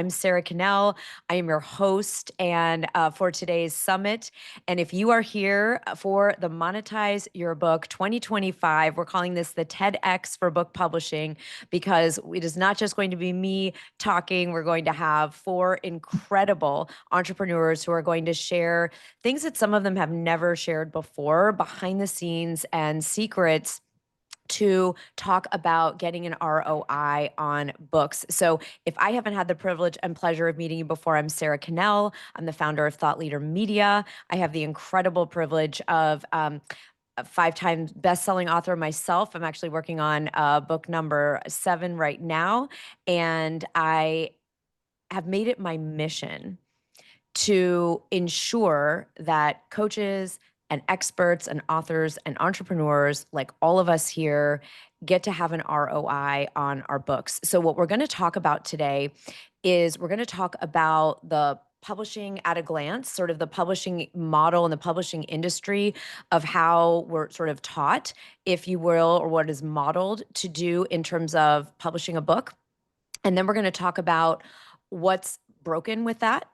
I'm Sarah Cannell. I am your host and for today's summit. And if you are here for the Monetize Your Book 2025, we're calling this the TEDx for book publishing because it is not just going to be me talking. We're going to have four incredible entrepreneurs who are going to share things that some of them have never shared before, behind the scenes and secrets to talk about getting an ROI on books. So if I haven't had the privilege and pleasure of meeting you before, I'm Sarah Cannell. I'm the founder of Thought Leader Media. I have the incredible privilege of a five-time best-selling author myself. I'm actually working on book number 7 right now. And I have made it my mission to ensure that coaches and experts and authors and entrepreneurs like all of us here get to have an ROI on our books. So what we're going to talk about today is we're going to talk about the publishing at a glance, sort of the publishing model and the publishing industry of how we're sort of taught, if you will, or what is modeled to do in terms of publishing a book. And then we're going to talk about what's broken with that,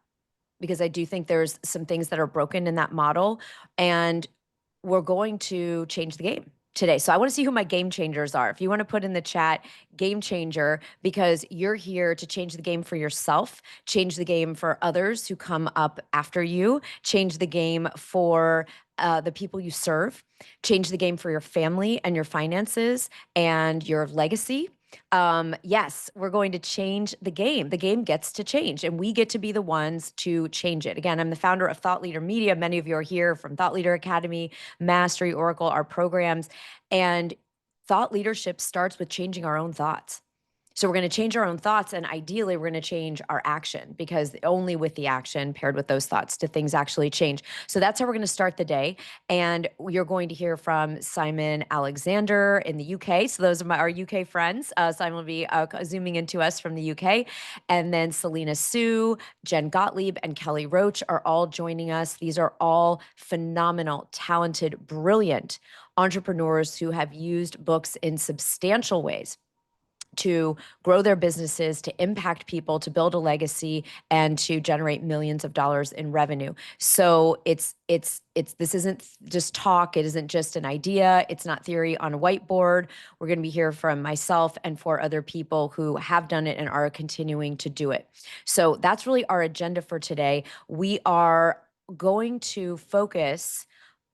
because I do think there's some things that are broken in that model, and we're going to change the game today. So I want to see who my game changers are. If you want to put in the chat game changer, because you're here to change the game for yourself, change the game for others who come up after you, change the game for the people you serve, change the game for your family and your finances and your legacy. Yes, we're going to change the game. The game gets to change, and we get to be the ones to change it. Again, I'm the founder of Thought Leader Media. Many of you are here from Thought Leader Academy, Mastery, Oracle, our programs. And thought leadership starts with changing our own thoughts. So we're going to change our own thoughts, and ideally we're going to change our action, because only with the action paired with those thoughts do things actually change. So that's how we're going to start the day. And you're going to hear from Simon Alexander in the UK. So those are our UK friends. Simon will be zooming into us from the UK. And then Selena Sue, Jen Gottlieb, and Kelly Roach are all joining us. These are all phenomenal, talented, brilliant entrepreneurs who have used books in substantial ways to grow their businesses, to impact people, to build a legacy, and to generate millions of dollars in revenue. So it's this isn't just talk. It isn't just an idea. It's not theory on a whiteboard. We're going to be here from myself and 4 other people who have done it and are continuing to do it. So that's really our agenda for today. We are going to focus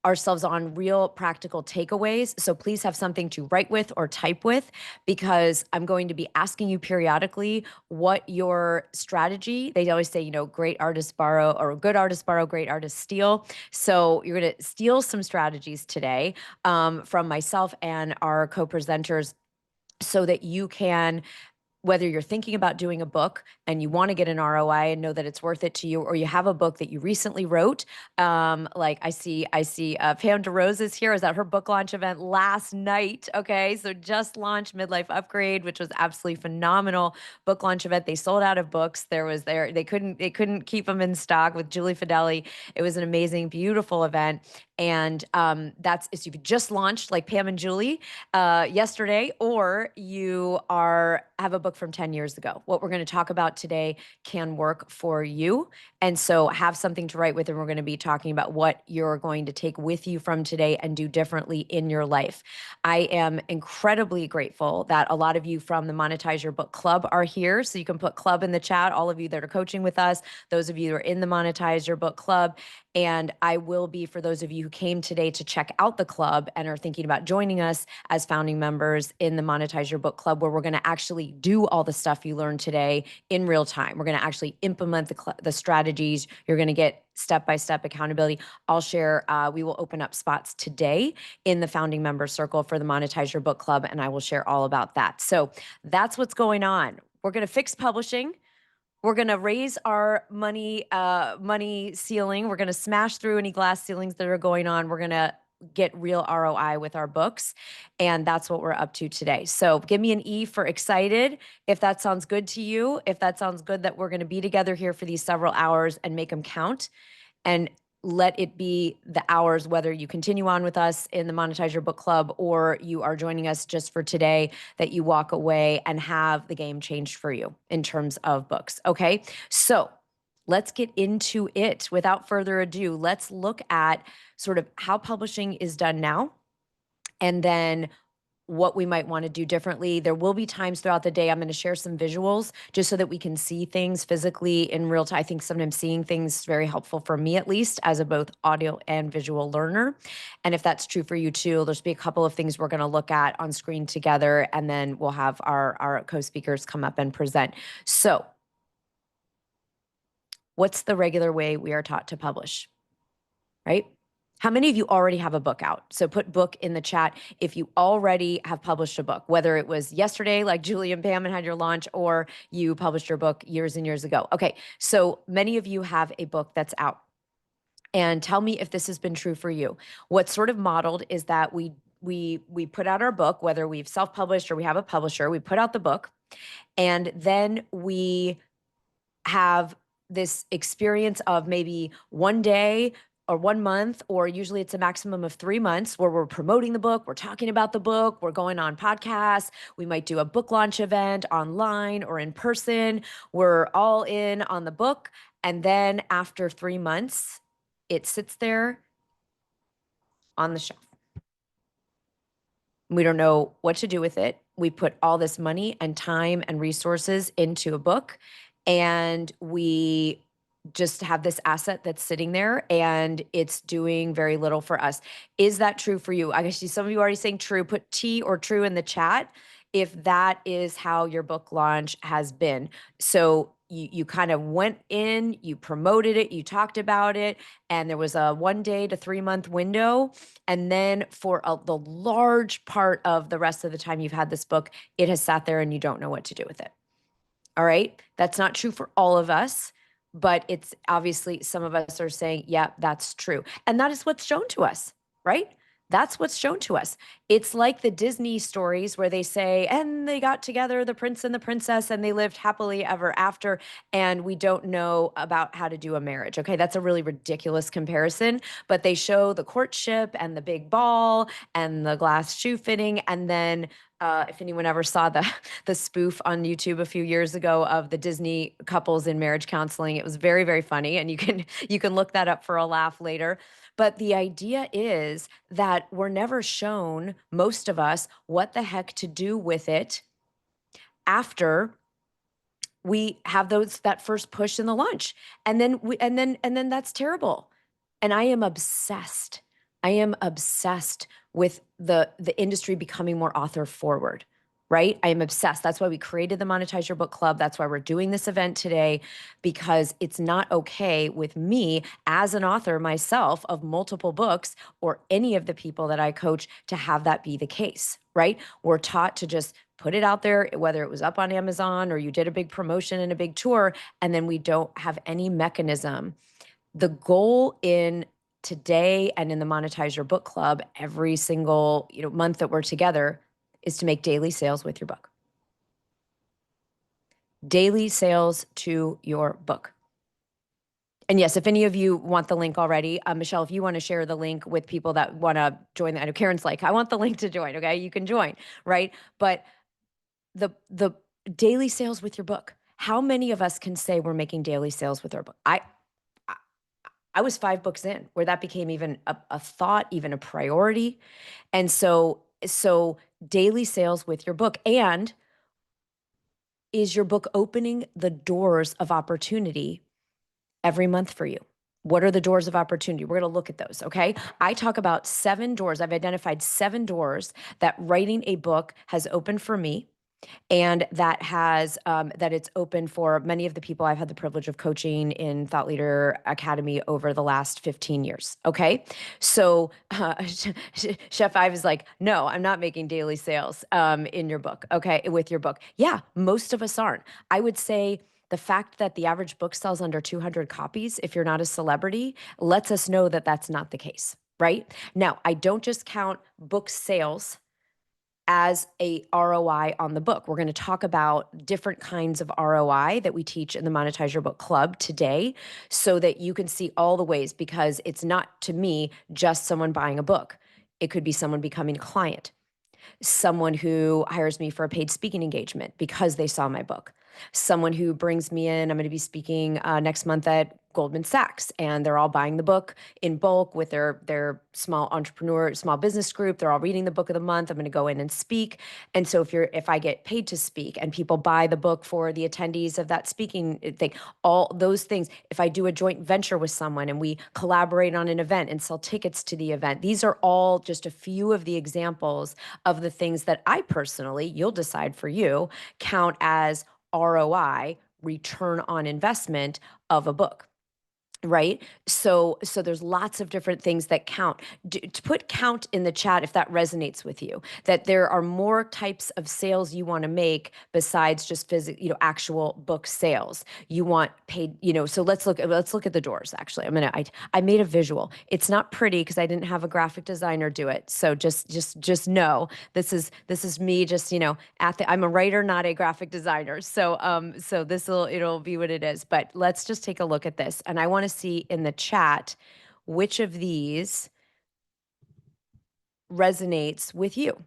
ourselves on real practical takeaways. So please have something to write with or type with, because I'm going to be asking you periodically what your strategy, they always say, great artists borrow, or good artists borrow, great artists steal. So you're going to steal some strategies today from myself and our co-presenters, so that you can, whether you're thinking about doing a book and you want to get an ROI and know that it's worth it to you, or you have a book that you recently wrote. Like I see Pam DeRose is here. I was at her book launch event last night. Okay. So just launched Midlife Upgrade, which was absolutely phenomenal book launch event. They sold out of books. They couldn't keep them in stock with Julie Fideli. It was an amazing, beautiful event. And that's if you've just launched like Pam and Julie yesterday, or you have a book from 10 years ago. What we're going to talk about today can work for you. And so have something to write with, and we're going to be talking about what you're going to take with you from today and do differently in your life. I am incredibly grateful that a lot of you from the Monetize Your Book Club are here. So you can put club in the chat, all of you that are coaching with us, those of you who are in the Monetize Your Book Club. And I will be, for those of you who came today to check out the club and are thinking about joining us as founding members in the Monetize Your Book Club, where we're going to actually do all the stuff you learned today in real time. We're going to actually implement the strategies. You're going to get step-by-step accountability. I'll share, we will open up spots today in the founding member circle for the Monetize Your Book Club, and I will share all about that. So that's what's going on. We're going to fix publishing. We're going to raise our money ceiling. We're going to smash through any glass ceilings that are going on. We're going to get real ROI with our books. And that's what we're up to today. So give me an E for excited if that sounds good to you. If that sounds good, that we're going to be together here for these several hours and make them count. And let it be the hours, whether you continue on with us in the Monetize Your Book Club or you are joining us just for today, that you walk away and have the game changed for you in terms of books. Okay. So let's get into it. Without further ado, let's look at sort of how publishing is done now, and then what we might want to do differently. There will be times throughout the day I'm going to share some visuals just so that we can see things physically in real time. I think sometimes seeing things is very helpful for me, at least as a both audio and visual learner. And if that's true for you too, there's be a couple of things we're going to look at on screen together, and then we'll have our co-speakers come up and present. So what's the regular way we are taught to publish, right? How many of you already have a book out? So put book in the chat if you already have published a book, whether it was yesterday, like Julie and Pam and had your launch, or you published your book years and years ago. Okay, so many of you have a book that's out. And tell me if this has been true for you. What's sort of modeled is that we put out our book, whether we've self-published or we have a publisher, we put out the book, and then we have this experience of maybe one day or 1 month, or usually it's a maximum of 3 months, where we're promoting the book, we're talking about the book, we're going on podcasts, we might do a book launch event online or in person. We're all in on the book. And then after 3 months, it sits there on the shelf. We don't know what to do with it. We put all this money and time and resources into a book, and we just have this asset that's sitting there and it's doing very little for us. Is that true for you? I see some of you already saying true. Put T or true in the chat if that is how your book launch has been. So you kind of went in, you promoted it, you talked about it, and there was a 1 day to 3 month window. And then for the large part of the rest of the time you've had this book, it has sat there and you don't know what to do with it. All right. That's not true for all of us, but it's obviously some of us are saying, yeah, that's true. And that is what's shown to us, right? That's what's shown to us. It's like the Disney stories where they say, and they got together, the prince and the princess, and they lived happily ever after. And we don't know about how to do a marriage. Okay. That's a really ridiculous comparison, but they show the courtship and the big ball and the glass shoe fitting. And then if anyone ever saw the spoof on YouTube a few years ago of the Disney couples in marriage counseling, it was very, very funny, and you can look that up for a laugh later. But the idea is that we're never shown, most of us, what the heck to do with it after we have that first push in the launch. And then that's terrible. And I am obsessed. I am obsessed with the industry becoming more author forward, right? I am obsessed. That's why we created the Monetize Your Book Club. That's why we're doing this event today, because it's not okay with me as an author myself of multiple books, or any of the people that I coach, to have that be the case, right? We're taught to just put it out there, whether it was up on Amazon or you did a big promotion and a big tour, and then we don't have any mechanism. The goal in today and in the Monetize Your Book Club, every single month that we're together, is to make daily sales with your book. Daily sales to your book. And yes, if any of you want the link already, Michelle, if you want to share the link with people that want to join, I know Karen's like, I want the link to join. Okay, you can join, right? But the daily sales with your book. How many of us can say we're making daily sales with our book? I was 5 books in where that became even a thought, even a priority. And so daily sales with your book. And is your book opening the doors of opportunity every month for you? What are the doors of opportunity? We're going to look at those, okay? I talk about 7 doors. I've identified 7 doors that writing a book has opened for me, and that it's open for many of the people I've had the privilege of coaching in Thought Leader Academy over the last 15 years. Okay. So Chef Ive is like, no, I'm not making daily sales in your book. Okay. With your book. Yeah. Most of us aren't. I would say the fact that the average book sells under 200 copies, if you're not a celebrity, lets us know that that's not the case. Right now, I don't just count book sales as a ROI on the book. We're going to talk about different kinds of ROI that we teach in the Monetize Your Book Club today so that you can see all the ways, because it's not, to me, just someone buying a book. It could be someone becoming a client, someone who hires me for a paid speaking engagement because they saw my book, someone who brings me in. I'm going to be speaking next month at Goldman Sachs, and they're all buying the book in bulk with their small business group. They're all reading the book of the month. I'm going to go in and speak. And so if I get paid to speak and people buy the book for the attendees of that speaking thing, all those things, if I do a joint venture with someone and we collaborate on an event and sell tickets to the event, these are all just a few of the examples of the things that I personally, you'll decide for you, count as ROI, return on investment of a book. Right. So there's lots of different things that count. To put count in the chat if that resonates with you, that there are more types of sales you want to make besides just actual book sales. You want paid, so let's look at the doors. Actually, I made a visual. It's not pretty because I didn't have a graphic designer do it. So just know this is me just, I'm a writer, not a graphic designer. So it'll be what it is. But let's just take a look at this. And I want to see in the chat which of these resonates with you.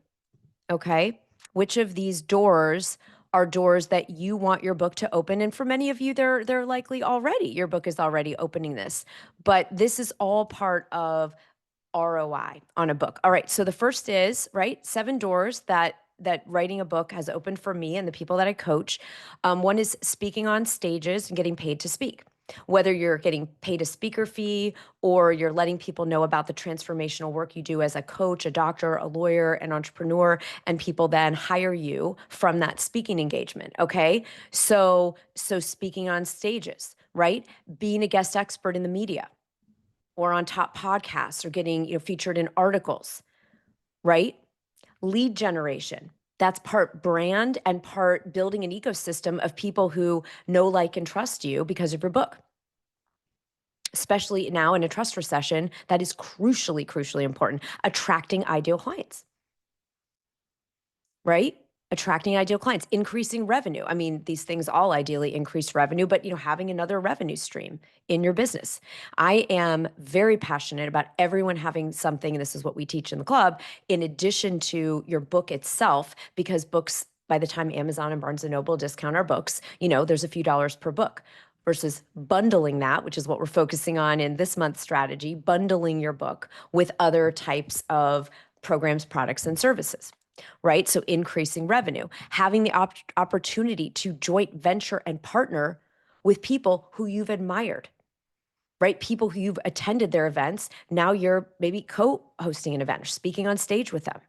Okay? Which of these doors are doors that you want your book to open? And for many of you, they're likely already, your book is already opening this. But this is all part of ROI on a book. All right. So the first is, right, 7 doors that writing a book has opened for me and the people that I coach. One is speaking on stages and getting paid to speak. Whether you're getting paid a speaker fee or you're letting people know about the transformational work you do as a coach, a doctor, a lawyer, an entrepreneur, and people then hire you from that speaking engagement. Okay. So speaking on stages, right? Being a guest expert in the media or on top podcasts or getting featured in articles, right? Lead generation. That's part brand and part building an ecosystem of people who know, like, and trust you because of your book. Especially now in a trust recession, that is crucially important. Attracting ideal clients, right? Attracting ideal clients, increasing revenue. I mean, these things all ideally increase revenue, but having another revenue stream in your business. I am very passionate about everyone having something, and this is what we teach in the club, in addition to your book itself, because books, by the time Amazon and Barnes & Noble discount our books, there's a few dollars per book versus bundling that, which is what we're focusing on in this month's strategy, bundling your book with other types of programs, products, and services. Right? So increasing revenue, having the opportunity to joint venture and partner with people who you've admired, right? People who you've attended their events. Now you're maybe co-hosting an event or speaking on stage with them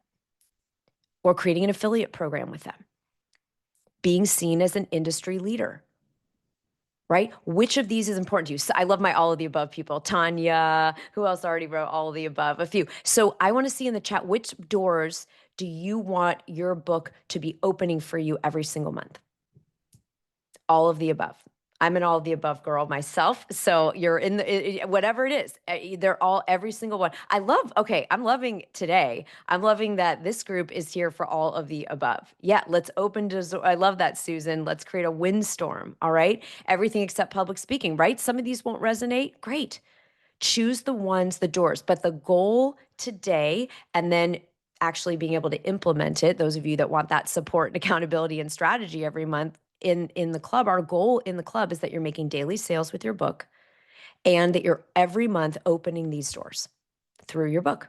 or creating an affiliate program with them, being seen as an industry leader. Right? Which of these is important to you? So I love my all of the above people. Tanya, who else already wrote all of the above? A few. So I want to see in the chat, which doors do you want your book to be opening for you every single month? All of the above. I'm an all of the above girl myself. So you're in whatever it is, they're all, every single one. I'm loving today. I'm loving that this group is here for all of the above. Yeah, let's open to, I love that, Susan. Let's create a windstorm. All right. Everything except public speaking, right? Some of these won't resonate. Great. Choose the doors. But the goal today, and then actually being able to implement it, those of you that want that support and accountability and strategy every month, in the club, our goal in the club is that you're making daily sales with your book and that you're every month opening these doors through your book.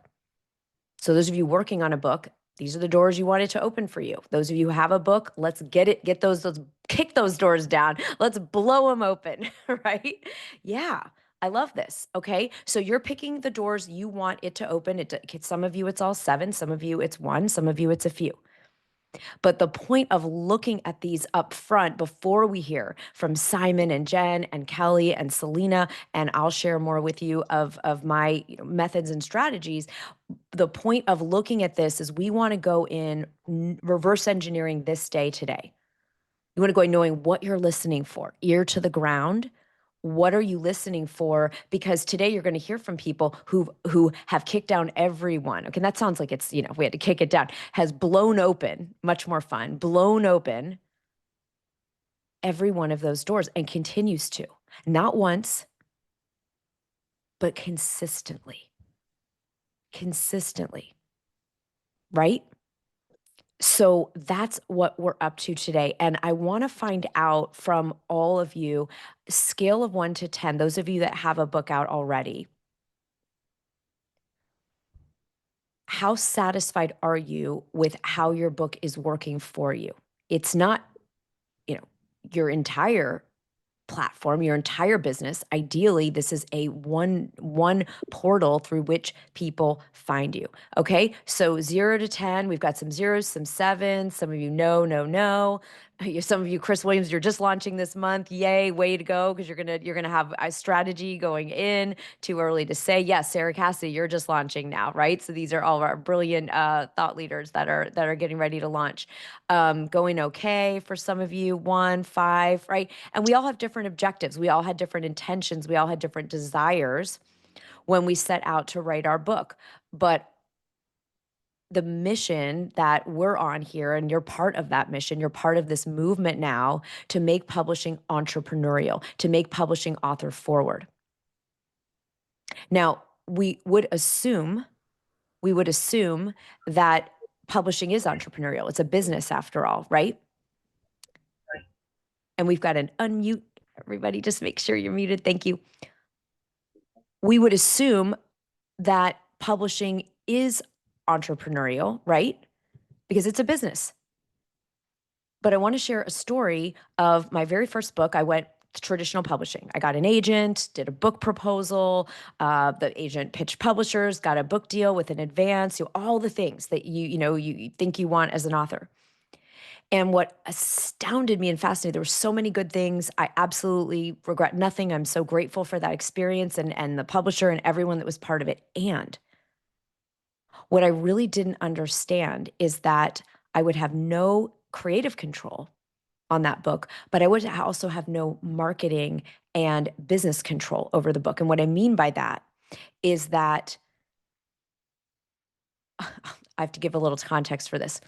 So those of you working on a book, these are the doors you want it to open for you. Those of you who have a book, let's kick those doors down. Let's blow them open, right? Yeah. I love this. Okay. So you're picking the doors you want it to open. Some of you, it's all 7. Some of you, it's 1. Some of you, it's a few. But the point of looking at these up front before we hear from Simon and Jen and Kelly and Selena, and I'll share more with you of my methods and strategies. The point of looking at this is we want to go in reverse engineering this day today. You want to go in knowing what you're listening for, ear to the ground. What are you listening for? Because today you're going to hear from people who have kicked down everyone. Okay, and that sounds like it's, we had to kick it down. Has blown open, much more fun, blown open every one of those doors and continues to. Not once, but consistently. Consistently. Right? So that's what we're up to today. And I want to find out from all of you, scale of 1 to 10, those of you that have a book out already, how satisfied are you with how your book is working for you? It's not, your entire platform, your entire business. Ideally, this is a one portal through which people find you. Okay, so 0 to 10, we've got some zeros, some sevens. Some of you, no, no, no. Some of you, Chris Williams, you're just launching this month. Yay, way to go, because you're gonna have a strategy going in. Too early to say. Yes, Sarah Cassidy, you're just launching now, right? So these are all of our brilliant thought leaders that are getting ready to launch. Going okay for some of you, 1, 5, right? And we all have different objectives. We all had different intentions. We all had different desires when we set out to write our book. But the mission that we're on here, and you're part of that mission, you're part of this movement now to make publishing entrepreneurial, to make publishing author forward. Now, we would assume that publishing is entrepreneurial. It's a business after all, right? And we've got an unmute. Everybody, just make sure you're muted. Thank you. We would assume that publishing is entrepreneurial, right? Because it's a business. But I want to share a story of my very first book. I went to traditional publishing. I got an agent, did a book proposal. The agent pitched publishers, got a book deal with an advance, all the things that you think you want as an author. And what astounded me and fascinated, there were so many good things. I absolutely regret nothing. I'm so grateful for that experience and the publisher and everyone that was part of it. And what I really didn't understand is that I would have no creative control on that book, but I would also have no marketing and business control over the book. And what I mean by that is that I have to give a little context for this.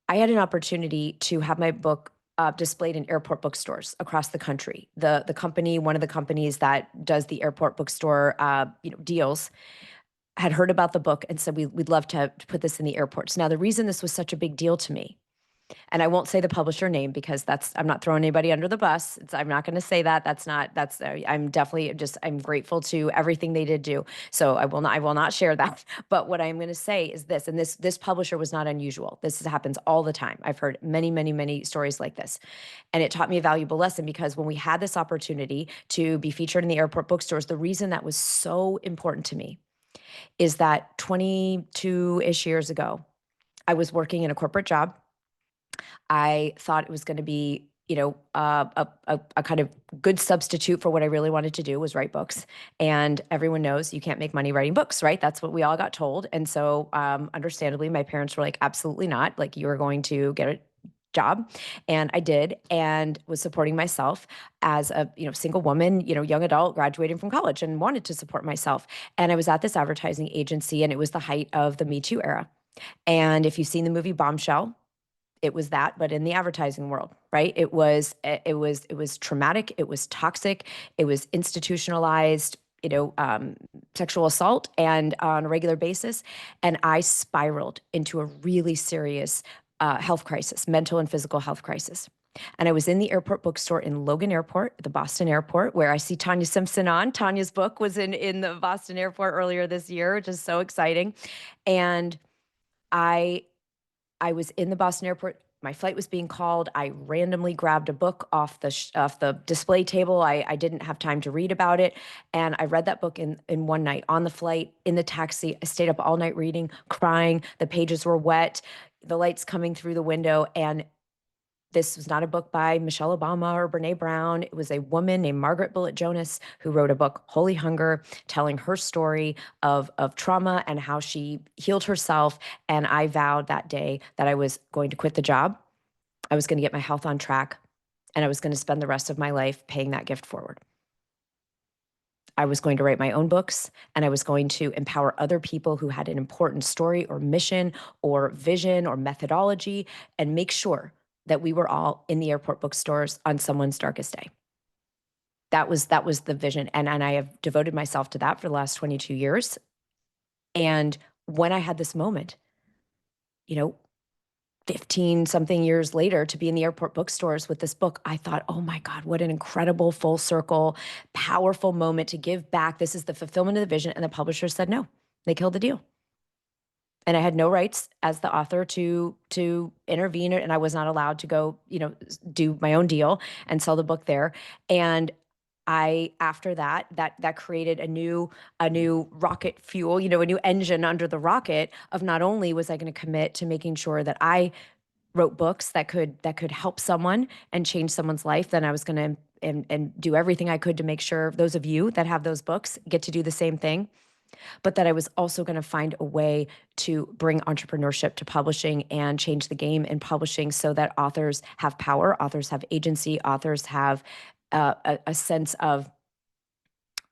I had an opportunity to have my book displayed in airport bookstores across the country. The company, one of the companies that does the airport bookstore deals, had heard about the book and said we'd love to put this in the airports. Now, the reason this was such a big deal to me, and I won't say the publisher name because I'm not throwing anybody under the bus. I'm not going to say that. I'm definitely I'm grateful to everything they did do. So I will not share that. But what I'm going to say is this, and this publisher was not unusual. This happens all the time. I've heard many, many, many stories like this. And it taught me a valuable lesson because when we had this opportunity to be featured in the airport bookstores, the reason that was so important to me is that 22-ish years ago, I was working in a corporate job. I thought it was going to be, a kind of good substitute for what I really wanted to do was write books. And everyone knows you can't make money writing books, right? That's what we all got told. And so, understandably, my parents were like, absolutely not. Like, you are going to get a job. And I did, and was supporting myself as a, single woman, young adult graduating from college and wanted to support myself. And I was at this advertising agency, and it was the height of the Me Too era. And if you've seen the movie Bombshell, it was that, but in the advertising world, right? It was traumatic. It was toxic. It was institutionalized, sexual assault and on a regular basis. And I spiraled into a really serious health crisis, mental and physical health crisis. And I was in the airport bookstore in Logan Airport, the Boston airport, where I see Tanya Simpson on. Tanya's book was in the Boston airport earlier this year, which is so exciting. And I was in the Boston airport. My flight was being called. I randomly grabbed a book off the display table. I didn't have time to read about it. And I read that book in one night on the flight, in the taxi. I stayed up all night reading, crying. The pages were wet, the lights coming through the window. And this was not a book by Michelle Obama or Brene Brown. It was a woman named Margaret Bullitt Jonas who wrote a book, Holy Hunger, telling her story of trauma and how she healed herself. And I vowed that day that I was going to quit the job. I was going to get my health on track. and I was going to spend the rest of my life paying that gift forward. I was going to write my own books, and I was going to empower other people who had an important story or mission or vision or methodology, and make sure that we were all in the airport bookstores on someone's darkest day. That was the vision. And I have devoted myself to that for the last 22 years. And when I had this moment, you know, 15 something years later, to be in the airport bookstores with this book, I thought, oh my God, what an incredible full circle, powerful moment to give back. This is the fulfillment of the vision. And the publisher said no, they killed the deal. And I had no rights as the author to intervene, and I was not allowed to go, do my own deal and sell the book there. And I, after that created a new rocket fuel, a new engine under the rocket of, not only was I going to commit to making sure that I wrote books that could help someone and change someone's life, then I was going to and do everything I could to make sure those of you that have those books get to do the same thing, but that I was also going to find a way to bring entrepreneurship to publishing and change the game in publishing, so that authors have power, authors have agency, authors have a sense of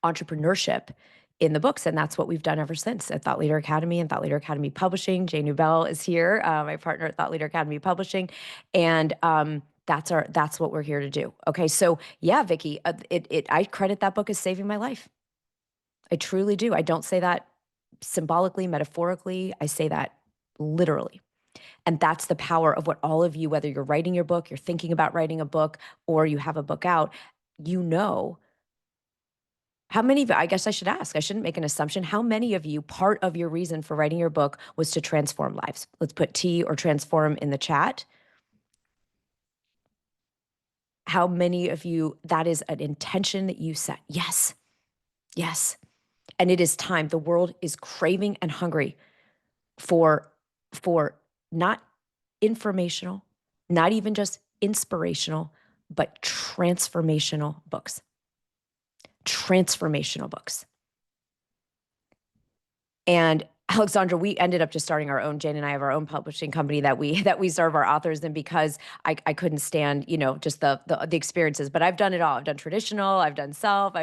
entrepreneurship in the books. And that's what we've done ever since at Thought Leader Academy and Thought Leader Academy Publishing. Jay Newbell is here, my partner at Thought Leader Academy Publishing. And that's what we're here to do. Okay. So yeah, Vicki, I credit that book as saving my life. I truly do. I don't say that symbolically, metaphorically. I say that literally. And that's the power of what all of you, whether you're writing your book, you're thinking about writing a book, or you have a book out, how many of you, I guess I should ask, I shouldn't make an assumption. How many of you, part of your reason for writing your book was to transform lives? Let's put T or transform in the chat. How many of you, that is an intention that you set? Yes. Yes. And it is time. The world is craving and hungry for not informational, not even just inspirational, but transformational books. Transformational books. And Alexandra, we ended up just starting our own, Jane and I have our own publishing company that we serve our authors in, because I couldn't stand, just the experiences. But I've done it all. I've done traditional, I've done self,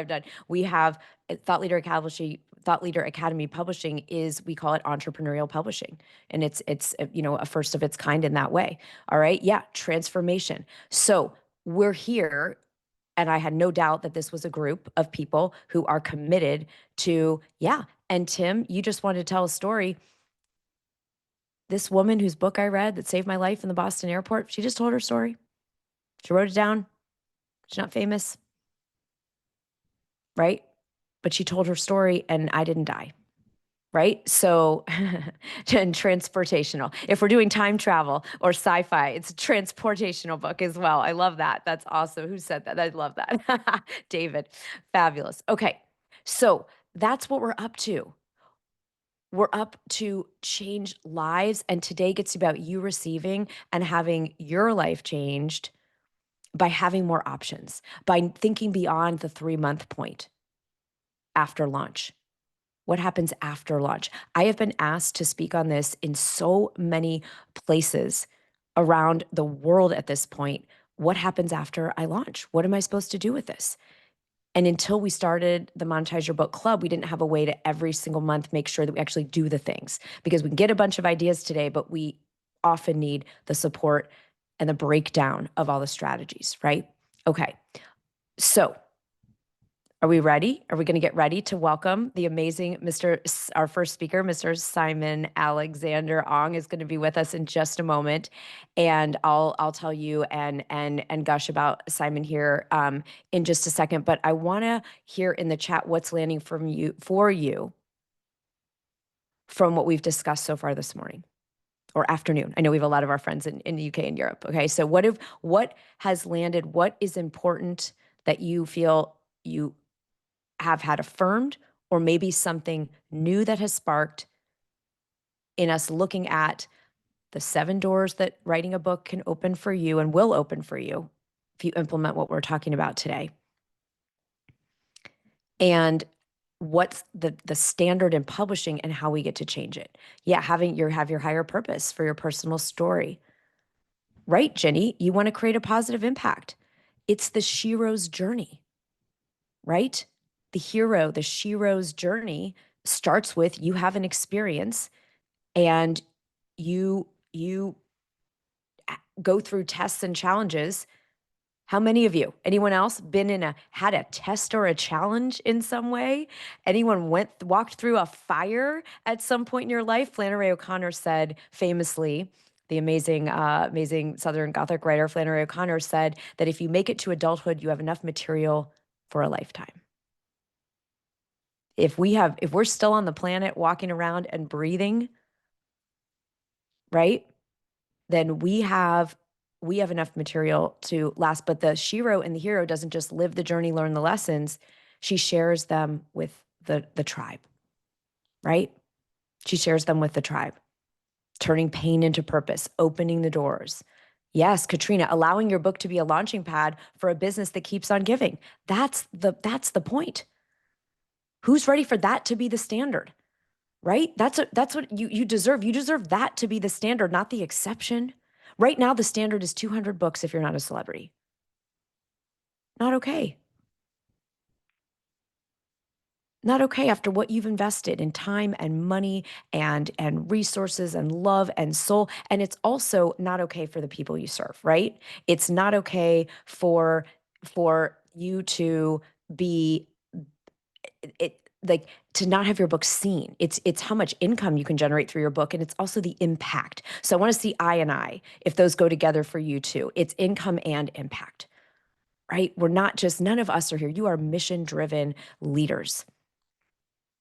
we have Thought Leader Academy Publishing is, we call it entrepreneurial publishing. And it's a first of its kind in that way. All right. Yeah. Transformation. So we're here. And I had no doubt that this was a group of people who are committed to, yeah. And Tim, you just wanted to tell a story. This woman whose book I read that saved my life in the Boston airport, she just told her story. She wrote it down. She's not famous, right? But she told her story, and I didn't die. Right? So, and transportational. If we're doing time travel or sci-fi, it's a transportational book as well. I love that. That's awesome. Who said that? I love that. David. Fabulous. Okay. So that's what we're up to. We're up to change lives. And today gets about you receiving and having your life changed by having more options, by thinking beyond the 3-month point after launch. What happens after launch? I have been asked to speak on this in so many places around the world at this point. What happens after I launch? What am I supposed to do with this? And until we started the Monetize Your Book Club, we didn't have a way to every single month make sure that we actually do the things, because we can get a bunch of ideas today, but we often need the support and the breakdown of all the strategies, right? Okay. So are we ready? Are we going to get ready to welcome the amazing our first speaker, Mr. Simon Alexander Ong is going to be with us in just a moment. And I'll tell you and gush about Simon here in just a second. But I want to hear in the chat what's landing for you from what we've discussed so far this morning or afternoon. I know we have a lot of our friends in the UK and Europe. Okay. So what has landed? What is important that you feel you have had affirmed, or maybe something new that has sparked in us looking at the 7 doors that writing a book can open for you and will open for you if you implement what we're talking about today. And what's the standard in publishing and how we get to change it. Yeah, have your higher purpose for your personal story. Right, Jenny? You want to create a positive impact. It's the shero's journey, right? The hero, the shero's journey starts with you have an experience and you go through tests and challenges. How many of you, anyone else had a test or a challenge in some way? Anyone walked through a fire at some point in your life? Flannery O'Connor said famously, the amazing Southern Gothic writer Flannery O'Connor said that if you make it to adulthood, you have enough material for a lifetime. If we're still on the planet walking around and breathing, right? Then we have enough material to last. But the shero and the hero doesn't just live the journey, learn the lessons. She shares them with the tribe, right? She shares them with the tribe, turning pain into purpose, opening the doors. Yes, Katrina, allowing your book to be a launching pad for a business that keeps on giving. That's the point. Who's ready for that to be the standard? Right? That's what you deserve. You deserve that to be the standard, not the exception. Right now, the standard is 200 books if you're not a celebrity. Not okay. Not okay after what you've invested in time and money and resources and love and soul. And it's also not okay for the people you serve, right? It's not okay for you to be it like to not have your book seen. It's how much income you can generate through your book, and it's also the impact. So I want to see I and I, if those go together for you too. It's income and impact, right? We're not just, none of us are here. You are mission driven leaders.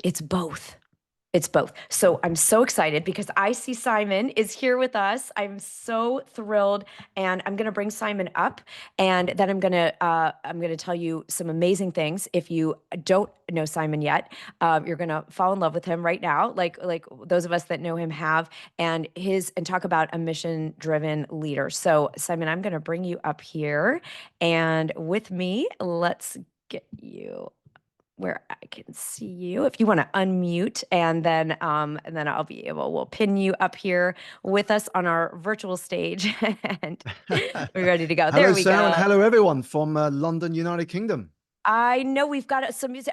It's both. It's both. So I'm so excited because I see Simon is here with us. I'm so thrilled, and I'm going to bring Simon up, and then I'm going to tell you some amazing things. If you don't know Simon yet, you're going to fall in love with him right now, like those of us that know him have, and talk about a mission driven leader. So Simon, I'm going to bring you up here, and with me, let's get you where I can see you. If you want to unmute, and then we'll pin you up here with us on our virtual stage, and we're ready to go. Hello, There we Sarah, go. and hello, everyone from London, United Kingdom. I know we've got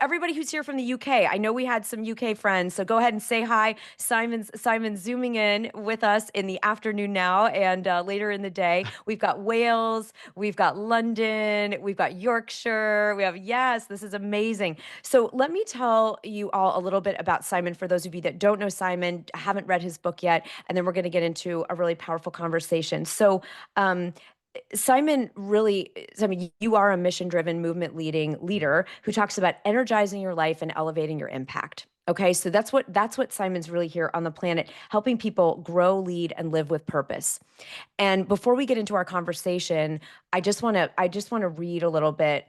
everybody who's here from the UK. I know we had some UK friends, so go ahead and say hi. Simon's zooming in with us in the afternoon now, and later in the day. We've got Wales, we've got London, we've got Yorkshire. Yes, this is amazing. So let me tell you all a little bit about Simon for those of you that don't know Simon, haven't read his book yet, and then we're going to get into a really powerful conversation. So Simon, you are a mission-driven, movement-leading leader who talks about energizing your life and elevating your impact. Okay, so that's what Simon's really here on the planet, helping people grow, lead, and live with purpose. And before we get into our conversation, I just want to read a little bit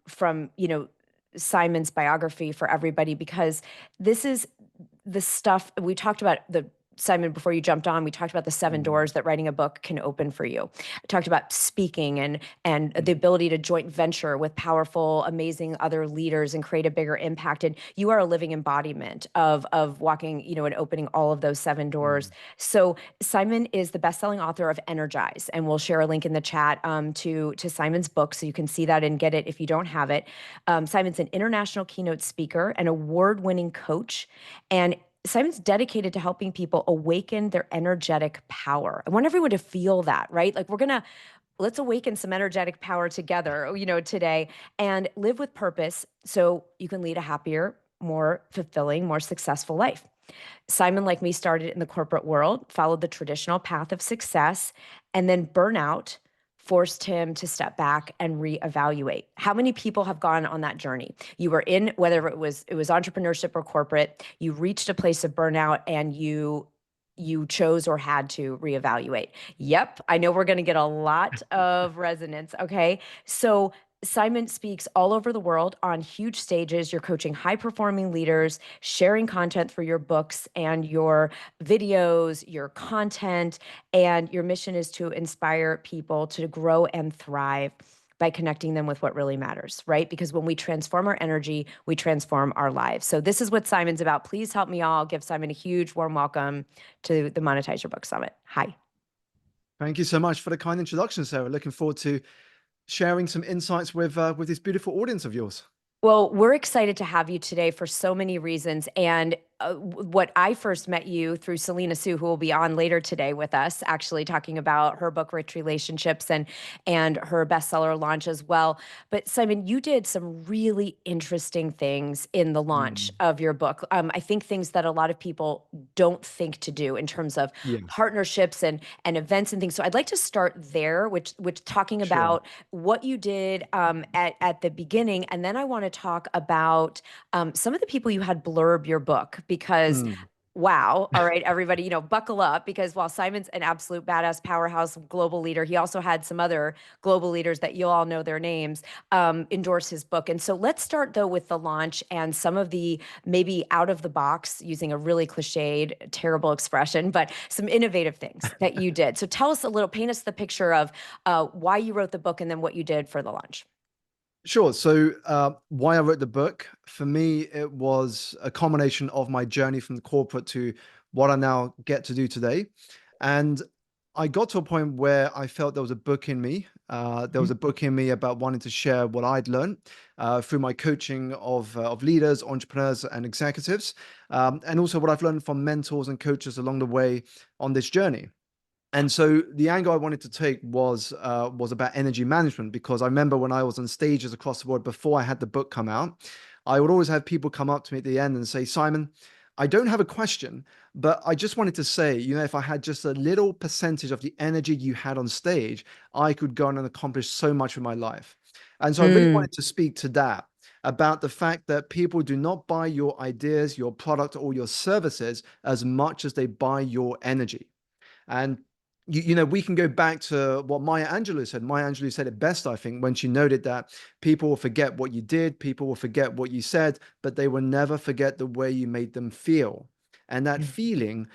from Simon's biography for everybody, because this is the stuff we talked about. Simon, before you jumped on, we talked about the 7 doors that writing a book can open for you. I talked about speaking and the ability to joint venture with powerful, amazing other leaders and create a bigger impact. And you are a living embodiment of walking, and opening all of those 7 doors. So Simon is the best-selling author of Energize, and we'll share a link in the chat to Simon's book, so you can see that and get it if you don't have it. Simon's an international keynote speaker, an award-winning coach, and Simon's dedicated to helping people awaken their energetic power. I want everyone to feel that, right? Like let's awaken some energetic power together, today, and live with purpose so you can lead a happier, more fulfilling, more successful life. Simon, like me, started in the corporate world, followed the traditional path of success, and then burnout forced him to step back and reevaluate. How many people have gone on that journey? You were in, whether it was entrepreneurship or corporate, you reached a place of burnout and you chose or had to reevaluate. Yep, I know we're going to get a lot of resonance, okay? So Simon speaks all over the world on huge stages. You're coaching high-performing leaders, sharing content for your books and your videos, your content, and your mission is to inspire people to grow and thrive by connecting them with what really matters, right? Because when we transform our energy, we transform our lives. So this is what Simon's about. Please help me all give Simon a huge warm welcome to the Monetize Your Book Summit. Hi. Thank you so much for the kind introduction, Sarah. Looking forward to sharing some insights with this beautiful audience of yours. Well, we're excited to have you today for so many reasons. And what I first met you through Selena Sue, who will be on later today with us, actually talking about her book "Rich Relationships" and her bestseller launch as well. But Simon, you did some really interesting things in the launch Mm. of your book. I think things that a lot of people don't think to do in terms of Yes, partnerships and events and things. So I'd like to start there, which talking sure. about what you did at the beginning, and then I want to talk about some of the people you had blurb your book because. Mm. Wow. All right, everybody, buckle up because while Simon's an absolute badass powerhouse global leader, he also had some other global leaders that you all know their names endorse his book. And so let's start though with the launch and some of the maybe out of the box, using a really cliched, terrible expression, but some innovative things that you did. So tell us a little, paint us the picture of why you wrote the book and then what you did for the launch. Sure. So, why I wrote the book, for me, it was a combination of my journey from the corporate to what I now get to do today. And I got to a point where I felt there was a book in me. There was a book in me about wanting to share what I'd learned through my coaching of leaders, entrepreneurs, and executives, and also what I've learned from mentors and coaches along the way on this journey. And so the angle I wanted to take was about energy management, because I remember when I was on stages across the board before I had the book come out, I would always have people come up to me at the end and say, "Simon, I don't have a question, but I just wanted to say, if I had just a little percentage of the energy you had on stage, I could go on and accomplish so much with my life." And so I really Mm. wanted to speak to that, about the fact that people do not buy your ideas, your product, or your services as much as they buy your energy. And we can go back to what Maya Angelou said. Maya Angelou said it best, I think, when she noted that people will forget what you did, people will forget what you said, but they will never forget the way you made them feel. And that feeling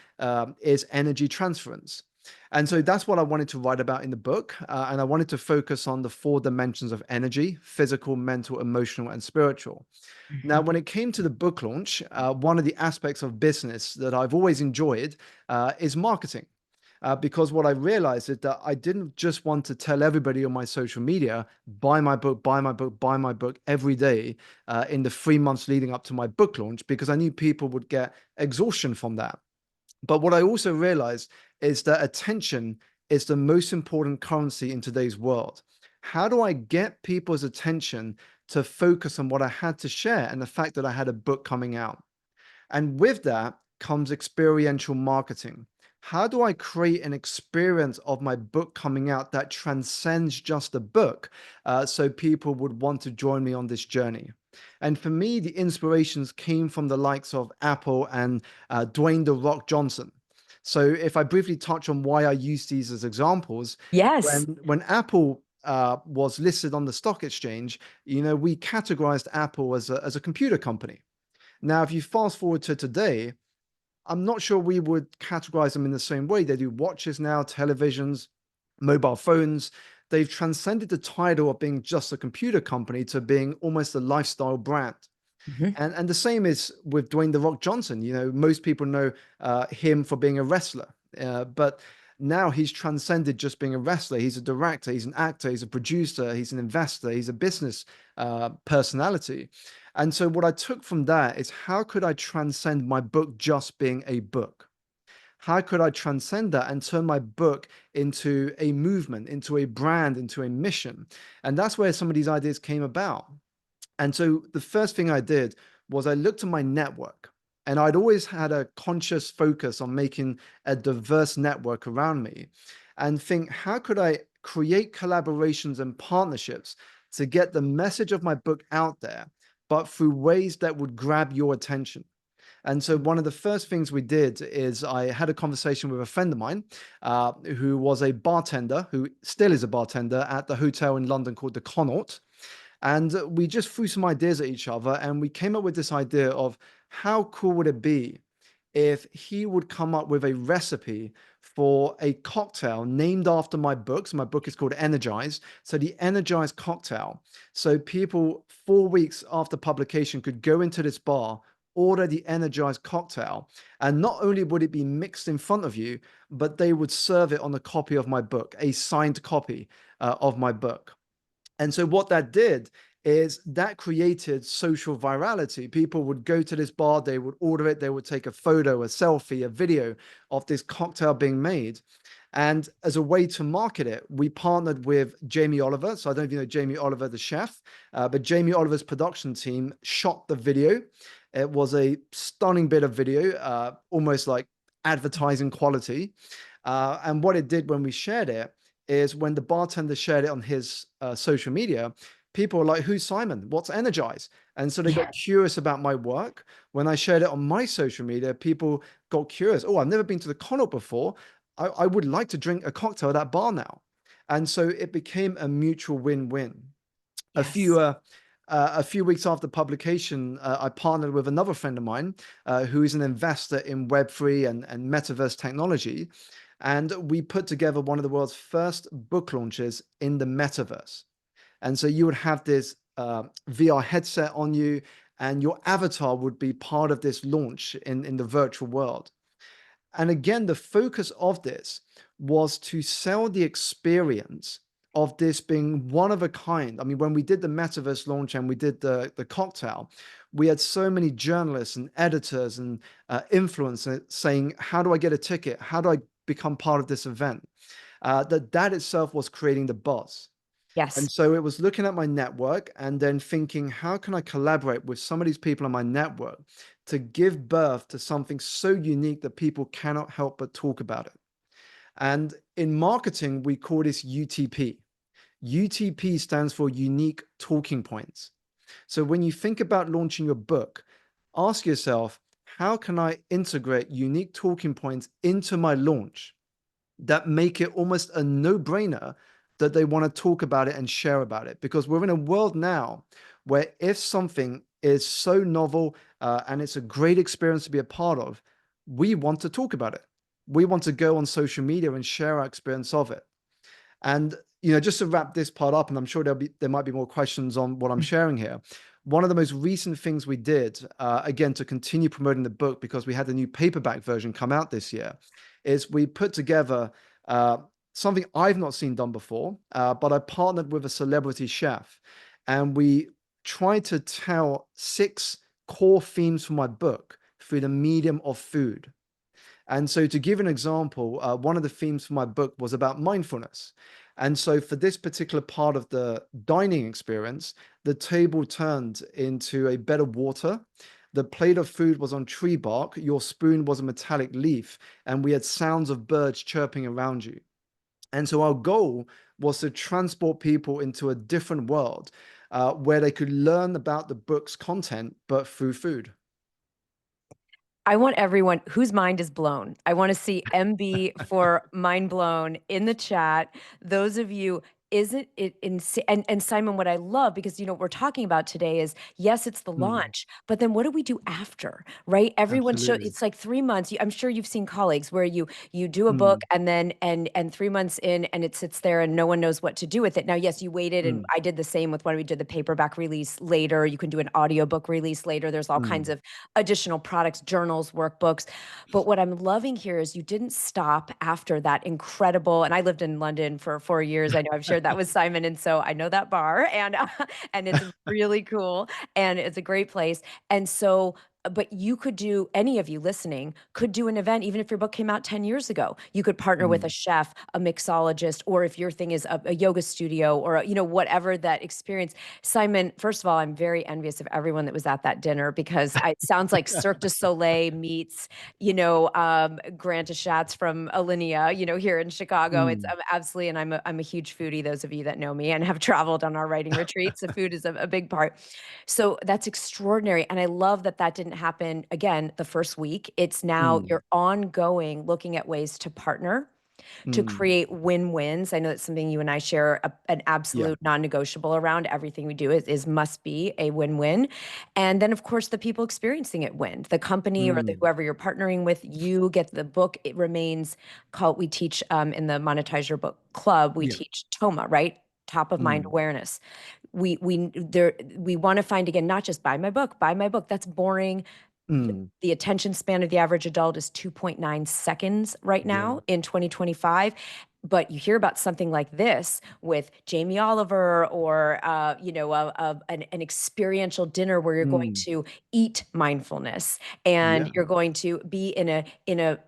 is energy transference. And so that's what I wanted to write about in the book. And I wanted to focus on the four dimensions of energy: physical, mental, emotional, and spiritual. Now, Mhm. when it came to the book launch, one of the aspects of business that I've always enjoyed is marketing. Because what I realized is that I didn't just want to tell everybody on my social media, buy my book, buy my book, buy my book every day in the 3 months leading up to my book launch, because I knew people would get exhaustion from that. But what I also realized is that attention is the most important currency in today's world. How do I get people's attention to focus on what I had to share and the fact that I had a book coming out? And with that comes experiential marketing. How do I create an experience of my book coming out that transcends just a book, so people would want to join me on this journey? And for me, the inspirations came from the likes of Apple and Dwayne "The Rock" Johnson. So if I briefly touch on why I use these as examples, Yes. when Apple was listed on the stock exchange, we categorized Apple as a computer company. Now, if you fast forward to today, I'm not sure we would categorize them in the same way. They do watches now, televisions, mobile phones. They've transcended the title of being just a computer company to being almost a lifestyle brand. Mhm. And the same is with Dwayne "The Rock" Johnson. Most people know him for being a wrestler, but now he's transcended just being a wrestler. He's a director, he's an actor, he's a producer, he's an investor, he's a business personality. And so what I took from that is, how could I transcend my book just being a book? How could I transcend that and turn my book into a movement, into a brand, into a mission? And that's where some of these ideas came about. And so the first thing I did was I looked at my network, and I'd always had a conscious focus on making a diverse network around me, and think, how could I create collaborations and partnerships to get the message of my book out there, but through ways that would grab your attention? And so one of the first things we did is I had a conversation with a friend of mine who was a bartender, who still is a bartender at the hotel in London called the Connaught. And we just threw some ideas at each other, and we came up with this idea of, how cool would it be if he would come up with a recipe for a cocktail named after my book. So my book is called Energize. So the Energize cocktail. So people 4 weeks after publication could go into this bar, order the Energize cocktail, and not only would it be mixed in front of you, but they would serve it on a copy of my book, a signed copy of my book. And so what that did is that created social virality. People would go to this bar, they would order it, they would take a photo, a selfie, a video of this cocktail being made. And as a way to market it, we partnered with Jamie Oliver. So I don't know if you know Jamie Oliver, the chef, but Jamie Oliver's production team shot the video. It was a stunning bit of video, almost like advertising quality. And what it did when we shared it is when the bartender shared it on his social media, people were like, "Who's Simon? What's Energize?" And so they got Yeah. curious about my work. When I shared it on my social media, people got curious. Oh, I've never been to the Connaught before. I would like to drink a cocktail at that bar now. And so it became a mutual win-win. A few Yes. a few weeks after publication, I partnered with another friend of mine who is an investor in Web3 and metaverse technology. And we put together one of the world's first book launches in the metaverse. And so you would have this VR headset on you, and your avatar would be part of this launch in the virtual world. And again, the focus of this was to sell the experience of this being one of a kind. I mean, when we did the metaverse launch and we did the cocktail, we had so many journalists and editors and influencers saying, "How do I get a ticket? How do I become part of this event?" That itself was creating the buzz. And Yes. so it was looking at my network and then thinking, how can I collaborate with some of these people on my network to give birth to something so unique that people cannot help but talk about it? And in marketing, we call this UTP. UTP stands for unique talking points. So when you think about launching your book, ask yourself, how can I integrate unique talking points into my launch that make it almost a no-brainer that they want to talk about it and share about it? Because we're in a world now where if something is so novel and it's a great experience to be a part of, we want to talk about it. We want to go on social media and share our experience of it. And just to wrap this part up, and I'm sure there might be more questions on what I'm sharing here. One of the most recent things we did, again, to continue promoting the book, because we had the new paperback version come out this year, is we put together uh, something I've not seen done before, but I partnered with a celebrity chef, and we tried to tell 6 core themes for my book through the medium of food. And so, to give an example, one of the themes for my book was about mindfulness. And so, for this particular part of the dining experience, the table turned into a bed of water. The plate of food was on tree bark. Your spoon was a metallic leaf. And we had sounds of birds chirping around you. And so, our goal was to transport people into a different world where they could learn about the book's content, but through food. I want everyone whose mind is blown. I want to see MB for mind blown in the chat. Those of you, isn't it insane? And Simon, what I love, because what we're talking about today is, yes, it's the Mm, launch, but then what do we do after, right? Everyone show absolutely. it's like 3 months. I'm sure you've seen colleagues where you do a book Mm, and then and 3 months in and it sits there and no one knows what to do with it. Now, yes, you waited, and mm, I did the same with when we did the paperback release later. You can do an audiobook release later. There's all kinds mm, of additional products, journals, workbooks. But what I'm loving here is you didn't stop after that incredible. And I lived in London for 4 years. I know I've shared that with Simon, and so I know that bar, and and it's really cool, and it's a great place. And so, but you could do, any of you listening could do an event, even if your book came out 10 years ago. You could partner with a mm. chef, a mixologist, or if your thing is a yoga studio, or whatever that experience. Simon, first of all, I'm very envious of everyone that was at that dinner, because it sounds like Cirque du Soleil meets, Granta Schatz from Alinea, here in Chicago. It's Mm, absolutely, and I'm a huge foodie. Those of you that know me and have traveled on our writing retreats, the food is a big part. So that's extraordinary. And I love that that didn't happen again the first week. It's now mm, you're ongoing looking at ways to partner, to mm. create win-wins. I know that's something you and I share an Yeah. absolute non-negotiable around. Everything we do is must be a win-win. And then of course the people experiencing it win. The company or Mm, whoever you're partnering with, you get the book. It remains called, we teach in the Monetize Your Book Club, we yeah. teach TOMA, right? Top of mind Mm, awareness. We want to find, again, not just buy my book, buy my book. That's boring. mm. The attention span of the average adult is 2.9 seconds right Yeah. now in 2025. But you hear about something like this with Jamie Oliver, or an experiential dinner where you're going Mm, to eat mindfulness, and yeah, you're going to be in a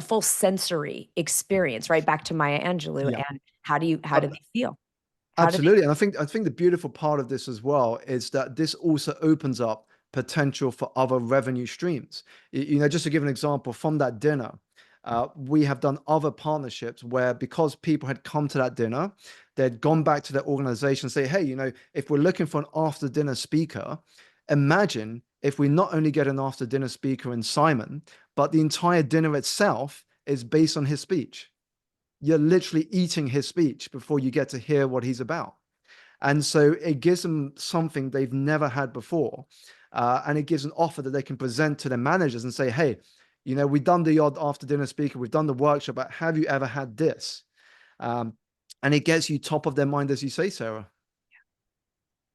full sensory experience, right? Back to Maya Angelou. yeah. And how do they feel? How do they Absolutely. And I think the beautiful part of this as well is that this also opens up potential for other revenue streams. Just to give an example from that dinner, we have done other partnerships where, because people had come to that dinner, they'd gone back to their organization and say, hey, if we're looking for an after dinner speaker, imagine if we not only get an after dinner speaker in Simon, but the entire dinner itself is based on his speech. You're literally eating his speech before you get to hear what he's about. And so it gives them something they've never had before. And it gives an offer that they can present to their managers and say, hey, we've done the odd after dinner speaker, we've done the workshop, but have you ever had this? Um, and it gets you top of their mind, as you say, Sarah.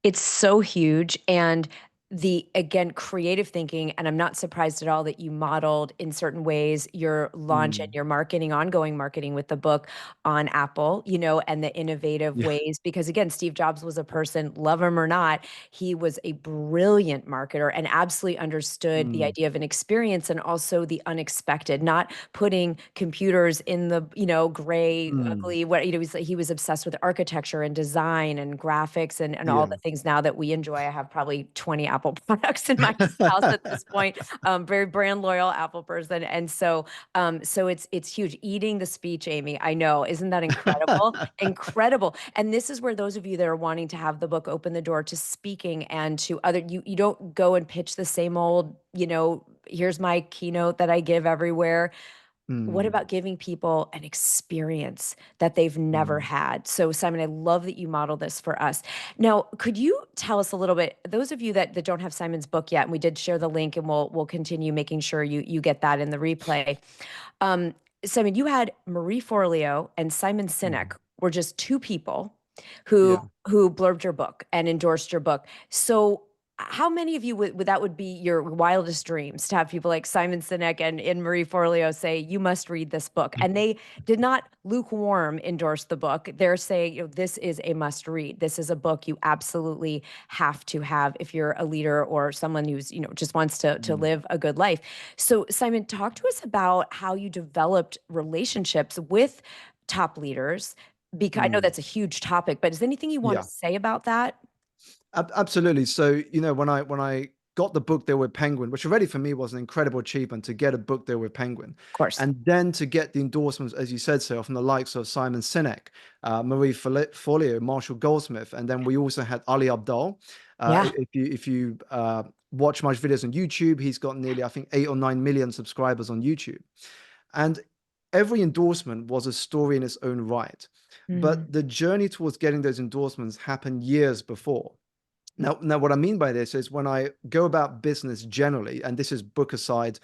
It's so huge. And the, again, creative thinking. And I'm not surprised at all that you modeled in certain ways your launch and Mm, your marketing, ongoing marketing with the book on Apple, and the innovative yeah. ways. Because again, Steve Jobs was a person, love him or not, he was a brilliant marketer and absolutely understood the Mm, idea of an experience and also the unexpected, not putting computers in the, gray, mm, ugly, he was obsessed with architecture and design and graphics and all yeah. the things now that we enjoy. I have probably 20 Apple products in my house at this point. Very brand loyal Apple person. And so it's huge. Eating the speech, Amy, I know. Isn't that incredible? Incredible. And this is where those of you that are wanting to have the book open the door to speaking and to other, you don't go and pitch the same old, here's my keynote that I give everywhere. What Mm, about giving people an experience that they've never mm, had? So, Simon, I love that you model this for us. Now, could you tell us a little bit, those of you that don't have Simon's book yet, and we did share the link, and we'll continue making sure you get that in the replay. Um, Simon, you had Marie Forleo and Simon mm, Sinek were just two people who yeah. blurbed your book and endorsed your book. So how many of you would that would be your wildest dreams to have people like Simon Sinek and Marie Forleo say, you must read this book? And they did not lukewarm endorse the book. They're saying, this is a must read. This is a book you absolutely have to have if you're a leader or someone who's, just wants to Mm, live a good life. So, Simon, talk to us about how you developed relationships with top leaders, because I know mm, that's a huge topic, but is there anything you want to yeah. say about that? Of Absolutely. So, when I got the book deal with Penguin, which already for me was an incredible achievement to get a book deal with Penguin, course. and then to get the endorsements, as you said, so from the likes of Simon Sinek, Marie Forleo, Marshall Goldsmith, and then we also had Ali Abdaal. Yeah. If you watch my videos on YouTube, he's got nearly, I think, 8 or 9 million subscribers on YouTube. And every endorsement was a story in its own right. Mm, But the journey towards getting those endorsements happened years before. Now, what I mean by this is when I go about business generally, and this is book aside,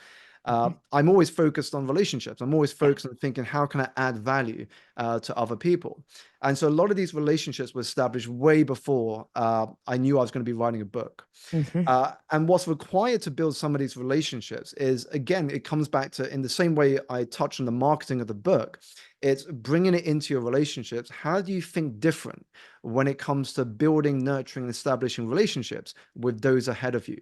mhm. I'm always focused on relationships. I'm always Yeah. focused on thinking, how can I add value to other people? And so a lot of these relationships were established way before I knew I was going to be writing a book. Mhm. And what's required to build some of these relationships is, again, it comes back to, in the same way I touched on the marketing of the book, it's bringing it into your relationships. How do you think different when it comes to building, nurturing, and establishing relationships with those ahead of you?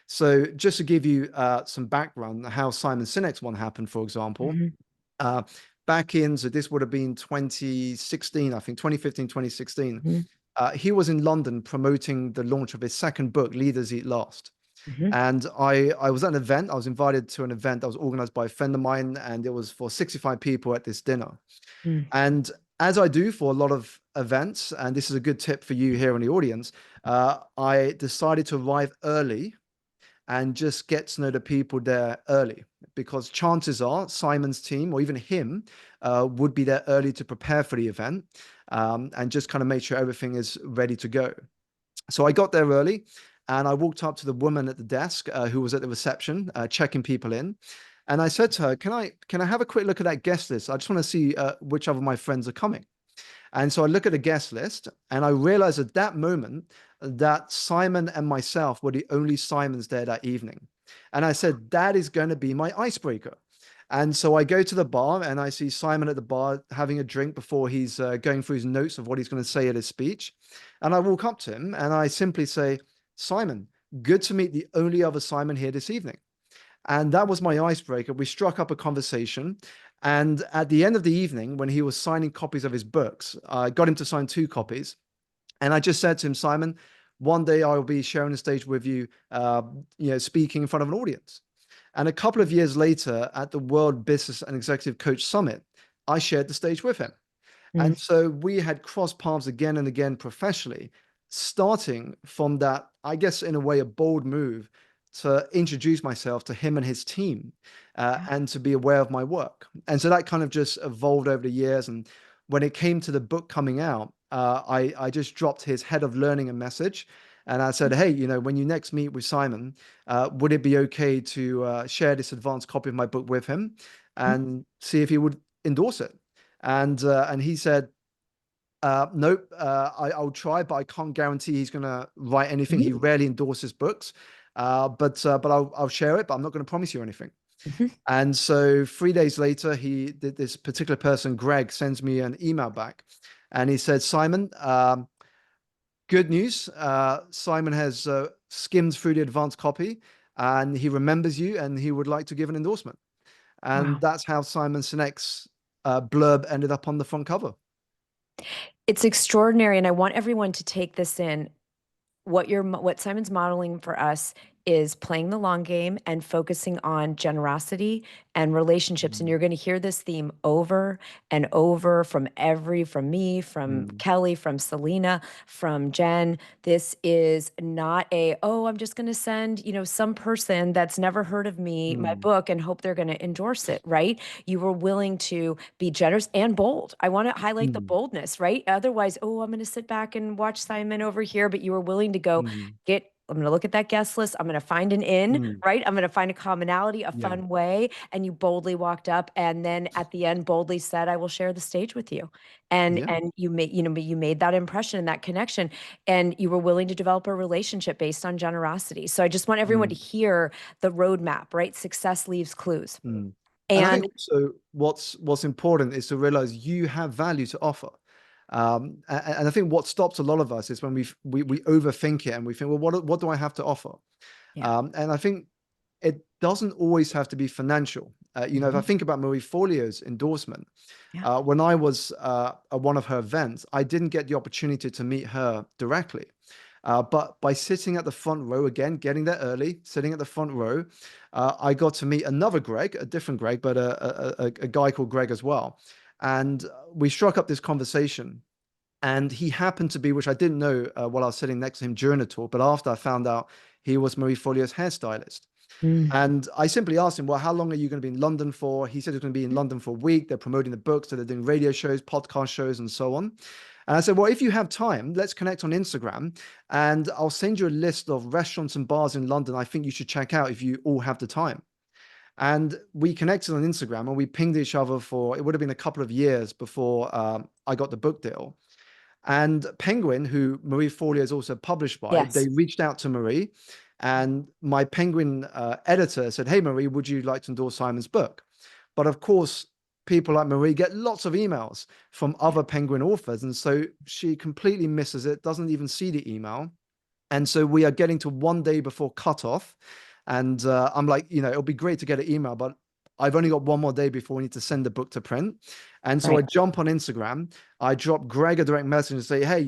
So, just to give you some background, how Simon Sinek's one happened, for example, Mhm. uh, back in, so this would have been 2016, I think, 2015, 2016. Mhm. He was in London promoting the launch of his second book, Leaders Eat Last. Mhm. And I was at an event. I was invited to an event that was organized by a friend of mine, and it was for 65 people at this dinner. Mm. And as I do for a lot of events, and this is a good tip for you here in the audience, I decided to arrive early and just get to know the people there early, because chances are Simon's team or even him would be there early to prepare for the event, and just kind of make sure everything is ready to go. So I got there early, and I walked up to the woman at the desk who was at the reception checking people in. And I said to her, can I have a quick look at that guest list? I just want to see which other of my friends are coming. And so I look at the guest list, and I realize at that moment that Simon and myself were the only Simons there that evening. And I said, that is going to be my icebreaker. And so I go to the bar and I see Simon at the bar having a drink before he's going through his notes of what he's going to say at his speech. And I walk up to him and I simply say, Simon, good to meet the only other Simon here this evening. And that was my icebreaker. We struck up a conversation. And at the end of the evening, when he was signing copies of his books, I got him to sign two copies. And I just said to him, Simon, one day I'll be sharing the stage with you, speaking in front of an audience. And a couple of years later, at the World Business and Executive Coach Summit, I shared the stage with him. Mm. And so we had crossed paths again and again professionally, starting from that, I guess, in a way, a bold move to introduce myself to him and his team, Yeah. and to be aware of my work. And so that kind of just evolved over the years. And when it came to the book coming out, I just dropped his head of learning a message. And I said, hey, when you next meet with Simon, would it be okay to share this advanced copy of my book with him Mm. and see if he would endorse it? And he said, nope, I'll try, but I can't guarantee he's going to write anything. He Mhm. rarely endorses books, but I'll share it. But I'm not going to promise you anything. Mhm. And so 3 days later, this particular person, Greg, sends me an email back, and he said, Simon, good news. Simon has skimmed through the advanced copy, and he remembers you, and he would like to give an endorsement. And Wow. that's how Simon Sinek's blurb ended up on the front cover. It's extraordinary, and I want everyone to take this in. What Simon's modeling for us is playing the long game and focusing on generosity and relationships. And Mm, you're going to hear this theme over and over from me, from mm, Kelly, from Selena, from Jen. This is not oh, I'm just going to send, some person that's never heard of me my mm, book and hope they're going to endorse it, right? You were willing to be generous and bold. I want to highlight the mm, boldness, right? Otherwise, oh, I'm going to sit back and watch Simon over here, but you were willing to go mm, I'm going to look at that guest list. I'm going to find an in, mm. right? I'm going to find a commonality, a Yeah. fun way. And you boldly walked up and then at the end boldly said, I will share the stage with you. And Yeah. and you made that impression and that connection. And you were willing to develop a relationship based on generosity. So I just want everyone to Mm, hear the roadmap, right? Success leaves clues. mm. And I think And also what's important is to realize you have value to offer. And I think what stops a lot of us is when we overthink it and we think, well, what do I have to offer? yeah. And I think it doesn't always have to be financial. If I Mhm. think about Marie Forleo's endorsement, Yeah. when I was at one of her events, I didn't get the opportunity to meet her directly. But by sitting at the front row again, getting there early, sitting at the front row, I got to meet another Greg, a different Greg, but a guy called Greg as well. And we struck up this conversation. And he happened to be, which I didn't know while I was sitting next to him during the tour, but after I found out he was Marie Forleo's hairstylist. Mm. And I simply asked him, well, how long are you going to be in London for? He said he's going to be in London for a week. They're promoting the book, so they're doing radio shows, podcast shows, and so on. And I said, well, if you have time, let's connect on Instagram and I'll send you a list of restaurants and bars in London I think you should check out if you all have the time. And we connected on Instagram and we pinged each other for, it would have been a couple of years before I got the book deal. And Penguin, who Marie Forleo is also published by, they Yes. reached out to Marie, and my Penguin editor said, "Hey, Marie, would you like to endorse Simon's book?" But of course, people like Marie get lots of emails from Yeah. other Penguin authors, and so she completely misses it, doesn't even see the email. And so we are getting to one day before cutoff. And I'm like, it'll be great to get an email, but I've only got one more day before we need to send the book to print. And so I Right. jump on Instagram, I drop Greg a direct message and say, hey,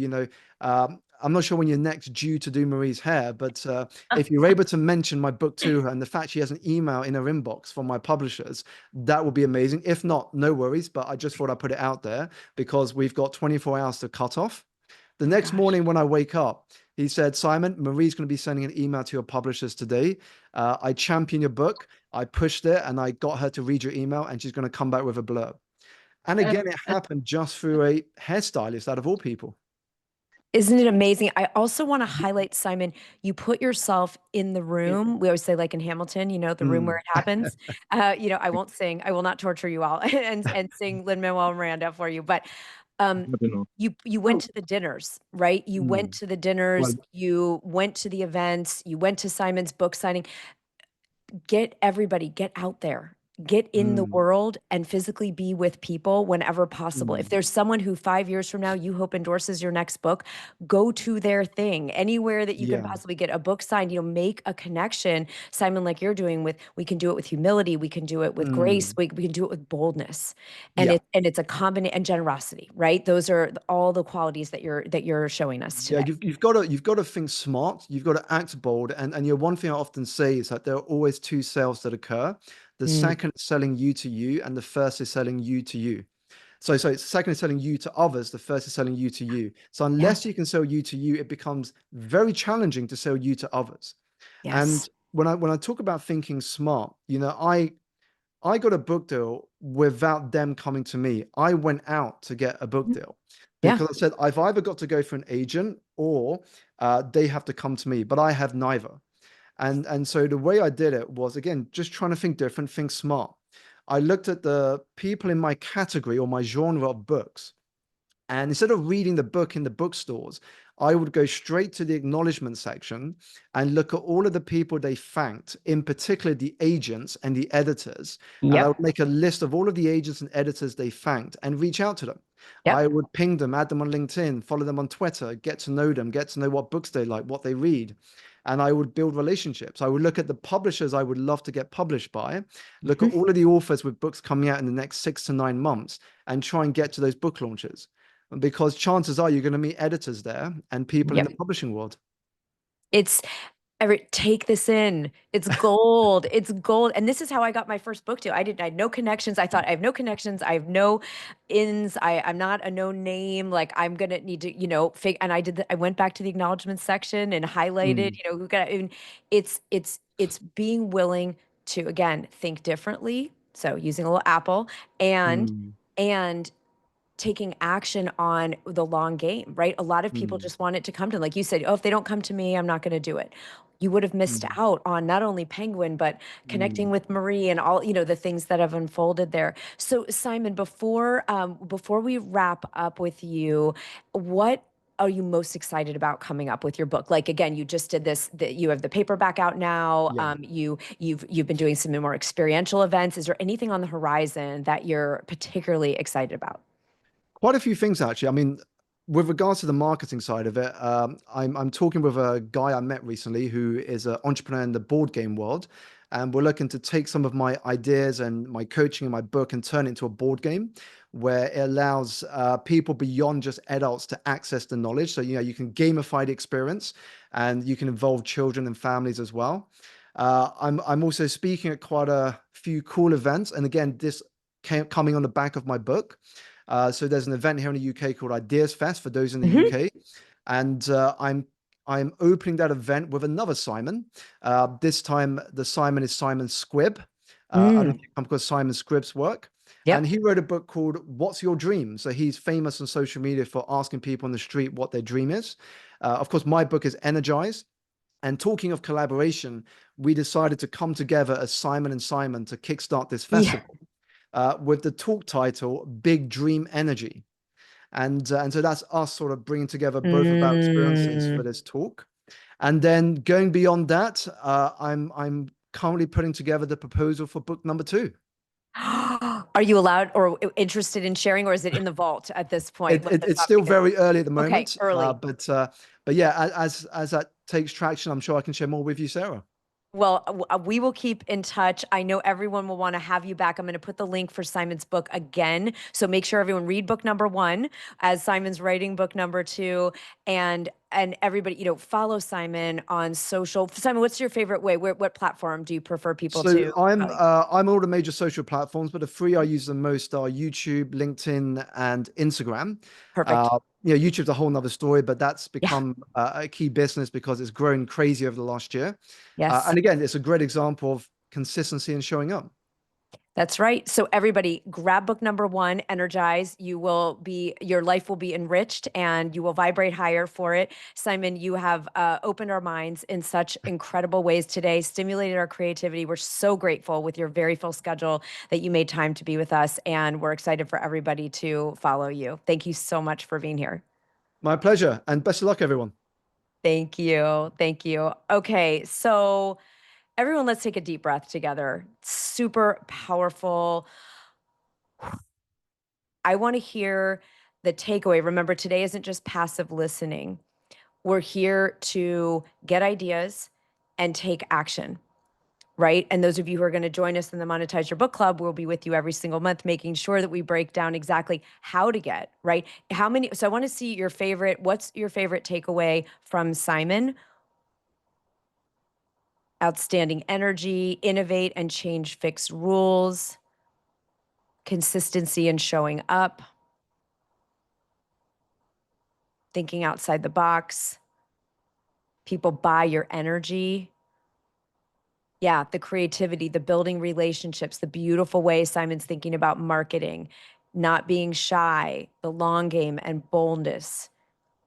I'm not sure when you're next due to do Marie's hair, but if you're able to mention my book to her and the fact she has an email in her inbox from my publishers, that would be amazing. If not, no worries. But I just thought I'd put it out there because we've got 24 hours to cut off. The Oh next gosh. morning when I wake up, he said, Simon, Marie's going to be sending an email to your publishers today. I champion your book. I pushed it and I got her to read your email and she's going to come back with a blurb. And again, it happened just through a hairstylist out of all people. Isn't it amazing? I also want to highlight, Simon, you put yourself in the room. We always say, like in Hamilton, the room where Mm, it happens. I won't sing. I will not torture you all and sing Lin-Manuel Miranda for you. But um, I don't know. you went Oh, to the dinners, right? You went mm. to the Well, dinners, you went to the events, you went to Simon's book signing. Get everybody, get out there. get in the Mm, world and physically be with people whenever possible. If mm. there's someone who 5 years from now you hope endorses your next book, go to their thing. Anywhere that you can Yeah. possibly get a book signed, make a connection, Simon, like you're doing with, we can do it with humility, we can do it with grace, Mm. we can do it with boldness. And Yeah. it's a combination, and generosity, right? Those are all the qualities that you're showing us Yeah, today. you've got to think smart. You've got to act bold. And one thing I often say is that there are always two sales that occur. The Mm, second is selling you to you, and the first is selling you to you. So it's the second is selling you to others. The first is selling you to you. So yeah. unless you can sell you to you, it becomes very challenging to sell you to others. Yes. And when I talk about thinking smart, I got a book deal without them coming to me. I went out to get a book Mhm. deal Yeah. because I said I've either got to go for an agent or they have to come to me, but I have neither. And so the way I did it was again just trying to think different, think smart. I looked at the people in my category or my genre of books, and instead of reading the book in the bookstores, I would go straight to the acknowledgement section and look at all of the people they thanked, in particular the agents and the editors. And I would Yep. make a list of all of the agents and editors they thanked and reach out to them. I Yep. would ping them, add them on LinkedIn, follow them on Twitter, get to know them, get to know what books they like, what they read. And I would build relationships. I would look at the publishers I would love to get published by, look at Mhm. all of the authors with books coming out in the next 6 to 9 months, and try and get to those book launches because chances are you're going to meet editors there and people in the Yep. publishing world. It's take this in. It's gold. It's gold. And this is how I got my first book deal. I had no connections. I thought I have no connections. I have no ins. I'm not a known name. Like I'm gonna need to, and I went back to the acknowledgement section and highlighted, Mm, who got, and it's being willing to, again, think differently. So using a little Apple, and mm, and taking action on the long game, right? A lot of people mm, just want it to come to them. Like you said, oh, if they don't come to me, I'm not going to do it. You would have missed mm, out on not only Penguin, but connecting mm. with Marie and all, the things that have unfolded there. So Simon, before we wrap up with you, what are you most excited about coming up with your book? Like again, you just did this, that you have the paperback out now. Yeah. You've been doing some more experiential events. Is there anything on the horizon that you're particularly excited about? Quite a few things actually. I mean, with regards to the marketing side of it, I'm talking with a guy I met recently who is an entrepreneur in the board game world, and we're looking to take some of my ideas and my coaching and my book and turn it into a board game where it allows people beyond just adults to access the knowledge. So you can gamify the experience, and you can involve children and families as well. I'm also speaking at quite a few cool events, and again, this coming on the back of my book. So there's an event here in the UK called Ideas Fest for those in the Mhm. UK, and I'm opening that event with another Simon. This time the Simon is Simon Squibb. I don't know Mm, if you come across Simon Squibb's work. And yep. he wrote a book called What's Your Dream? So he's famous on social media for asking people on the street what their dream is. Of course, my book is Energize. And talking of collaboration, we decided to come together as Simon and Simon to kickstart this Yeah. festival with the talk title Big Dream Energy. And so that's us sort of bringing together both of our experiences for Mm. this talk. And then going beyond that, I'm currently putting together the proposal for book number two. Are you allowed or interested in sharing, or is it in the vault at this point? It, Let it, us it's not still begin. very early at the Okay, moment, early. but yeah, as that takes traction, I'm sure I can share more with you, Sarah. Well, we will keep in touch. I know everyone will want to have you back. I'm going to put the link for Simon's book again. So make sure everyone read book number one as Simon's writing book number two. And everybody, follow Simon on social. Simon, what's your favorite way? What platform do you prefer people So to I'm follow you? I'm on all the major social platforms, but the three I use the most are YouTube, LinkedIn, and Instagram. Perfect. YouTube's a whole nother story, but that's Yeah. become a key business because it's grown crazy over the last year. Yes. And again, it's a great example of consistency and showing up. That's right. So everybody grab book number one, Energize. Your life will be enriched and you will vibrate higher for it. Simon, you have opened our minds in such incredible ways today, stimulated our creativity. We're so grateful with your very full schedule that you made time to be with us. And we're excited for everybody to follow you. Thank you so much for being here. My pleasure, and best of luck, everyone. Thank you. Thank you. Okay. So Everyone, let's take a deep breath together. Super powerful. I want to hear the takeaway. Remember, today isn't just passive listening. We're here to get ideas and take action, right? And those of you who are going to join us in the Monetize Your Book Club, we'll be with you every single month, making sure that we break down exactly how to get, right? How many, so I want to see your favorite, what's your favorite takeaway from Simon? Outstanding energy, innovate and change fixed rules, consistency and showing up, thinking outside the box. People buy your energy. Yeah, the creativity, the building relationships, the beautiful way Simon's thinking about marketing, not being shy, the long game and boldness,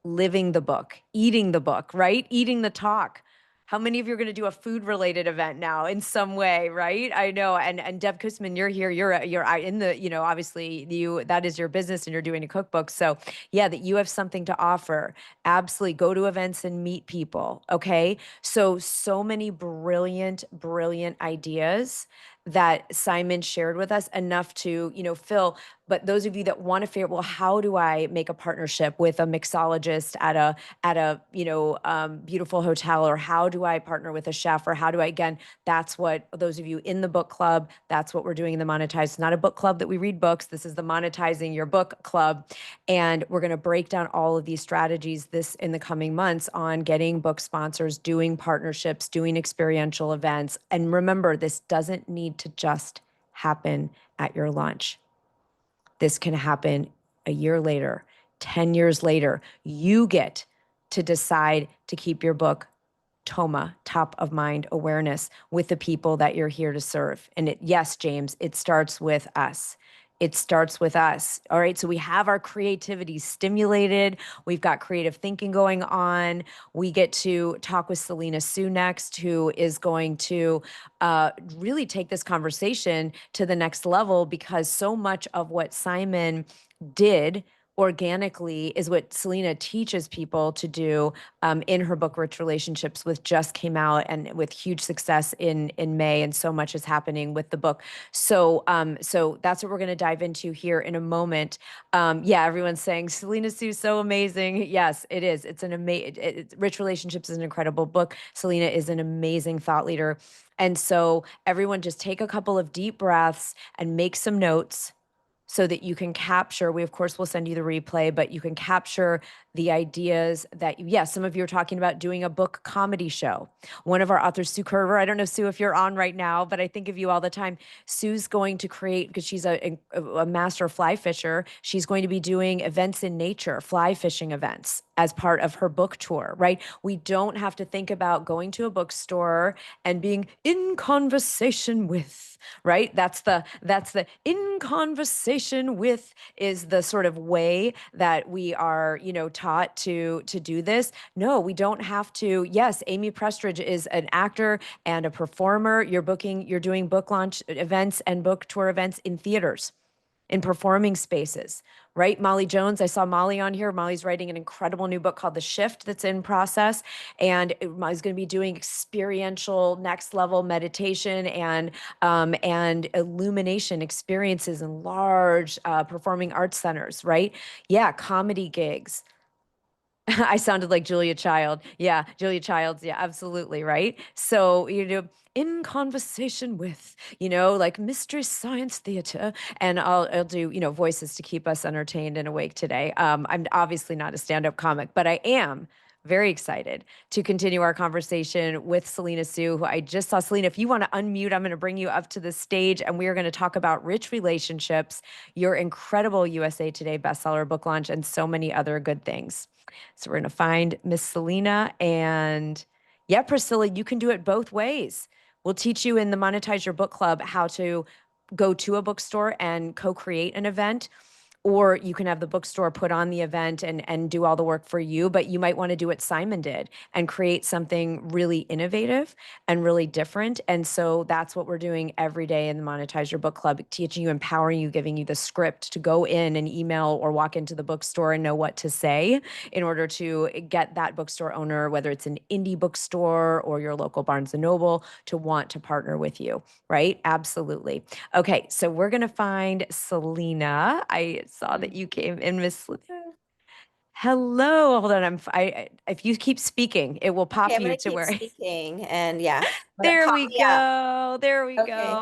living the book, eating the book, right? Eating the talk. How many of you are going to do a food related event now in some way, right? I know. And Deb Kusman, you're here. You're in the, obviously that is your business and you're doing a cookbook. So yeah, that you have something to offer. Absolutely. Go to events and meet people. Okay. So many brilliant, brilliant ideas that Simon shared with us, enough to, fill. But those of you that want to figure, well, how do I make a partnership with a mixologist at a beautiful hotel, or how do I partner with a chef, or how do I, again, that's what those of you in the book club, that's what we're doing in the Monetize. It's not a book club that we read books. This is the Monetizing Your Book Club. And we're going to break down all of these strategies this in the coming months on getting book sponsors, doing partnerships, doing experiential events. And remember, this doesn't need to just happen at your launch. This can happen a year later, 10 years later. You get to decide to keep your book TOMA, top of mind awareness, with the people that you're here to serve. And yes, James, it starts with us. It starts with us. All right. So we have our creativity stimulated. We've got creative thinking going on. We get to talk with Selena Sue next, who is going to really take this conversation to the next level, because so much of what Simon did organically is what Selena teaches people to do in her book Rich Relationships, which just came out and with huge success in May, and so much is happening with the book. So that's what we're going to dive into here in a moment. Yeah, everyone's saying Selena Sue so amazing. Yes, it is. It's an amazing. Rich Relationships is an incredible book. Selena is an amazing thought leader. And so everyone just take a couple of deep breaths and make some notes so that you can capture. We, of course, will send you the replay, but you can capture the ideas that, yes, some of you are talking about doing a book comedy show. One of our authors, Sue Kerber, I don't know, Sue, if you're on right now, but I think of you all the time. Sue's going to create, because she's a master fly fisher, she's going to be doing events in nature, fly fishing events as part of her book tour, right? We don't have to think about going to a bookstore and being in conversation with, right? That's the in conversation with is the sort of way that we are, taught to do this. No, we don't have to. Yes, Amy Prestridge is an actor and a performer. You're doing book launch events and book tour events in theaters, in performing spaces, right? Molly Jones, I saw Molly on here. Molly's writing an incredible new book called The Shift that's in process. And Molly's going to be doing experiential next level meditation and illumination experiences in large performing arts centers, right? Yeah, comedy gigs. I sounded like Julia Child. Yeah, Julia Child's. Yeah, absolutely. Right. So, in conversation with, like Mystery Science Theater, and I'll do, voices to keep us entertained and awake today. I'm obviously not a stand-up comic, but I am very excited to continue our conversation with Selena Sue, who I just saw. Selena, if you want to unmute, I'm going to bring you up to the stage, and we are going to talk about Rich Relationships, your incredible USA Today bestseller book launch, and so many other good things. So we're going to find Miss Selena. And yeah, Priscilla, you can do it both ways. We'll teach you in the Monetize Your Book Club how to go to a bookstore and co-create an event. or you can have the bookstore put on the event and do all the work for you, but you might want to do what Simon did and create something really innovative and really different. And so that's what we're doing every day in the Monetize Your Book Club, teaching you, empowering you, giving you the script to go in and email or walk into the bookstore and know what to say in order to get that bookstore owner, whether it's an indie bookstore or your local Barnes and Noble, to want to partner with you, right? Absolutely. Okay, so we're gonna find Selena. I saw that you came in, Miss Selena. Hello. Hold on. If you keep speaking, it will Okay, pop I'm you gonna to keep where. speaking and yeah, but There pop we me up. go. There we go. Okay,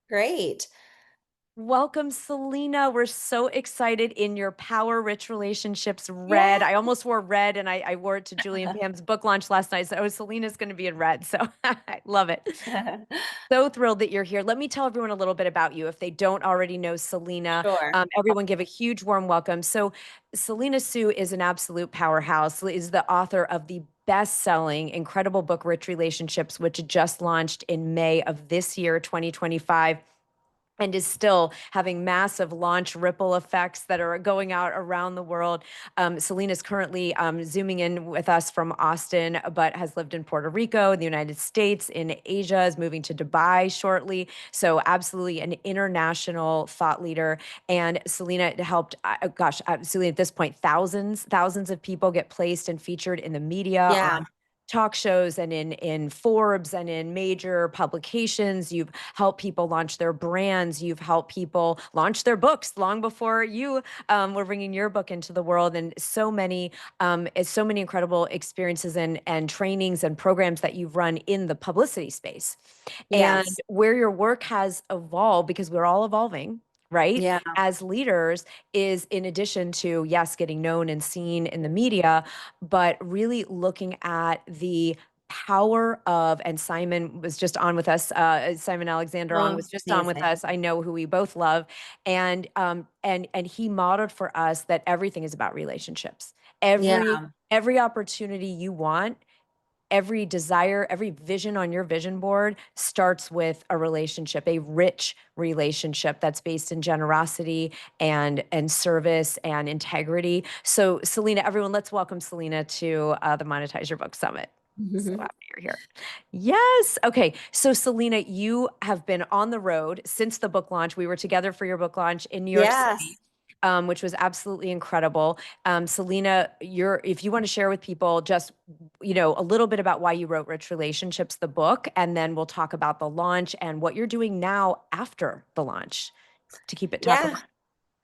great. Welcome, Selena. We're so excited in your Power Rich Relationships red. Yeah. I almost wore red and I wore it to Julie and Pam's book launch last night. So, oh, Selena's going to be in red. So I love it. So thrilled that you're here. Let me tell everyone a little bit about you if they don't already know Selena. Sure. Everyone give a huge warm welcome. So, Selena Sue is an absolute powerhouse, is the author of the best-selling incredible book Rich Relationships, which just launched in May of this year, 2025, and is still having massive launch ripple effects that are going out around the world. Selena's currently Zooming in with us from Austin, but has lived in Puerto Rico, in the United States, in Asia, is moving to Dubai shortly. So absolutely an international thought leader. And Selena helped, Selena, at this point, thousands of people get placed and featured in the media Yeah. on talk shows and in Forbes and in major publications. You've helped people launch their brands. You've helped people launch their books long before you were bringing your book into the world. And so many incredible experiences and trainings and programs that you've run in the publicity space. And Yes. where your work has evolved, because we're all evolving, right? Yeah. As leaders, is in addition to, yes, getting known and seen in the media, but really looking at the power of, and Simon was just on with us, Simon Alexander on Oh, was just on with amazing. us. I know who we both love. And he modeled for us that everything is about relationships. Yeah. Every opportunity you want, every desire, every vision on your vision board starts with a relationship, a rich relationship that's based in generosity and service and integrity. So, Selena, everyone, let's welcome Selena to the Monetize Your Book Summit. So happy you're here. Yes. Okay. So, Selena, you have been on the road since the book launch. We were together for your book launch in New York City, Yes. which was absolutely incredible. Selena, if you want to share with people just, a little bit about why you wrote Rich Relationships, the book, and then we'll talk about the launch and what you're doing now after the launch to keep it top of Yeah. mind.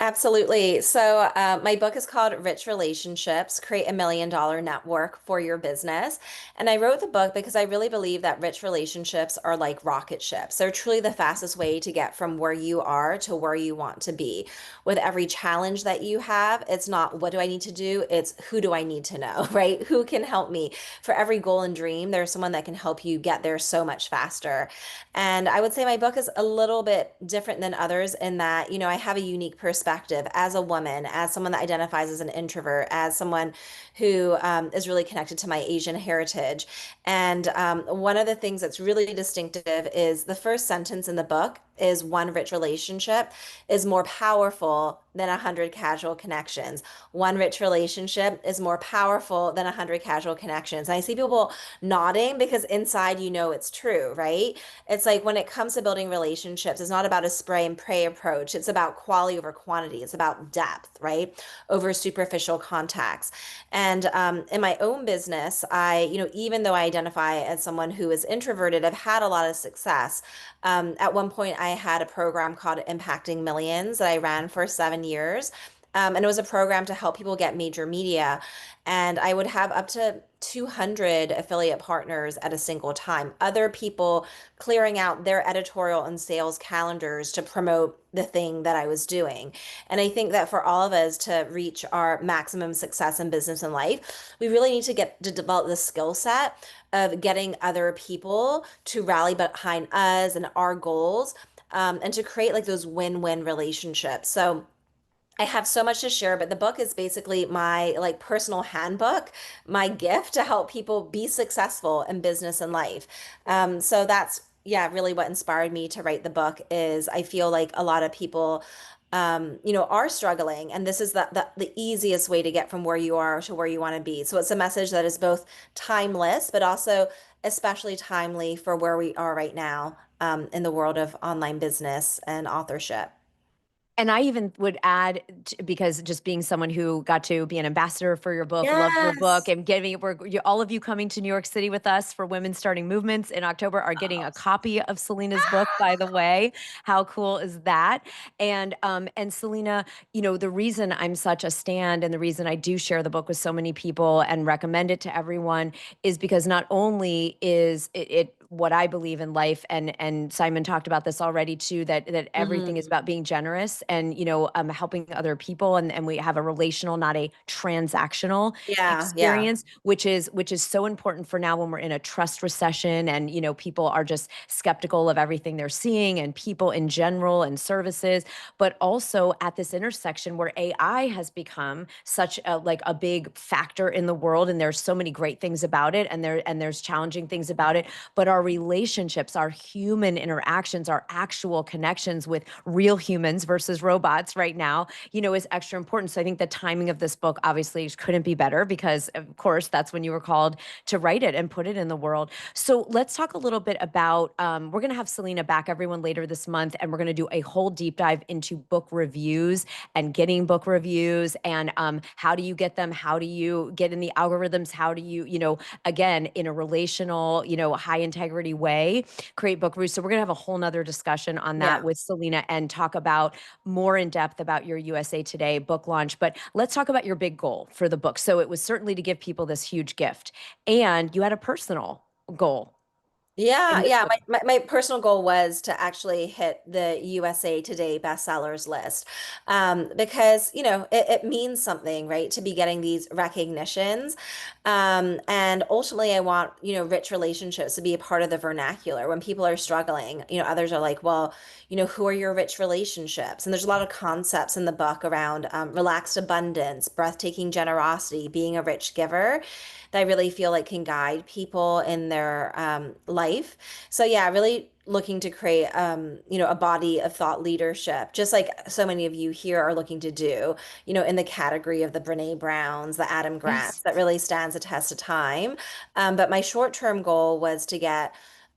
Absolutely. So, my book is called Rich Relationships, Create $1 Million Network for Your Business. And I wrote the book because I really believe that rich relationships are like rocket ships. They're truly the fastest way to get from where you are to where you want to be. With every challenge that you have, it's not what do I need to do? It's who do I need to know, right? Who can help me? For every goal and dream, there's someone that can help you get there so much faster. And I would say my book is a little bit different than others in that, I have a unique perspective as a woman, as someone that identifies as an introvert, as someone who is really connected to my Asian heritage. And one of the things that's really distinctive is the first sentence in the book is one rich relationship is more powerful than 100 casual connections. One rich relationship is more powerful than 100 casual connections. And I see people nodding because inside it's true, right? It's like when it comes to building relationships, it's not about a spray and pray approach. It's about quality over quantity. It's about depth, right? Over superficial contacts. And in my own business, even though I identify as someone who is introverted, I've had a lot of success. At one point, I had a program called Impacting Millions that I ran for 7 years. And it was a program to help people get major media. And I would have up to 200 affiliate partners at a single time, other people clearing out their editorial and sales calendars to promote the thing that I was doing. And I think that for all of us to reach our maximum success in business and life, we really need to get to develop the skill set of getting other people to rally behind us and our goals, and to create like those win-win relationships. So I have so much to share, but the book is basically my like personal handbook, my gift to help people be successful in business and life. So that's yeah, really what inspired me to write the book is I feel like a lot of people are struggling. And this is the easiest way to get from where you are to where you want to be. So it's a message that is both timeless, but also especially timely for where we are right now, in the world of online business and authorship. And I even would add, because just being someone who got to be an ambassador for your book, loved your book, Yes. and all of you coming to New York City with us for Women Starting Movements in October are getting a copy of Selena's book, by the way. How cool is that? And Selena, the reason I'm such a stand and the reason I do share the book with so many people and recommend it to everyone is because not only is it what I believe in life, and Simon talked about this already too, that everything is Mhm. about being generous and helping other people, and we have a relational, not a transactional Yeah, yeah. experience, which is so important for now when we're in a trust recession, and people are just skeptical of everything they're seeing, and people in general and services, but also at this intersection where AI has become such a big factor in the world, and there's so many great things about it, and there's challenging things about it, but our relationships, our human interactions, our actual connections with real humans versus robots right now, is extra important. So I think the timing of this book obviously couldn't be better, because of course that's when you were called to write it and put it in the world. So let's talk a little bit about, we're going to have Selena back, everyone, later this month, and we're going to do a whole deep dive into book reviews and getting book reviews, and how do you get them? How do you get in the algorithms? How do you, again, in a relational, high integrity way, create book reviews. So we're gonna have a whole nother discussion on that Yeah. with Selena and talk about more in depth about your USA Today book launch. But let's talk about your big goal for the book. So it was certainly to give people this huge gift, and you had a personal goal Yeah, in this yeah. book. My personal goal was to actually hit the USA Today bestsellers list, because, it means something, right, to be getting these recognitions. And ultimately, I want, rich relationships to be a part of the vernacular. When people are struggling, others are like, well, who are your rich relationships? And there's a lot of concepts in the book around, relaxed abundance, breathtaking generosity, being a rich giver, that I really feel like can guide people in their, life. So yeah, really looking to create, a body of thought leadership, just like so many of you here are looking to do, in the category of the Brene Browns, the Adam Grants, Yes. that really stands the test of time. But my short-term goal was to get,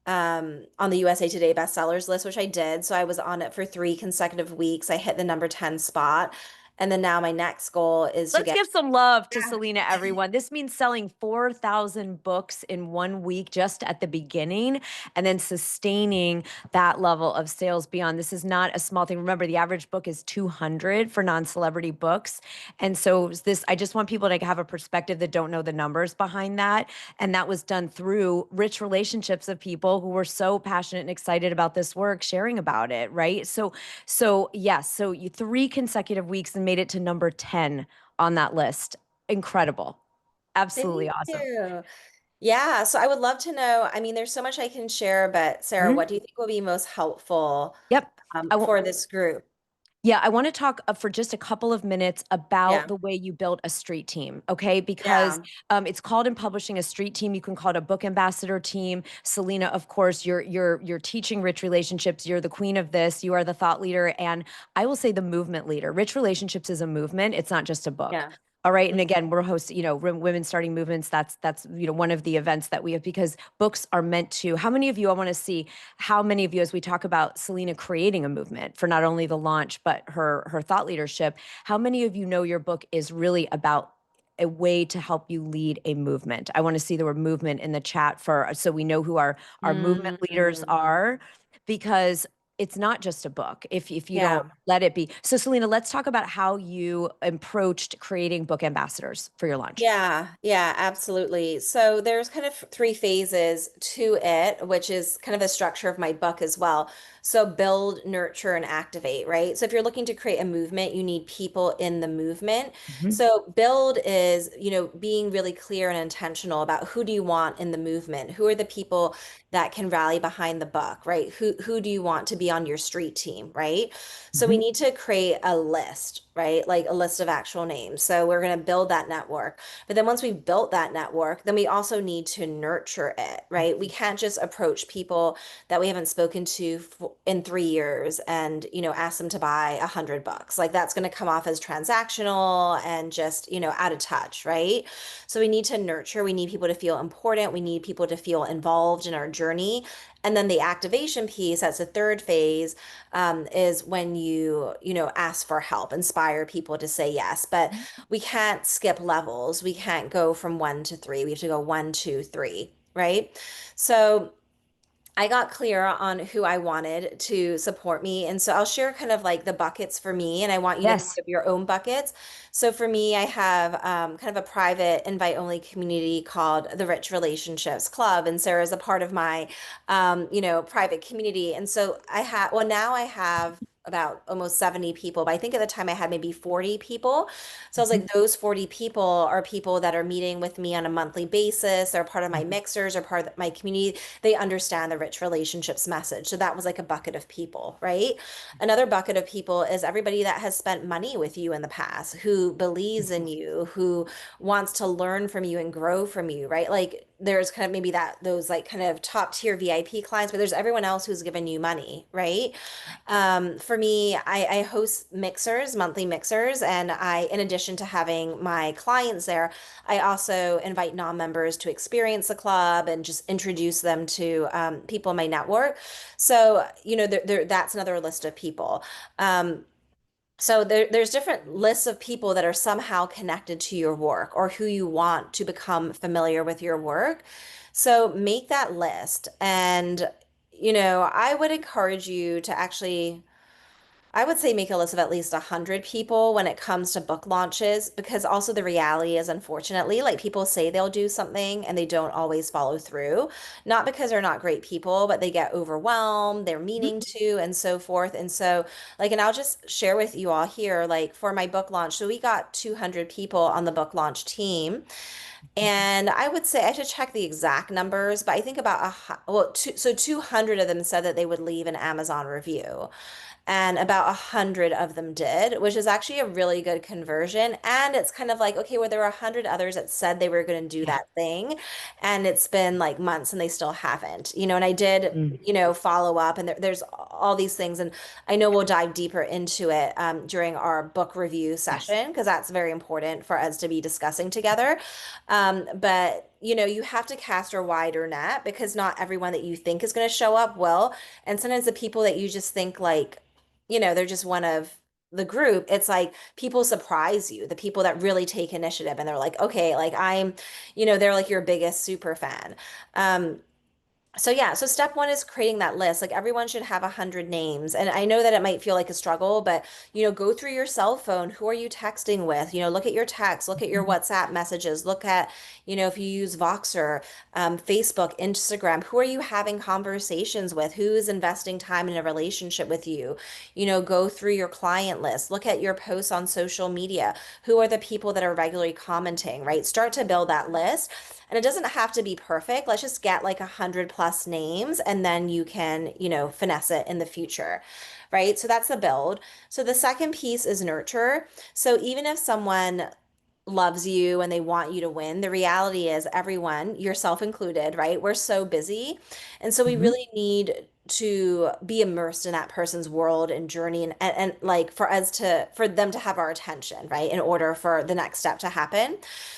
on the USA Today bestsellers list, which I did. So I was on it for 3 consecutive weeks. I hit the number 10 spot. And then now my next goal is to Let's get, give some love to yeah. Selena, everyone. This means selling 4,000 books in 1 week just at the beginning, and then sustaining that level of sales beyond. This is not a small thing. Remember, the average book is 200 for non-celebrity books. And so I just want people to have a perspective that don't know the numbers behind that. And that was done through rich relationships of people who were so passionate and excited about this work, sharing about it, right? So yes, so you 3 consecutive weeks and made it to number 10 on that list. Incredible. Absolutely Thank awesome. you. Yeah, so I would love to know. I mean, there's so much I can share, but Sarah, Mhm. what do you think will be most helpful, Yep. I for this group? Yeah, I want to talk for just a couple of minutes about Yeah, the way you build a street team, okay? Because yeah, it's called in publishing a street team. You can call it a book ambassador team. Selena, of course, you're teaching rich relationships. You're the queen of this. You are the thought leader, and I will say the movement leader. Rich relationships is a movement. It's not just a book. yeah. All right. And Mm. again, we're hosting, Women Starting Movements. That's one of the events that we have, because books are meant to. How many of you, I want to see how many of you, as we talk about Selena creating a movement for not only the launch, but her thought leadership, how many of you know your book is really about a way to help you lead a movement? I want to see the word movement in the chat, so we know who our movement leaders Mm. are, because it's not just a book if you Yeah. don't let it be. So Selena, let's talk about how you approached creating book ambassadors for your launch. Yeah, yeah, absolutely. So there's kind of three phases to it, which is kind of the structure of my book as well. So build, nurture, and activate, right? So if you're looking to create a movement, you need people in the movement. Mhm. So build is, being really clear and intentional about who do you want in the movement? Who are the people that can rally behind the book, right? Who do you want to be on your street team, right? So we Hmm. need to create a list, right? Like a list of actual names. So we're going to build that network. But then once we've built that network, then we also need to nurture it, right? We can't just approach people that we haven't spoken to in 3 years and, ask them to buy $100. Like that's going to come off as transactional and just, out of touch, right? So we need to nurture. We need people to feel important. We need people to feel involved in our journey. And then the activation piece, that's the third phase, is when you ask for help, inspire people to say yes. But we can't skip levels. We can't go from 1 to 3. We have to go 1, 2, 3, right? So I got clear on who I wanted to support me. And so I'll share kind of like the buckets for me, and I want you to think Yes. of your own buckets. So for me, I have kind of a private invite only community called the Rich Relationships Club. And Sarah's a part of my, private community. And so well, now I have about almost 70 people, but I think at the time I had maybe 40 people. So I was Hmm. like, those 40 people are people that are meeting with me on a monthly basis. They're part of my mixers or part of my community. They understand the rich relationships message. So that was like a bucket of people, right? Another bucket of people is everybody that has spent money with you in the past, who believes in you, who wants to learn from you and grow from you, right? Like there's kind of maybe those like kind of top tier VIP clients, but there's everyone else who's given you money, right? For me, I host mixers, monthly mixers, and in addition to having my clients there, I also invite non-members to experience the club and just introduce them to people in my network. So, that's another list of people. So there's different lists of people that are somehow connected to your work or who you want to become familiar with your work. So make that list. And, I would encourage you to actually I would say make a list of at least 100 people when it comes to book launches, because also the reality is, unfortunately, like people say they'll do something and they don't always follow through. Not because they're not great people, but they get overwhelmed, they're meaning to, and so forth. And so, like, and I'll just share with you all here, like for my book launch, so we got 200 people on the book launch team. And I would say I have to check the exact numbers, but I think about so 200 of them said that they would leave an Amazon review, and about 100 of them did, which is actually a really good conversion. And it's kind of like, okay, well, there were 100 others that said they were going to do Yeah. that thing, and it's been like months and they still haven't, and I did, Mm. follow up, and there's all these things, and I know we'll dive deeper into it during our book review Yes. session because that's very important for us to be discussing together. But you have to cast a wider net because not everyone that you think is going to show up will. And sometimes the people that you just think like, they're just one of the group. It's like people surprise you, the people that really take initiative and they're like, okay, like they're like your biggest super fan. Um, so yeah, so step one is creating that list. Like everyone should have 100 names. And I know that it might feel like a struggle, but go through your cell phone. Who are you texting with? Look at your texts, look at your WhatsApp messages, look at, if you use Voxer, Facebook, Instagram, who are you having conversations with? Who is investing time in a relationship with you? Go through your client list, look at your posts on social media. Who are the people that are regularly commenting, right? Start to build that list. And it doesn't have to be perfect. Let's just get like 100 plus names and then you can, finesse it in the future. Right. So that's the build. So the second piece is nurture. So even if someone loves you and they want you to win, the reality is everyone, yourself included, right? We're so busy. And so we Hmm. really need to be immersed in that person's world and journey and like for them to have our attention, right? In order for the next step to happen.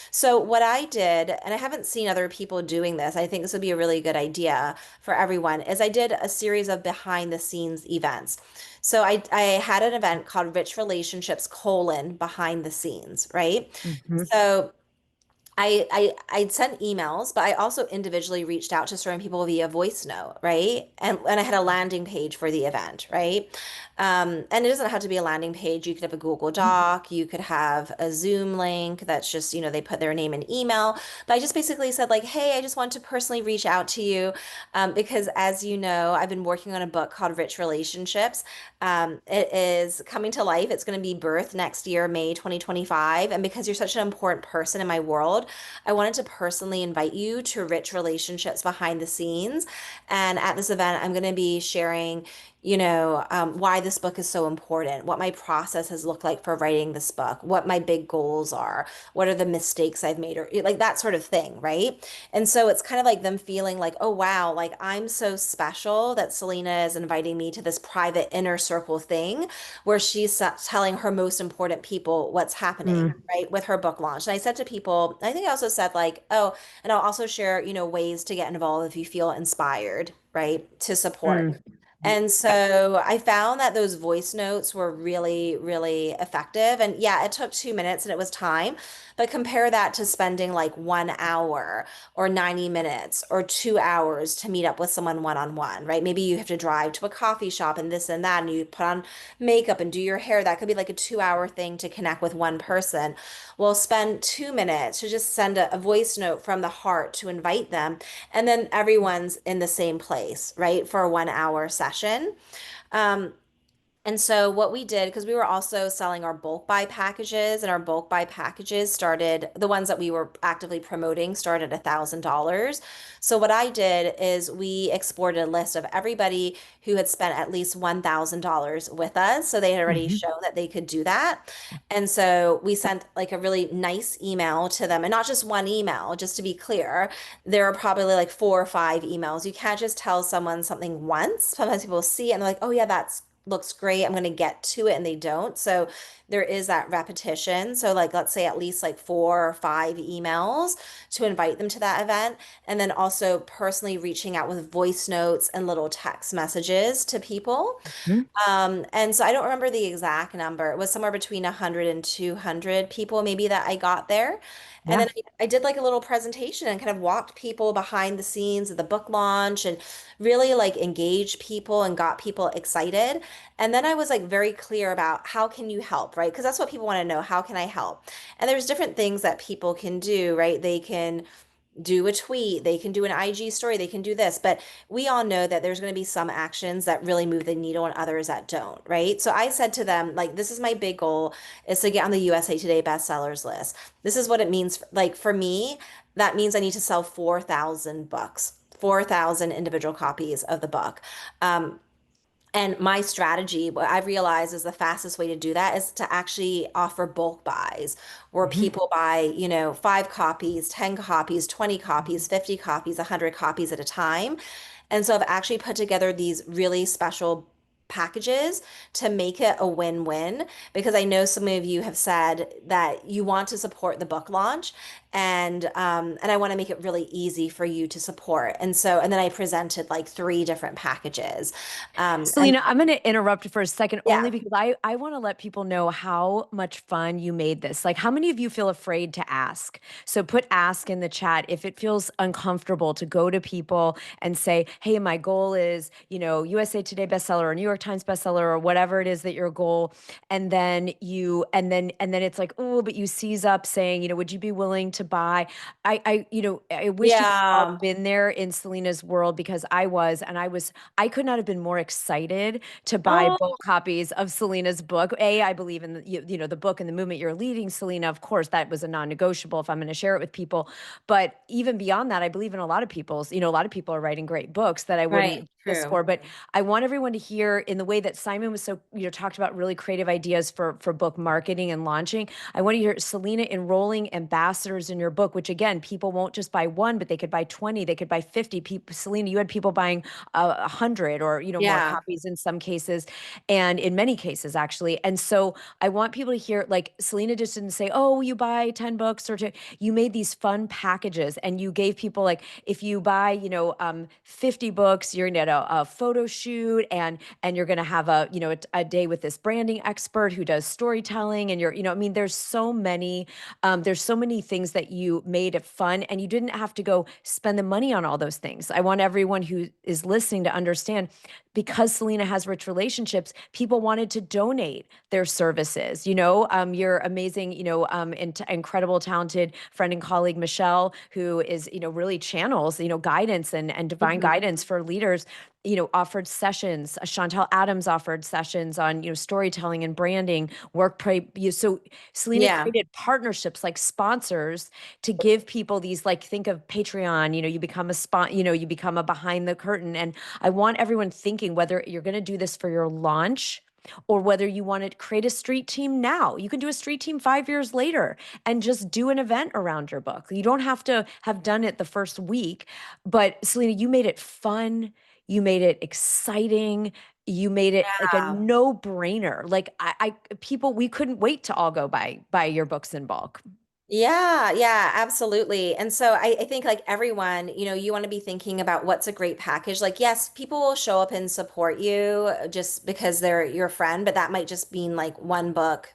So what I did, and I haven't seen other people doing this, I think this would be a really good idea for everyone, is I did a series of behind the scenes events. So I had an event called Rich Relationships: Behind the Scenes, right? Hmm. So I sent emails, but I also individually reached out to certain people via voice note, right? And I had a landing page for the event, right? And it doesn't have to be a landing page. You could have a Google Doc, you could have a Zoom link that's just, they put their name and email. But I just basically said like, hey, I just want to personally reach out to you because as you know, I've been working on a book called Rich Relationships. It is coming to life. It's going to be birthed next year, May 2025. And because you're such an important person in my world, world. I wanted to personally invite you to Rich Relationships Behind the Scenes. And at this event, I'm going to be sharing, why this book is so important, what my process has looked like for writing this book, what my big goals are, what are the mistakes I've made, or like that sort of thing, right? And so it's kind of like them feeling like, oh, wow, like I'm so special that Selena is inviting me to this private inner circle thing where she's telling her most important people what's happening, Mm, right, with her book launch. And I said to people, I think I also said, like, oh, and I'll also share, ways to get involved if you feel inspired, right, to support. mm. And so I found that those voice notes were really, really effective. And yeah, it took 2 minutes and it was time. But compare that to spending like 1 hour or 90 minutes or 2 hours to meet up with someone one on one, right? Maybe you have to drive to a coffee shop and this and that, and you put on makeup and do your hair. That could be like a 2 hour thing to connect with one person. Well, spend 2 minutes to just send a voice note from the heart to invite them. And then everyone's in the same place, right? For a 1 hour session. Um, and so what we did, because we were also selling our bulk buy packages, and our bulk buy packages started, the ones that we were actively promoting started $1,000. So what I did is we exported a list of everybody who had spent at least $1,000 with us. So they had already Mhm. shown that they could do that. And so we sent like a really nice email to them, and not just one email, just to be clear. There are probably like 4 or 5 emails. You can't just tell someone something once. Sometimes people see it and they're like, oh yeah, that's looks great. I'm going to get to it, and they don't. So there is that repetition. So like let's say at least like 4 or 5 emails to invite them to that event, and then also personally reaching out with voice notes and little text messages to people. Mhm. And so I don't remember the exact number. It was somewhere between 100 and 200 people maybe that I got there. And Yeah. then I did like a little presentation and kind of walked people behind the scenes of the book launch and really like engaged people and got people excited. And then I was like very clear about how can you help, right? Because that's what people want to know. How can I help? And there's different things that people can do, right? They can do a tweet, they can do an IG story, they can do this. But we all know that there's going to be some actions that really move the needle and others that don't, right? So I said to them, like, this is my big goal is to get on the USA Today bestsellers list. This is what it means. Like for me, that means I need to sell 4,000 books, 4,000 individual copies of the book. Um, and my strategy, what I've realized is the fastest way to do that is to actually offer bulk buys where Mhm. people buy, 5 copies, 10 copies, 20 copies, 50 copies, 100 copies at a time. And so I've actually put together these really special packages to make it a win-win because I know some of you have said that you want to support the book launch and I want to make it really easy for you to support. And then I presented like 3 different packages. And Selena, I'm going to interrupt for a second only yeah. because I want to let people know how much fun you made this. Like, how many of you feel afraid to ask? So put ask in the chat if it feels uncomfortable to go to people and say, hey, my goal is, USA Today bestseller or New York Times bestseller or whatever it is that your goal. And then it's like, oh, but you seize up saying, would you be willing to buy? I wish you could have all Yeah. been there in Selena's world because I could not have been more excited to buy Oh, both copies of Selena's book. I believe in the book and the movement you're leading, Selena. Of course, that was a non-negotiable if I'm going to share it with people. But even beyond that, I believe in a lot of people are writing great books that I wouldn't right. do this True. for. But I want everyone to hear in the way that Simon was so, talked about really creative ideas for book marketing and launching. I want to hear Selena enrolling ambassadors in your book, which again, people won't just buy one, but they could buy 20, they could buy 50 people. Selena, you had people buying 100 or more Yeah. copies in some cases and in many cases actually. And so I want people to hear, like, Selena just didn't say, oh, you buy 10 books or two. You made these fun packages and you gave people, like, if you buy 50 books, you're gonna get a photo shoot and you're gonna have a day with this branding expert who does storytelling and I mean there's so many things that you made it fun and you didn't have to go spend the money on all those things. I want everyone who is listening to understand because Selena has rich relationships, people wanted to donate their services. Your amazing, incredible, talented friend and colleague, Michelle, who is, really channels, guidance and divine Mhm. guidance for leaders, offered sessions. Chantel Adams offered sessions on, storytelling and branding, so Selena Yeah. created partnerships like sponsors dollars to give people these, like, think of Patreon, you become a spot, you become a behind the curtain. And I want everyone thinking whether you're going to do this for your launch or whether you want to create a street team now. You can do a street team 5 years later and just do an event around your book. You don't have to have done it the first week. But Selena, you made it fun. You made it exciting. You made it like a Yeah. no-brainer. Like people, we couldn't wait to all go buy your books in bulk. Yeah, yeah, absolutely. And so I think like everyone, you want to be thinking about what's a great package. Like, yes, people will show up and support you just because they're your friend, but that might just mean like one book,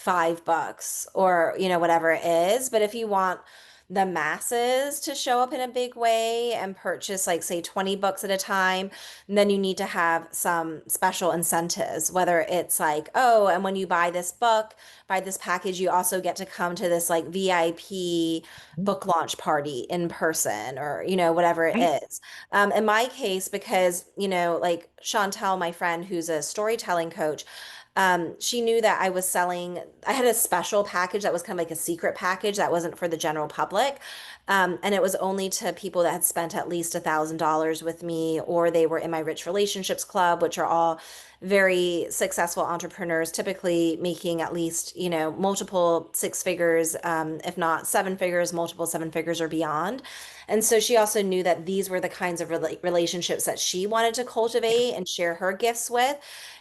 $5, or whatever it is. But if you want the masses to show up in a big way and purchase like say 20 books at a time, then you need to have some special incentives, whether it's like, oh, and when you buy this book, buy this package, you also get to come to this like VIP book launch party in person, or whatever it Right. is. In my case, because like Chantel, my friend who's a storytelling coach, she knew that I was selling. I had a special package that was kind of like a secret package that wasn't for the general public. And it was only to people that had spent at least $1,000 with me, or they were in my Rich Relationships Club, which are all very successful entrepreneurs, typically making at least, multiple six figures, if not seven figures, multiple seven figures or beyond. And so she also knew that these were the kinds of relationships that she wanted to cultivate and share her gifts with.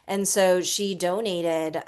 And so she donated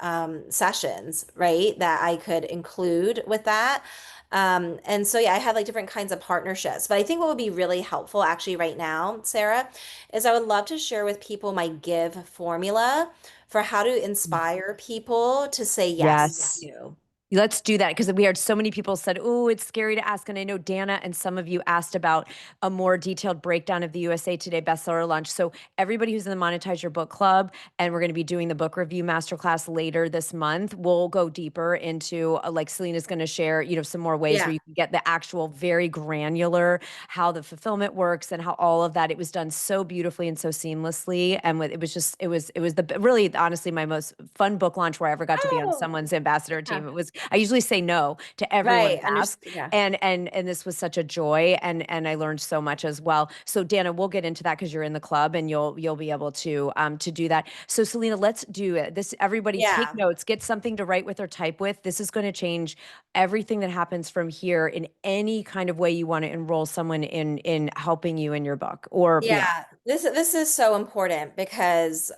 sessions, right, that I could include with that. And so, yeah, I had like different kinds of partnerships. But I think what would be really helpful actually right now, Sarah, is I would love to share with people my give formula for how to inspire people to say yes Yes. to you. Let's do that because we heard so many people said, "Oh, it's scary to ask." And I know Dana and some of you asked about a more detailed breakdown of the USA Today bestseller launch. So everybody who's in the Monetize Your Book Club, and we're going to be doing the book review masterclass later this month, we'll go deeper into like Selena's going to share, some more ways where Yeah. you can get the actual very granular how the fulfillment works and how all of that. It was done so beautifully and so seamlessly, and it was just it was the really honestly my most fun book launch where I ever got to be on Oh, someone's ambassador yeah. team. It was I usually say no to everyone Right. who asks. Yeah. And this was such a joy, and I learned so much as well. So Dana, we'll get into that because you're in the club and you'll be able to do that. So Selena, let's do it. This everybody take Yeah. notes, get something to write with or type with. This is going to change everything that happens from here in any kind of way you want to enroll someone in helping you in your book or beyond. Yeah, this is so important because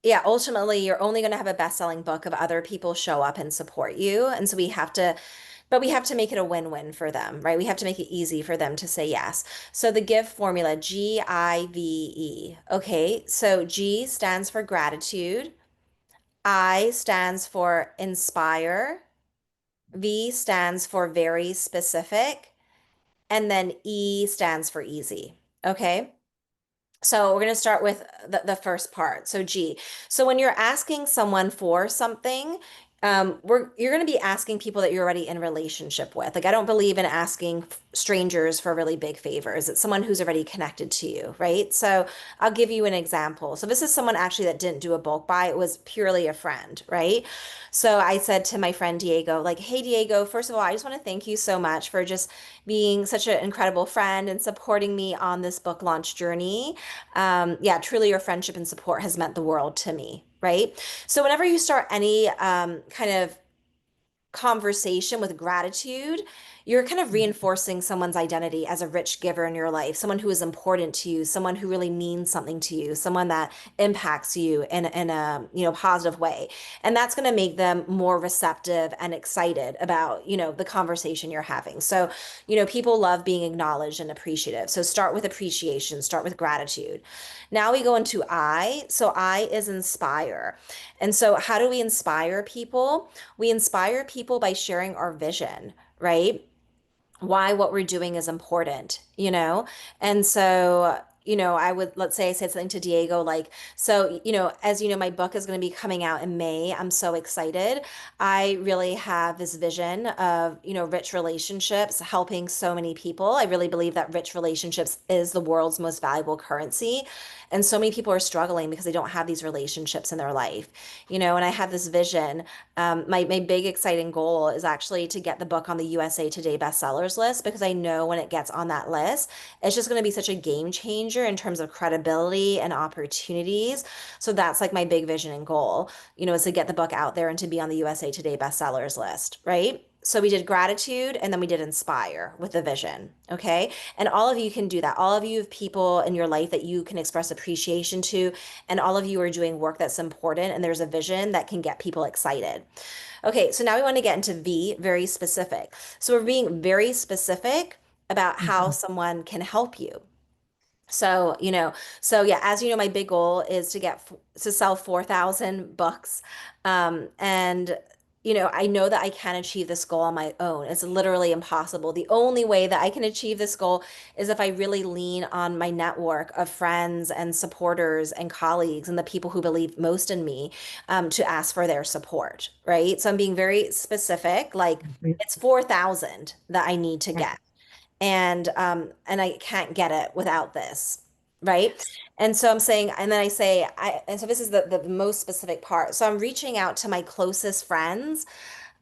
yeah, ultimately you're only going to have a best-selling book if other people show up and support you. And so we have to make it a win-win for them, right? We have to make it easy for them to say yes. So the GIVE formula, GIVE. Okay, so G stands for gratitude, I stands for inspire, V stands for very specific, and then E stands for easy. Okay. So we're going to start with the first part. So G. So when you're asking someone for something, you're going to be asking people that you're already in relationship with. Like I don't believe in asking strangers for really big favors. It's someone who's already connected to you, right? So I'll give you an example. So this is someone actually that didn't do a bulk buy. It was purely a friend, right? So I said to my friend Diego, like, hey Diego, first of all, I just want to thank you so much for just being such an incredible friend and supporting me on this book launch journey. Yeah, truly your friendship and support has meant the world to me, right? So whenever you start any kind of conversation with gratitude, you're kind of reinforcing someone's identity as a rich giver in your life, someone who is important to you, someone who really means something to you, someone that impacts you in a positive way. And that's going to make them more receptive and excited about, the conversation you're having. So, people love being acknowledged and appreciative. So start with appreciation, start with gratitude. Now we go into I. So I is inspire. And so how do we inspire people? We inspire people by sharing our vision, right? Why what we're doing is important, you know? And so I would, let's say I said something to Diego, like, so, as you know, my book is going to be coming out in May. I'm so excited. I really have this vision of, rich relationships helping so many people. I really believe that rich relationships is the world's most valuable currency. And so many people are struggling because they don't have these relationships in their life, and I have this vision. My big exciting goal is actually to get the book on the USA Today bestsellers list, because I know when it gets on that list, it's just going to be such a game changer in terms of credibility and opportunities. So that's like my big vision and goal, is to get the book out there and to be on the USA Today bestsellers list, right? So we did gratitude and then we did inspire with the vision. Okay. And all of you can do that. All of you have people in your life that you can express appreciation to. And all of you are doing work that's important. And there's a vision that can get people excited. Okay. So now we want to get into V, very specific. So we're being very specific about how Mhm. someone can help you. So, yeah, as you know, my big goal is to sell 4,000 books. And I know that I can achieve this goal on my own. It's literally impossible. The only way that I can achieve this goal is if I really lean on my network of friends and supporters and colleagues and the people who believe most in me, to ask for their support, right? So I'm being very specific, like Mhm. it's 4,000 that I need to get, and I can't get it without this, right? And so I'm saying, and then I say, and so this is the most specific part. So I'm reaching out to my closest friends,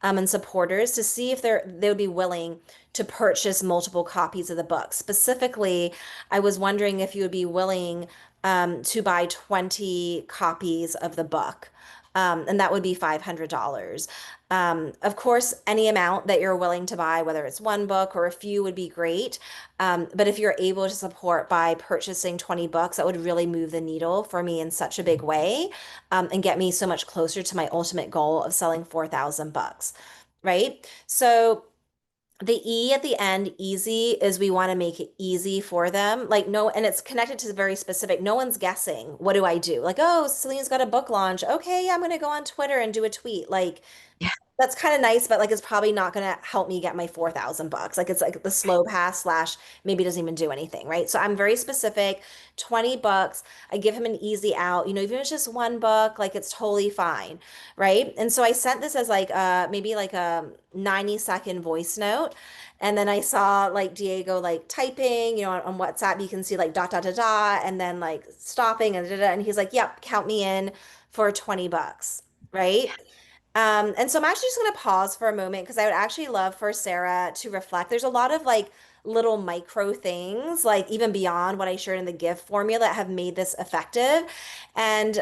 and supporters to see if they would be willing to purchase multiple copies of the book. Specifically, I was wondering if you would be willing, to buy 20 copies of the book. And that would be $500. Of course, any amount that you're willing to buy, whether it's one book or a few, would be great. But if you're able to support by purchasing 20 books, that would really move the needle for me in such a big way, and get me so much closer to my ultimate goal of selling 4,000 books, right? So the E at the end, easy, is we want to make it easy for them. Like, no, and it's connected to the very specific. No one's guessing. What do I do? Like, oh, Celine's got a book launch. Okay, I'm going to go on Twitter and do a tweet. Like, Yeah. that's kind of nice, but like it's probably not going to help me get my 4,000 bucks. Like it's like the slow pass slash maybe doesn't even do anything, right? So I'm very specific, 20 bucks. I give him an easy out. Even if it's just one book, like it's totally fine, right? And so I sent this as like maybe like a 90-second voice note. And then I saw like Diego like typing, on WhatsApp, you can see like dot dot dot dot and then like stopping and da, da, da, and he's like, "Yep, count me in for 20 bucks." Right? And so I'm actually just going to pause for a moment because I would actually love for Sarah to reflect. There's a lot of like little micro things, like even beyond what I shared in the gift formula, that have made this effective. And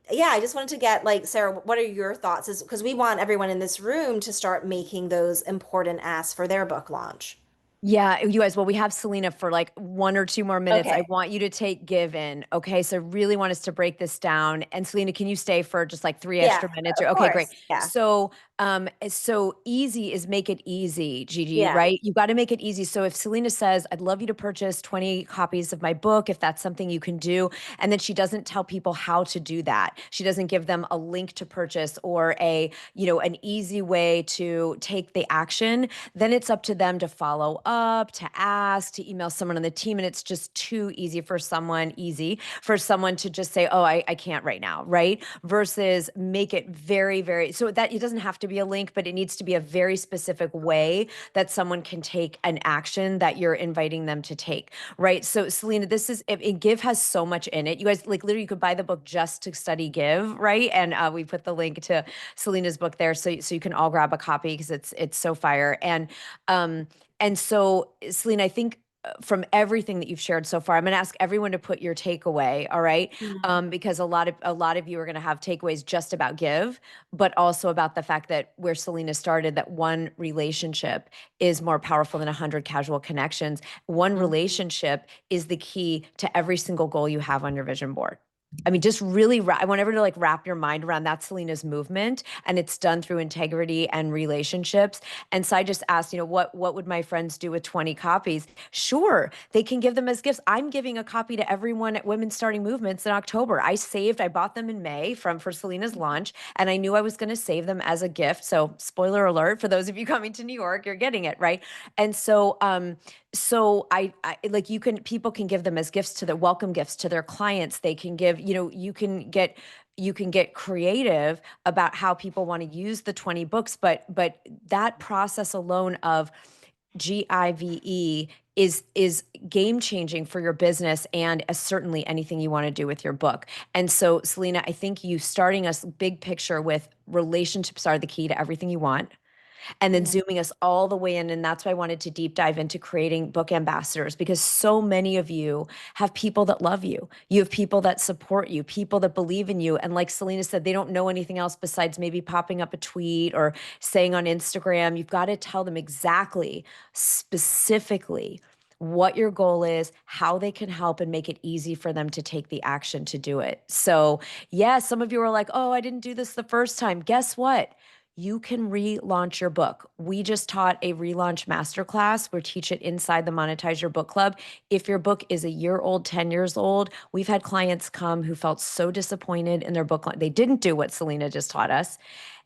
yeah, I just wanted to get like, Sarah, what are your thoughts? Is because we want everyone in this room to start making those important asks for their book launch. Yeah, you guys, well, we have Selena for like 1 or 2 more minutes. I Okay. want you to take give in. Okay. So I really want us to break this down. And Selena, can you stay for just like 3 extra minutes? Of Okay, great. course. Yeah. So easy is make it easy, Gigi, Yeah. right? You got to make it easy. So if Selena says, I'd love you to purchase 20 copies of my book, if that's something you can do, and then she doesn't tell people how to do that. She doesn't give them a link to purchase or an easy way to take the action, then it's up to them to follow up, to ask, to email someone on the team. And it's just too easy for someone to just say, oh, I can't right now, right? Versus make it very, very, so that it doesn't have to be a link, but it needs to be a very specific way that someone can take an action that you're inviting them to take, right? So Selena, this is, Give has so much in it. You guys, like literally you could buy the book just to study Give, right? And we put the link to Selena's book there, so you can all grab a copy because it's so fire. Um and so Selena, I think from everything that you've shared so far, I'm going to ask everyone to put your takeaway, all right? Mhm. Because a lot of you are going to have takeaways just about Give, but also about the fact that where Selena started, that one relationship is more powerful than 100 casual connections. One Mhm. relationship is the key to every single goal you have on your vision board. I mean, just really, I want everyone to like wrap your mind around that Selena's movement, and it's done through integrity and relationships. And so I just asked, what would my friends do with 20 copies? Sure, they can give them as gifts. I'm giving a copy to everyone at Women Starting Movements in October. I bought them in May for Selena's launch, and I knew I was going to save them as a gift. So spoiler alert for those of you coming to New York, you're getting it, right? And so So I like people can give them as gifts to their welcome gifts to their clients. They can give, you can get creative about how people want to use the 20 books, but that process alone of GIVE is game changing for your business and certainly anything you want to do with your book. And so, Selena, I think you starting us big picture with relationships are the key to everything you want, and then Mhm. zooming us all the way in. And that's why I wanted to deep dive into creating book ambassadors, because so many of you have people that love you. You have people that support you, people that believe in you. And like Selena said, they don't know anything else besides maybe popping up a tweet or saying on Instagram. You've got to tell them exactly, specifically, what your goal is, how they can help, and make it easy for them to take the action to do it. So, yeah, some of you are like, oh, I didn't do this the first time. Guess what? You can relaunch your book. We just taught a relaunch masterclass. We teach it inside the Monetize Your Book Club. If your book is a year old, 10 years old, we've had clients come who felt so disappointed in their book. They didn't do what Selena just taught us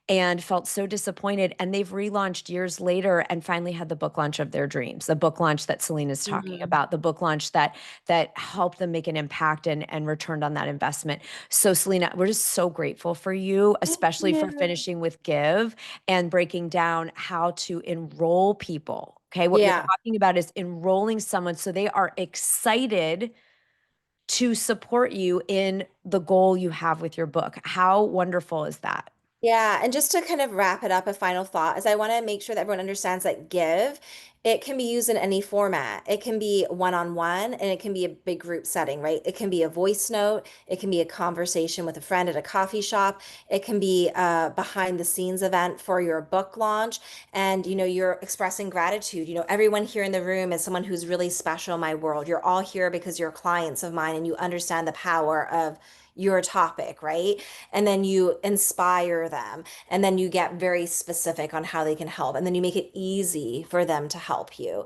and felt so disappointed. And they've relaunched years later and finally had the book launch of their dreams, the book launch that Selena's talking Mhm. about, the book launch that helped them make an impact and returned on that investment. So Selena, we're just so grateful for you, Thank especially for you. finishing with Give and breaking down how to enroll people. Okay, what you're Yeah. talking about is enrolling someone so they are excited to support you in the goal you have with your book. How wonderful is that? Yeah, and just to kind of wrap it up, a final thought is I want to make sure that everyone understands that give, it can be used in any format. It can be one-on-one and it can be a big group setting, right? It can be a voice note, it can be a conversation with a friend at a coffee shop, it can be a behind the scenes event for your book launch, and you're expressing gratitude. Everyone here in the room is someone who's really special in my world. You're all here because you're clients of mine and you understand the power of your topic, right? And then you inspire them, and then you get very specific on how they can help, and then you make it easy for them to help you.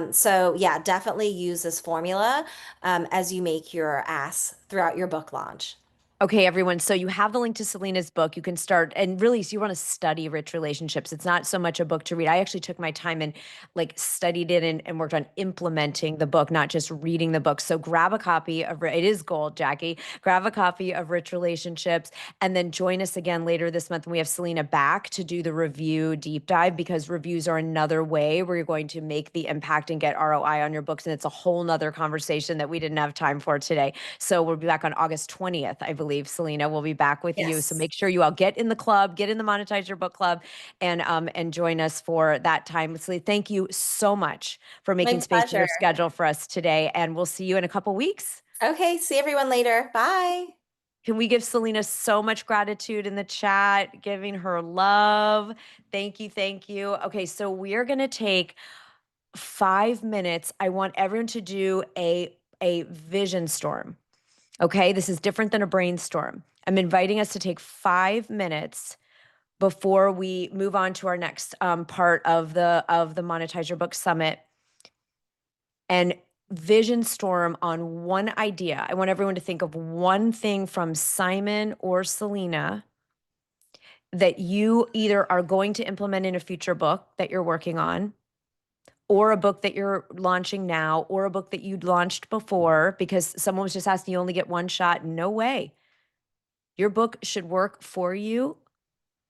So yeah, definitely use this formula as you make your ask throughout your book launch. Okay, everyone. So you have the link to Selena's book. You can start, and really, so you want to study rich relationships. It's not so much a book to read. I actually took my time and like studied it and worked on implementing the book, not just reading the book. So grab a copy of it is gold, Jackie. Grab a copy of Rich Relationships, and then join us again later this month when we have Selena back to do the review deep dive, because reviews are another way where you're going to make the impact and get ROI on your books. And it's a whole nother conversation that we didn't have time for today. So we'll be back on August 20th, I believe. Selena will be back with you. So Yes. make sure you all get in the club, get in the Monetize Your Book Club, and join us for that time. So thank you so much for My making space in pleasure. your schedule for us today. And we'll see you in a couple weeks. Okay, see everyone later. Bye. Can we give Selena so much gratitude in the chat, giving her love? Thank you. Thank you. Okay, so we are going to take 5 minutes. I want everyone to do a vision storm. Okay, this is different than a brainstorm. I'm inviting us to take 5 minutes before we move on to our next part of the Monetize Your Book Summit, and vision storm on one idea. I want everyone to think of one thing from Simon or Selena that you either are going to implement in a future book that you're working on, or a book that you're launching now, or a book that you'd launched before, because someone was just asking, you only get one shot. No way. Your book should work for you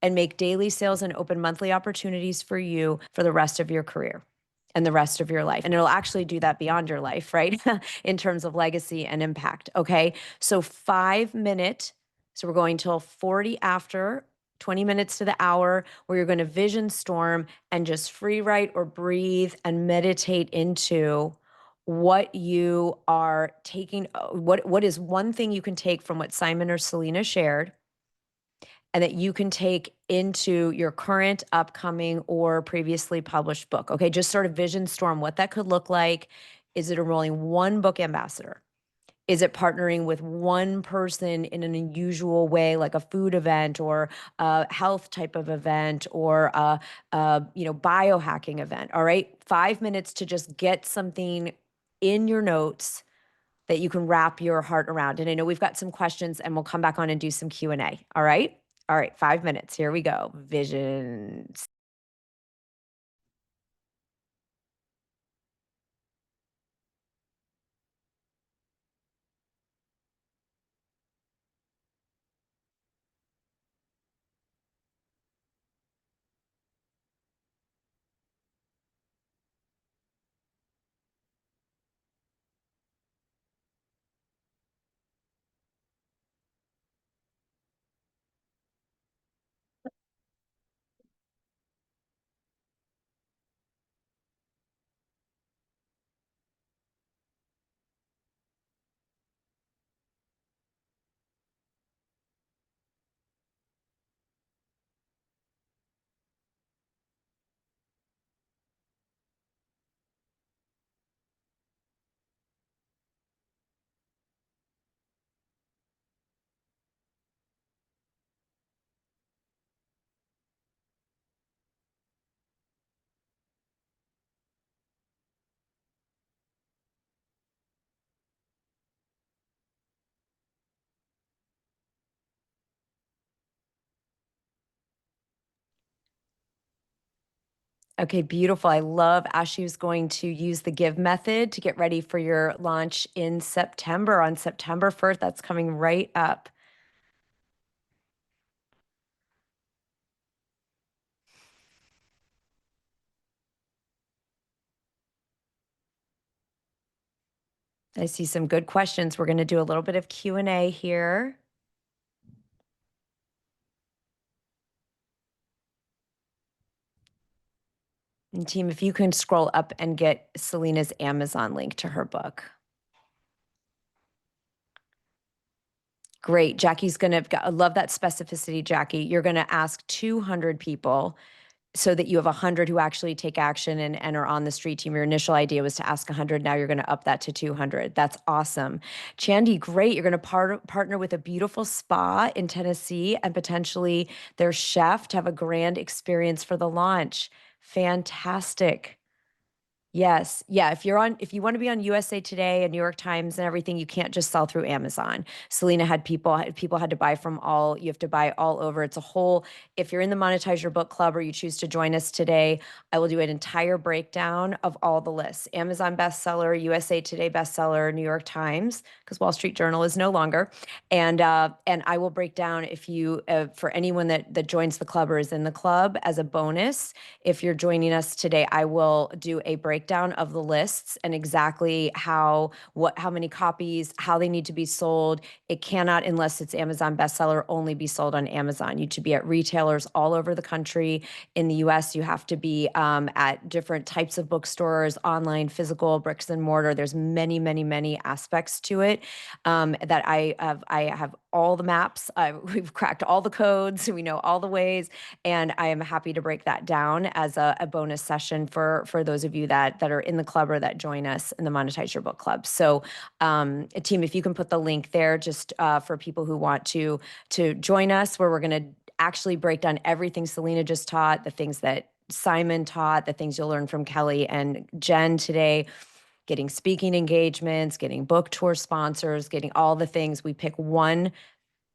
and make daily sales and open monthly opportunities for you for the rest of your career and the rest of your life. And it'll actually do that beyond your life, right? In terms of legacy and impact. Okay. So 5 minute. So we're going till 40 after, 20 minutes to the hour, where you're going to vision storm and just free write or breathe and meditate into what you are taking. What is one thing you can take from what Simon or Selena shared, and that you can take into your current, upcoming, or previously published book. Okay, just sort of vision storm what that could look like. Is it enrolling one book ambassador? Is it partnering with one person in an unusual way, like a food event or a health type of event or a biohacking event? All right, 5 minutes to just get something in your notes that you can wrap your heart around. And I know we've got some questions, and we'll come back on and do some Q&A. All right? All right, 5 minutes. Here we go. Visions. Okay, beautiful. I love Ashley's going to use the give method to get ready for your launch in September on September 1st. That's coming right up. I see some good questions. We're going to do a little bit of Q&A here. And team, if you can scroll up and get Selena's Amazon link to her book. Great. Jackie's going to, I love that specificity, Jackie. You're going to ask 200 people so that you have 100 who actually take action and are on the street team. Your initial idea was to ask 100. Now you're going to up that to 200. That's awesome. Chandy, great. You're going to partner with a beautiful spa in Tennessee and potentially their chef to have a grand experience for the launch. Fantastic. Yes. Yeah. If you want to be on USA Today and New York Times and everything, you can't just sell through Amazon. Selena had people had to buy from you have to buy all over. It's a whole, if you're in the Monetize Your Book Club or you choose to join us today, I will do an entire breakdown of all the lists. Amazon bestseller, USA Today bestseller, New York Times, because Wall Street Journal is no longer. And I will break down if you, for anyone that joins the club or is in the club as a bonus, if you're joining us today, I will do a breakdown of the lists and exactly how many copies, how they need to be sold. It cannot, unless it's Amazon bestseller, only be sold on Amazon. You to be at retailers all over the country. In the US, you have to be at different types of bookstores, online, physical, bricks and mortar. There's many, many, many aspects to it that I have all the maps. We've cracked all the codes. We know all the ways, and I am happy to break that down as a bonus session for those of you that are in the club or that join us in the Monetize Your Book Club. So, team, if you can put the link there, just for people who want to join us, where we're going to actually break down everything Selena just taught, the things that Simon taught, the things you'll learn from Kelly and Jen today, getting speaking engagements, getting book tour sponsors, getting all the things. We pick one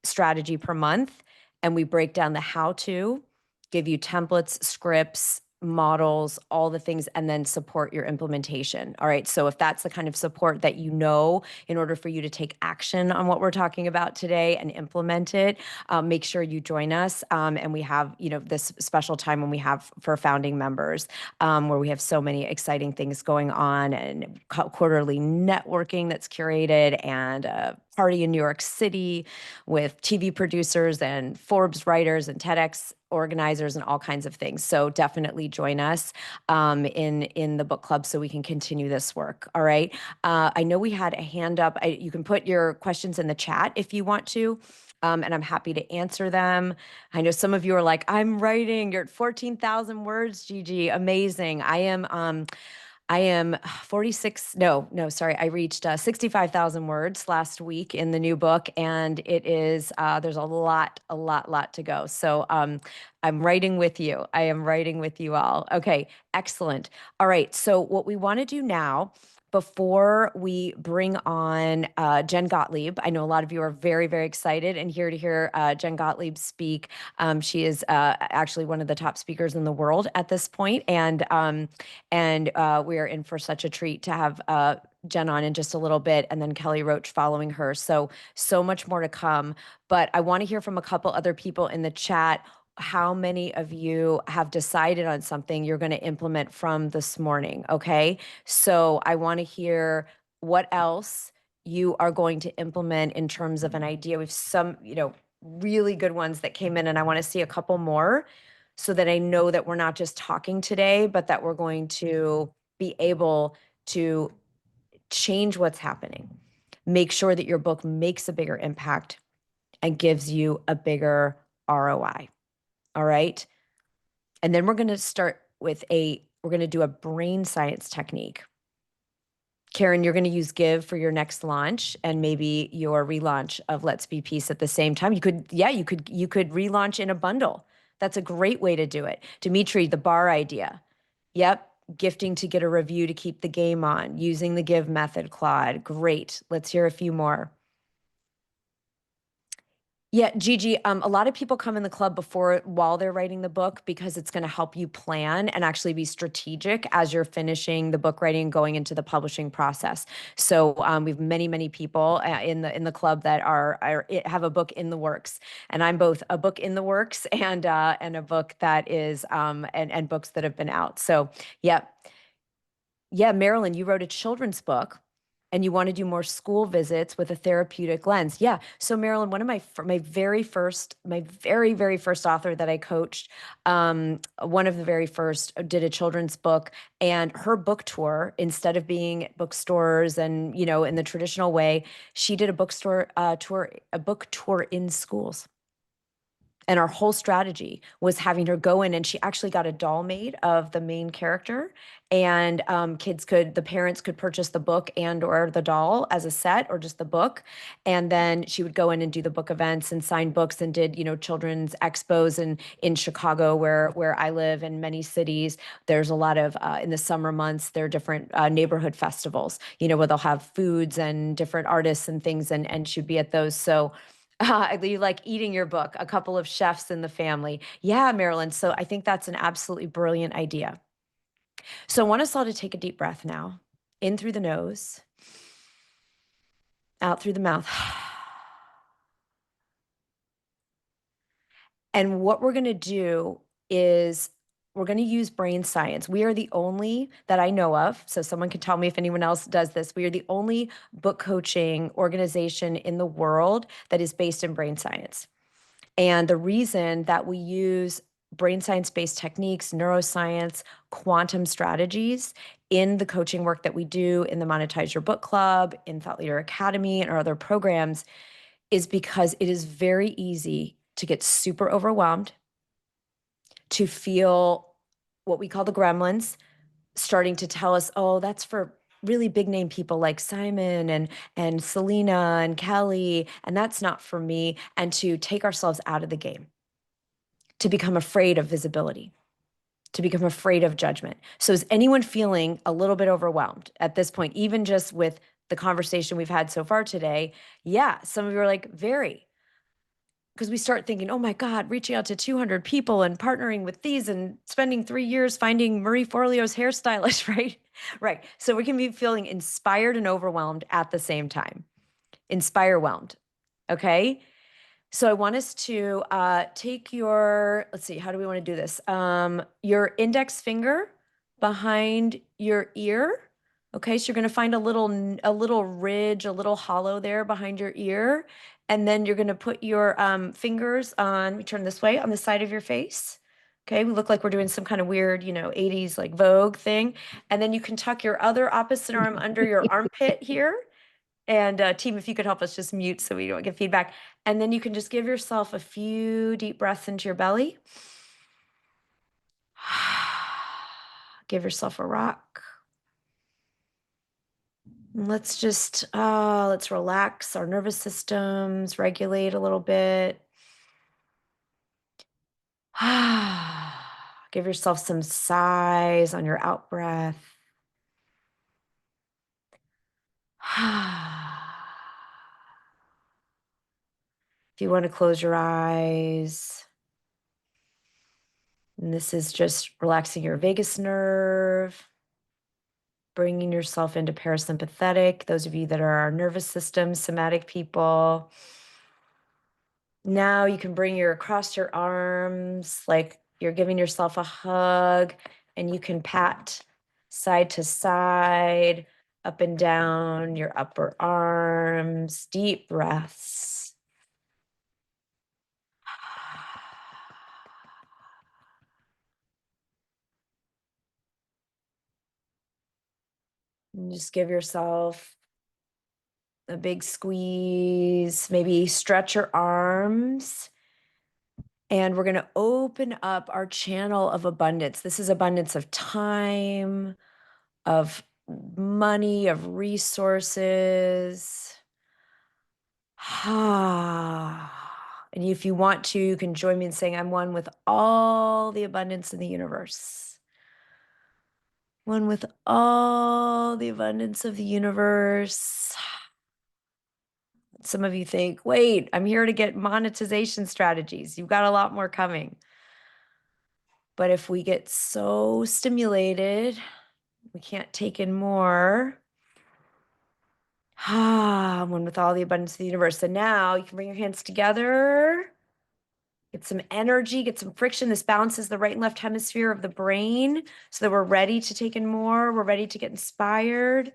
strategy per month and we break down the how to, give you templates, scripts, models, all the things, and then support your implementation. All right. So if that's the kind of support that you know, in order for you to take action on what we're talking about today and implement it, make sure you join us. And we have, this special time when we have for founding members, where we have so many exciting things going on and quarterly networking that's curated and a party in New York City with TV producers and Forbes writers and TEDx organizers and all kinds of things. So definitely join us in the book club so we can continue this work. All right. I know we had a hand up. You can put your questions in the chat if you want to. And I'm happy to answer them. I know some of you are like, I'm writing. You're at 14,000 words, Gigi. Amazing. I am 46. No, sorry. I reached 65,000 words last week in the new book, and it is, there's a lot to go. So I'm writing with you. I am writing with you all. Okay, excellent. All right. So what we want to do now, before we bring on Jen Gottlieb, I know a lot of you are very, very excited and here to hear Jen Gottlieb speak. She is actually one of the top speakers in the world at this point, and we are in for such a treat to have Jen on in just a little bit, and then Kelly Roach following her. So much more to come. But I want to hear from a couple other people in the chat. How many of you have decided on something you're going to implement from this morning? Okay. So I want to hear what else you are going to implement in terms of an idea. We've some, really good ones that came in, and I want to see a couple more so that I know that we're not just talking today, but that we're going to be able to change what's happening. Make sure that your book makes a bigger impact and gives you a bigger ROI. All right. And then we're going to start with we're going to do a brain science technique. Karen, you're going to use Give for your next launch and maybe your relaunch of Let's Be Peace at the same time. You could relaunch in a bundle. That's a great way to do it. Dimitri, the bar idea. Yep. Gifting to get a review to keep the game on, using the Give method, Claude. Great. Let's hear a few more. Yeah, Gigi, a lot of people come in the club while they're writing the book because it's going to help you plan and actually be strategic as you're finishing the book writing and going into the publishing process. So we have many people in the club that have a book in the works, and I'm both a book in the works and a book that is and books that have been out. So yeah, yeah, Marilyn, you wrote a children's book and you want to do more school visits with a therapeutic lens. Yeah. So Marilyn, one of my very first author that I coached, one of the very first did a children's book, and her book tour, instead of being at bookstores and, in the traditional way, she did a book tour in schools. And our whole strategy was having her go in, and she actually got a doll made of the main character. And the parents could purchase the book and or the doll as a set, or just the book. And then she would go in and do the book events and sign books, and did, children's expos. And in Chicago, where I live, in many cities, there's a lot of, in the summer months, there are different neighborhood festivals, where they'll have foods and different artists and things, and she'd be at those. So you like eating your book, a couple of chefs in the family. Yeah, Marilyn. So I think that's an absolutely brilliant idea. So I want us all to take a deep breath now, in through the nose, out through the mouth. And what we're going to do is we're going to use brain science. We are the only that I know of, so someone can tell me if anyone else does this. We are the only book coaching organization in the world that is based in brain science. And the reason that we use brain science-based techniques, neuroscience, quantum strategies in the coaching work that we do in the Monetize Your Book Club, in Thought Leader Academy, and our other programs is because it is very easy to get super overwhelmed, to feel what we call the gremlins starting to tell us, oh, that's for really big name people like Simon and Selena and Kelly, and that's not for me, and to take ourselves out of the game, to become afraid of visibility, to become afraid of judgment. So is anyone feeling a little bit overwhelmed at this point, even just with the conversation we've had so far today? Yeah, some of you are like, very. Because we start thinking, oh my God, reaching out to 200 people and partnering with these and spending 3 years finding Marie Forleo's hairstylist, right? Right. So we can be feeling inspired and overwhelmed at the same time. Inspire-whelmed. Okay. So I want us to take let's see, how do we want to do this? Your index finger behind your ear. Okay, so you're going to find a little ridge, a little hollow there behind your ear. And then you're going to put your fingers on, we turn this way, on the side of your face. Okay, we look like we're doing some kind of weird, 80s like Vogue thing. And then you can tuck your other opposite arm under your armpit here. And team, if you could help us just mute so we don't get feedback. And then you can just give yourself a few deep breaths into your belly. Give yourself a rock. And let's relax our nervous systems, regulate a little bit. Give yourself some sighs on your out breath. If you want to close your eyes, and this is just relaxing your vagus nerve, bringing yourself into parasympathetic, those of you that are our nervous system, somatic people. Now you can bring across your arms like you're giving yourself a hug, and you can pat side to side, up and down your upper arms, deep breaths. And just give yourself a big squeeze, maybe stretch your arms. And we're going to open up our channel of abundance. This is abundance of time, of money, of resources. And if you want to, you can join me in saying, I'm one with all the abundance in the universe. One with all the abundance of the universe. Some of you think, wait, I'm here to get monetization strategies. You've got a lot more coming. But if we get so stimulated, we can't take in more. One with all the abundance of the universe. So now you can bring your hands together, get some energy, get some friction. This balances the right and left hemisphere of the brain so that we're ready to take in more. We're ready to get inspired.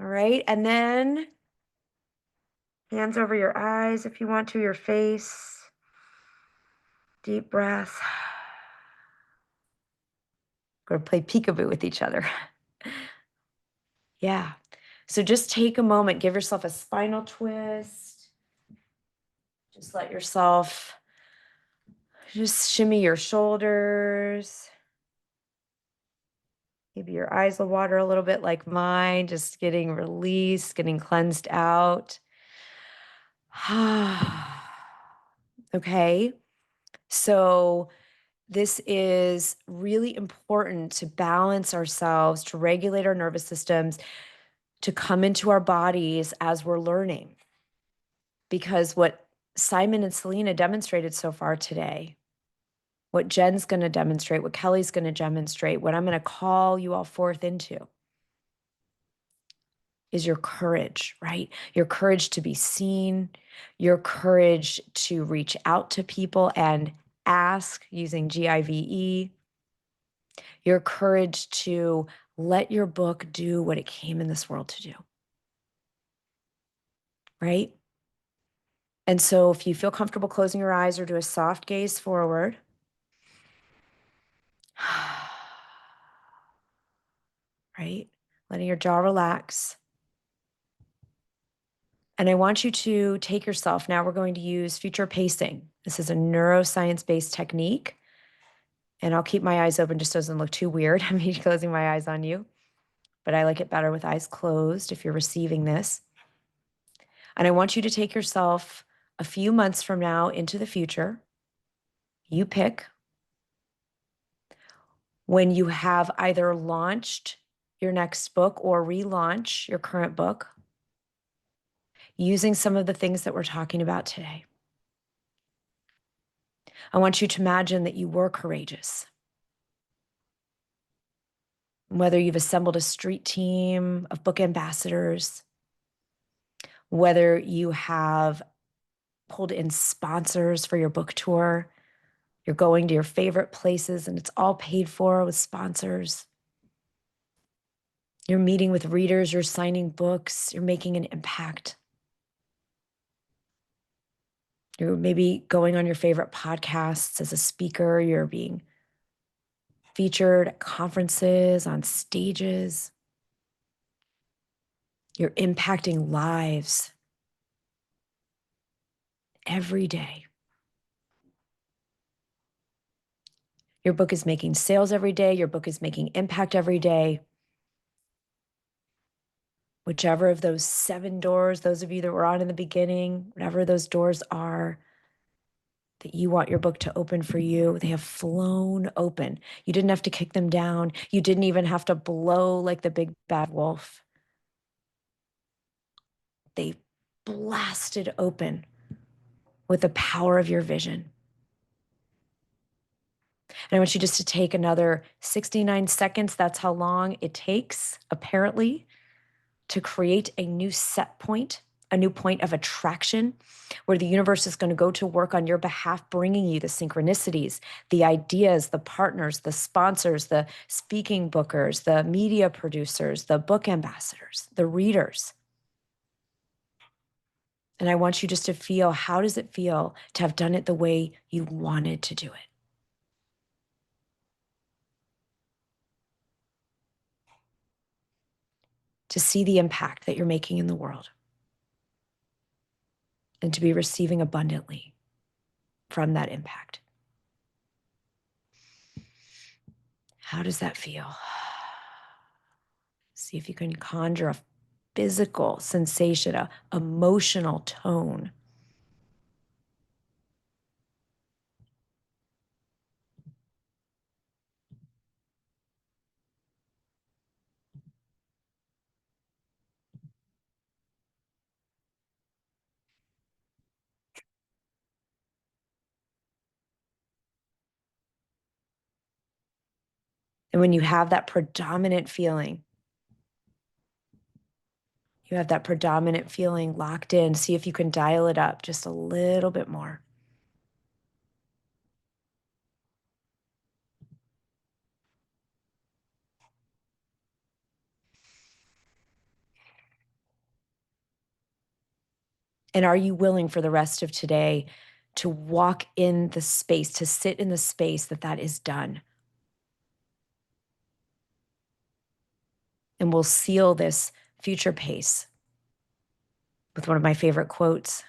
All right. And then hands over your eyes if you want to, your face. Deep breath. We're going to play peekaboo with each other. Yeah. So just take a moment, give yourself a spinal twist. Just let yourself just shimmy your shoulders. Maybe your eyes will water a little bit like mine, just getting released, getting cleansed out. Okay. So this is really important to balance ourselves, to regulate our nervous systems, to come into our bodies as we're learning. Because what Simon and Selena demonstrated so far today, what Jen's going to demonstrate, what Kelly's going to demonstrate, what I'm going to call you all forth into is your courage, right? Your courage to be seen, your courage to reach out to people and ask using GIVE, your courage to let your book do what it came in this world to do, right? And so if you feel comfortable closing your eyes or do a soft gaze forward, right? Letting your jaw relax. And I want you to take yourself. Now we're going to use future pacing. This is a neuroscience-based technique. And I'll keep my eyes open just so it doesn't look too weird. I'm closing my eyes on you. But I like it better with eyes closed if you're receiving this. And I want you to take yourself a few months from now into the future. You pick when you have either launched your next book or relaunch your current book using some of the things that we're talking about today. I want you to imagine that you were courageous. Whether you've assembled a street team of book ambassadors, whether you have pulled in sponsors for your book tour, you're going to your favorite places and it's all paid for with sponsors. You're meeting with readers, you're signing books, you're making an impact. You're maybe going on your favorite podcasts as a speaker, you're being featured at conferences, on stages. You're impacting lives every day. Your book is making sales every day. Your book is making impact every day. Whichever of those 7 doors, those of you that were on in the beginning, whatever those doors are that you want your book to open for you, they have flown open. You didn't have to kick them down. You didn't even have to blow like the big bad wolf. They blasted open with the power of your vision. And I want you just to take another 69 seconds. That's how long it takes, apparently, to create a new set point, a new point of attraction, where the universe is going to go to work on your behalf, bringing you the synchronicities, the ideas, the partners, the sponsors, the speaking bookers, the media producers, the book ambassadors, the readers. And I want you just to feel, how does it feel to have done it the way you wanted to do it? To see the impact that you're making in the world and to be receiving abundantly from that impact. How does that feel? See if you can conjure a physical sensation, a emotional tone. And when you have that predominant feeling, locked in, see if you can dial it up just a little bit more. And are you willing for the rest of today to walk in the space, to sit in the space that is done? And we'll seal this future pace with one of my favorite quotes.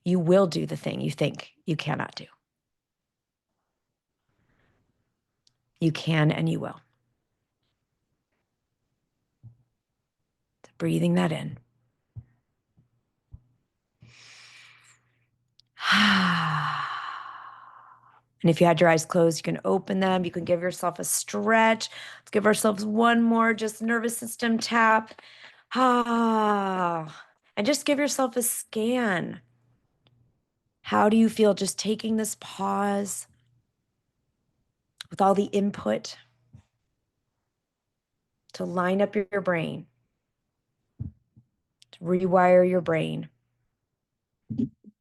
You will do the thing you think you cannot do. You can and you will. Breathing that in. And if you had your eyes closed, you can open them. You can give yourself a stretch. Let's give ourselves one more just nervous system tap. And just give yourself a scan. How do you feel just taking this pause with all the input to line up your brain, to rewire your brain?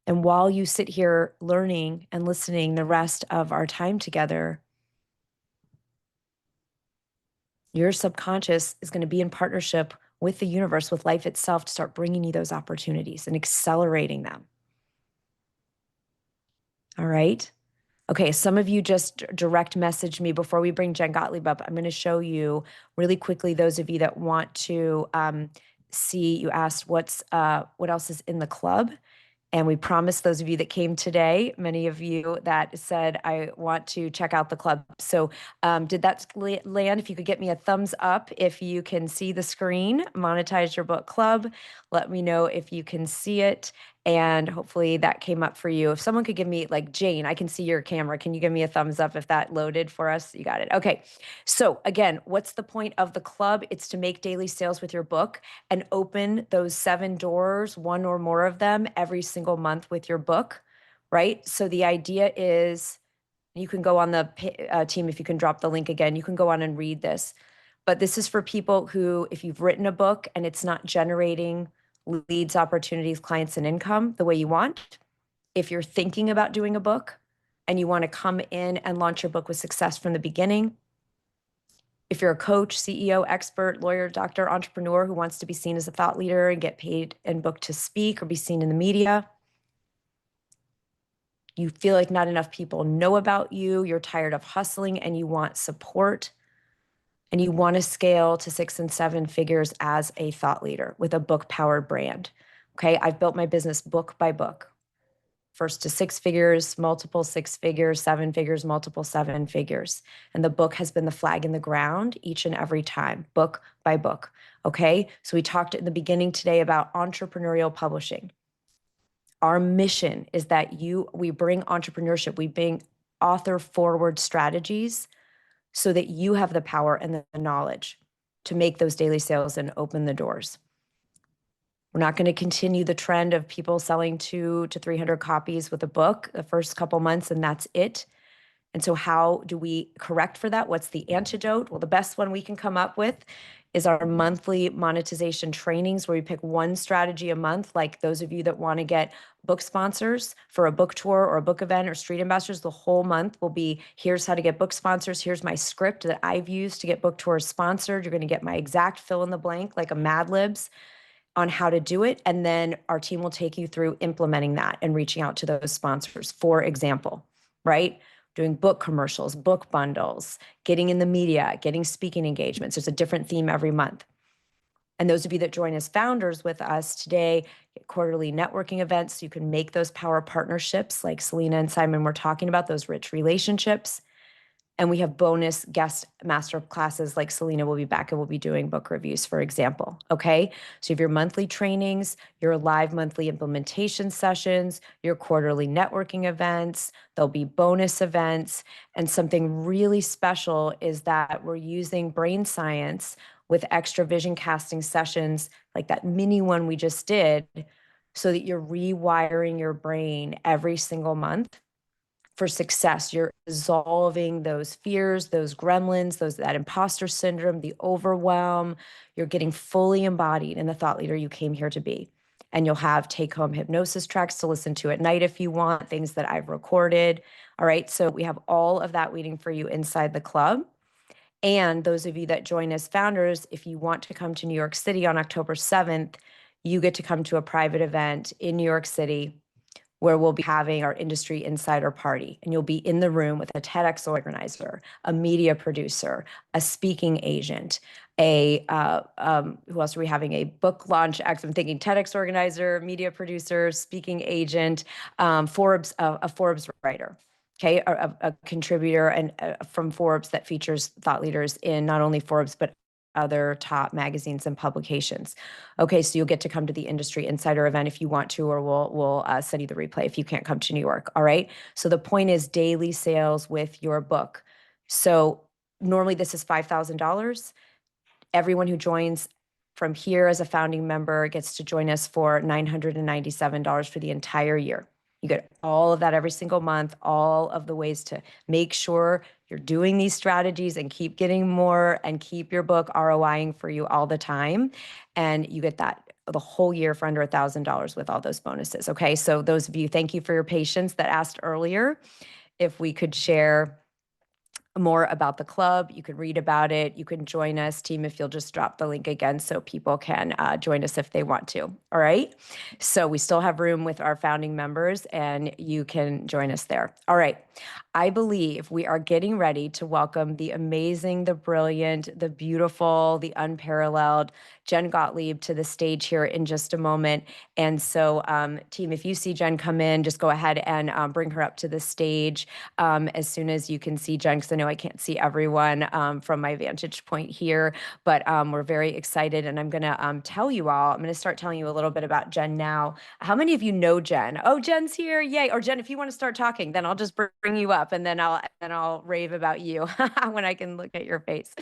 And while you sit here learning and listening the rest of our time together, your subconscious is going to be in partnership with the universe, with life itself, to start bringing you those opportunities and accelerating them. All right. Okay, some of you just direct message me before we bring Jen Gottlieb up. I'm going to show you really quickly, those of you that want to see, you asked what else is in the club. And we promised those of you that came today, many of you that said, I want to check out the club. So did that land? If you could get me a thumbs up, if you can see the screen, Monetize Your Book Club. Let me know if you can see it. And hopefully that came up for you. If someone could give me, like Jane, I can see your camera. Can you give me a thumbs up if that loaded for us? You got it. Okay. So again, what's the point of the club? It's to make daily sales with your book and open those 7 doors, one or more of them, every single month with your book, right? So the idea is, you can go on the team, if you can drop the link again, you can go on and read this. But this is for people who, if you've written a book and it's not generating leads, opportunities, clients, and income the way you want, if you're thinking about doing a book and you want to come in and launch your book with success from the beginning, if you're a coach, CEO, expert, lawyer, doctor, entrepreneur who wants to be seen as a thought leader and get paid and booked to speak or be seen in the media, you feel like not enough people know about you, you're tired of hustling and you want support, and you want to scale to 6 and 7 figures as a thought leader with a book-powered brand. Okay, I've built my business book by book. First to 6 figures, multiple 6 figures, 7 figures, multiple 7 figures. And the book has been the flag in the ground each and every time, book by book. Okay, so we talked in the beginning today about entrepreneurial publishing. Our mission is that we bring entrepreneurship, we bring author forward strategies so that you have the power and the knowledge to make those daily sales and open the doors. We're not going to continue the trend of people selling 200 to 300 copies with a book the first couple months and that's it. And so how do we correct for that? What's the antidote? Well, the best one we can come up with is our monthly monetization trainings, where we pick one strategy a month. Like those of you that want to get book sponsors for a book tour or a book event or street ambassadors, the whole month will be, here's how to get book sponsors. Here's my script that I've used to get book tours sponsored. You're going to get my exact fill in the blank, like a Mad Libs, on how to do it. And then our team will take you through implementing that and reaching out to those sponsors, for example, right? Doing book commercials, book bundles, getting in the media, getting speaking engagements. There's a different theme every month. And those of you that join as founders with us today, get quarterly networking events, so you can make those power partnerships like Selena and Simon were talking about, those rich relationships. And we have bonus guest master classes, like Selena will be back and we'll be doing book reviews, for example. Okay. So you have your monthly trainings, your live monthly implementation sessions, your quarterly networking events, there'll be bonus events. And something really special is that we're using brain science with extra vision casting sessions, like that mini one we just did, so that you're rewiring your brain every single month for success. You're dissolving those fears, those gremlins, that imposter syndrome, the overwhelm. You're getting fully embodied in the thought leader you came here to be. And you'll have take-home hypnosis tracks to listen to at night if you want, things that I've recorded. All right. So we have all of that waiting for you inside the club. And those of you that join as founders, if you want to come to New York City on October 7th, you get to come to a private event in New York City where we'll be having our industry insider party. And you'll be in the room with a TEDx organizer, a media producer, a speaking agent, who else are we having? A book launch. I'm thinking TEDx organizer, media producer, speaking agent, a Forbes writer. Okay, a contributor and from Forbes that features thought leaders in not only Forbes, but other top magazines and publications. Okay, so you'll get to come to the Industry Insider event if you want to, or we'll send you the replay if you can't come to New York. All right. So the point is daily sales with your book. So normally this is $5,000. Everyone who joins from here as a founding member gets to join us for $997 for the entire year. You get all of that every single month, all of the ways to make sure you're doing these strategies and keep getting more and keep your book ROIing for you all the time. And you get that the whole year for under $1,000 with all those bonuses. Okay. So those of you, thank you for your patience that asked earlier if we could share more about the club. You can read about it. You can join us, team, if you'll just drop the link again so people can join us if they want to. All right. So we still have room with our founding members and you can join us there. All right. I believe we are getting ready to welcome the amazing, the brilliant, the beautiful, the unparalleled Jen Gottlieb to the stage here in just a moment. And so, team, if you see Jen come in, just go ahead and bring her up to the stage as soon as you can see Jen, because I know I can't see everyone from my vantage point here, but we're very excited. And I'm going to tell you all, I'm going to start telling you a little bit about Jen now. How many of you know Jen? Oh, Jen's here. Yay. Or Jen, if you want to start talking, then I'll just bring you up and then I'll rave about you when I can look at your face.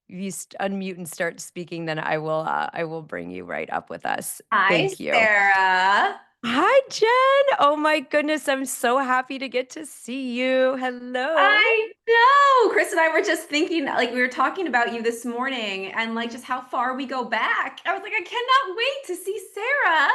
If you unmute and start speaking, then I will bring you right up with us. Hi, Thank you. Sarah. Hi, Jen. Oh my goodness. I'm so happy to get to see you. Hello. I know. Chris and I were just thinking, like, we were talking about you this morning and, like, just how far we go back. I was like, I cannot wait to see Sarah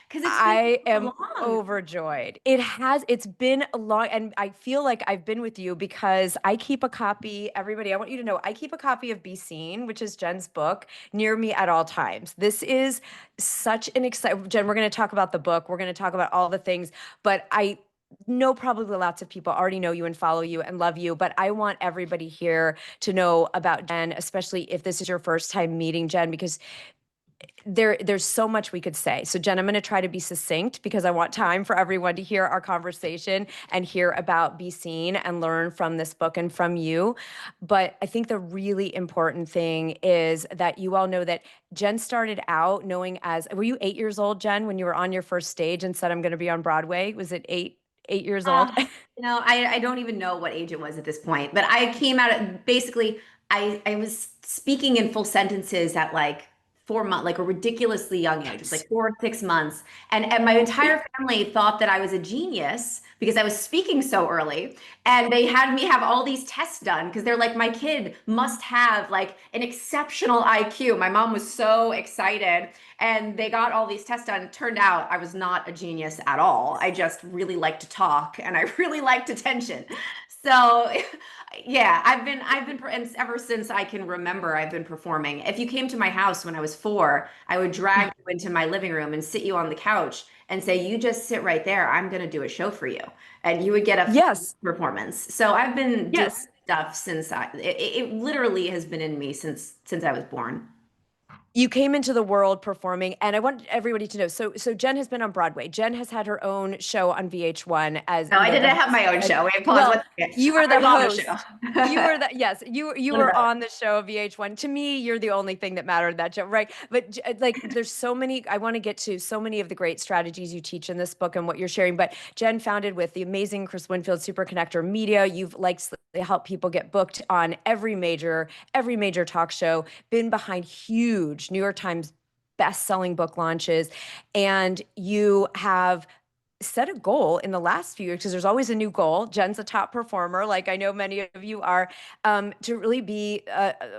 because it's been I so am long. overjoyed. It's been a long, and I feel like I've been with you because I keep a copy, everybody, I want you to know, I keep a copy of Be Seen, which is Jen's book, near me at all times. This is such an exciting, Jen, we're going to talk about the book. We're going to talk about all the things, but I know probably lots of people already know you and follow you and love you, but I want everybody here to know about Jen, especially if this is your first time meeting Jen, because there's so much we could say. So Jen, I'm going to try to be succinct because I want time for everyone to hear our conversation and hear about Be Seen and learn from this book and from you. But I think the really important thing is that you all know that Jen started out knowing were you 8 years old, Jen, when you were on your first stage and said, I'm going to be on Broadway? Was it 8 years old? I don't even know what age it was at this point, but I came out at basically, I was speaking in full sentences at like 4 months, like a ridiculously young age. It was like 4 or 6 months. And my entire family thought that I was a genius because I was speaking so early. And they had me have all these tests done because they're like, my kid must have like an exceptional IQ. My mom was so excited. And they got all these tests done. It turned out I was not a genius at all. I just really liked to talk and I really liked attention. So yeah, and ever since I can remember, I've been performing. If you came to my house when I was 4, I would drag you into my living room and sit you on the couch and say, you just sit right there. I'm going to do a show for you. And you would get a full Yes. performance. So I've been doing Yes. stuff since it literally has been in me since I was born. You came into the world performing, and I want everybody to know. So Jen has been on Broadway. Jen has had her own show on VH1 as No, you I know the didn't have host. my own show. Wait, pause. Well, One second. you were I the was on the host. You show. were the yes. You What were about on the show of VH1. To me, you're the only thing that mattered that show, right? But like, there's so many. I want to get to so many of the great strategies you teach in this book and what you're sharing. But Jen founded with the amazing Chris Winfield Super Connector Media. You've helped people get booked on every major talk show. Been behind huge New York Times best-selling book launches, and you have set a goal in the last few years, because there's always a new goal. Jen's a top performer, like I know many of you are, to really be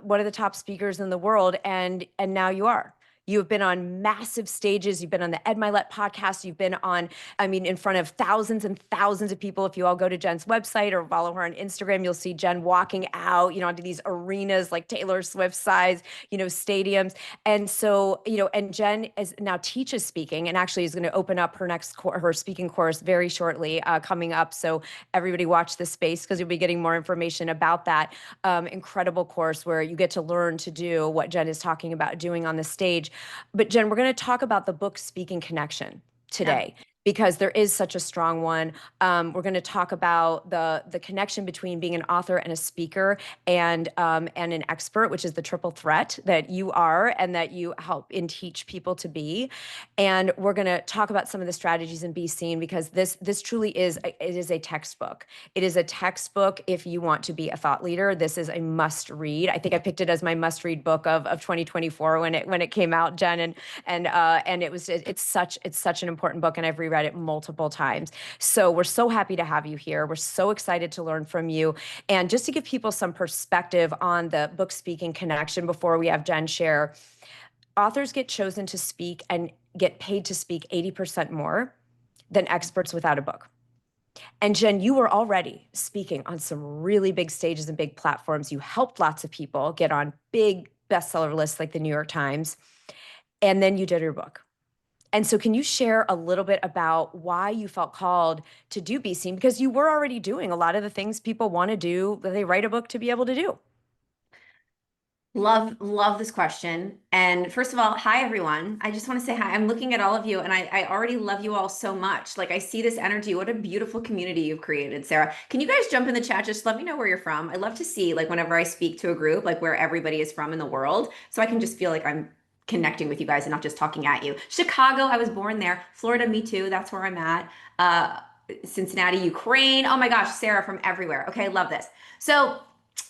one of the top speakers in the world, and now you are. You have been on massive stages. You've been on the Ed Milet podcast. You've been on, I mean, in front of thousands and thousands of people. If you all go to Jen's website or follow her on Instagram, you'll see Jen walking out, onto these arenas like Taylor Swift size, stadiums. And so, and Jen is now teaches speaking, and actually is going to open up her speaking course very shortly, coming up. So everybody watch this space, because you'll be getting more information about that incredible course where you get to learn to do what Jen is talking about doing on the stage. But Jen, we're going to talk about the book Speaking Connection today, because there is such a strong one. We're going to talk about the connection between being an author and a speaker, and an expert, which is the triple threat that you are and that you help and teach people to be. And we're going to talk about some of the strategies and be seen, because this truly is a textbook. It is a textbook if you want to be a thought leader. This is a must read. I think I picked it as my must read book of 2024 when it came out, Jen, and it's such an important book, and I've reread it multiple times. So we're so happy to have you here. We're so excited to learn from you. And just to give people some perspective on the book Speaking Connection before we have Jen share, authors get chosen to speak and get paid to speak 80% more than experts without a book. And Jen, you were already speaking on some really big stages and big platforms. You helped lots of people get on big bestseller lists like the New York Times, and then you did your book. And so can you share a little bit about why you felt called to do Be Seen? Because you were already doing a lot of the things people want to do, that they write a book to be able to do. Love this question. And first of all, hi, everyone. I just want to say hi. I'm looking at all of you, and I already love you all so much. Like, I see this energy. What a beautiful community you've created, Sarah. Can you guys jump in the chat? Just let me know where you're from. I love to see, like, whenever I speak to a group, like where everybody is from in the world, so I can just feel like I'm connecting with you guys and not just talking at you. Chicago, I was born there. Florida, me too. That's where I'm at. Cincinnati, Ukraine. Oh my gosh, Sarah from everywhere. Okay, love this. So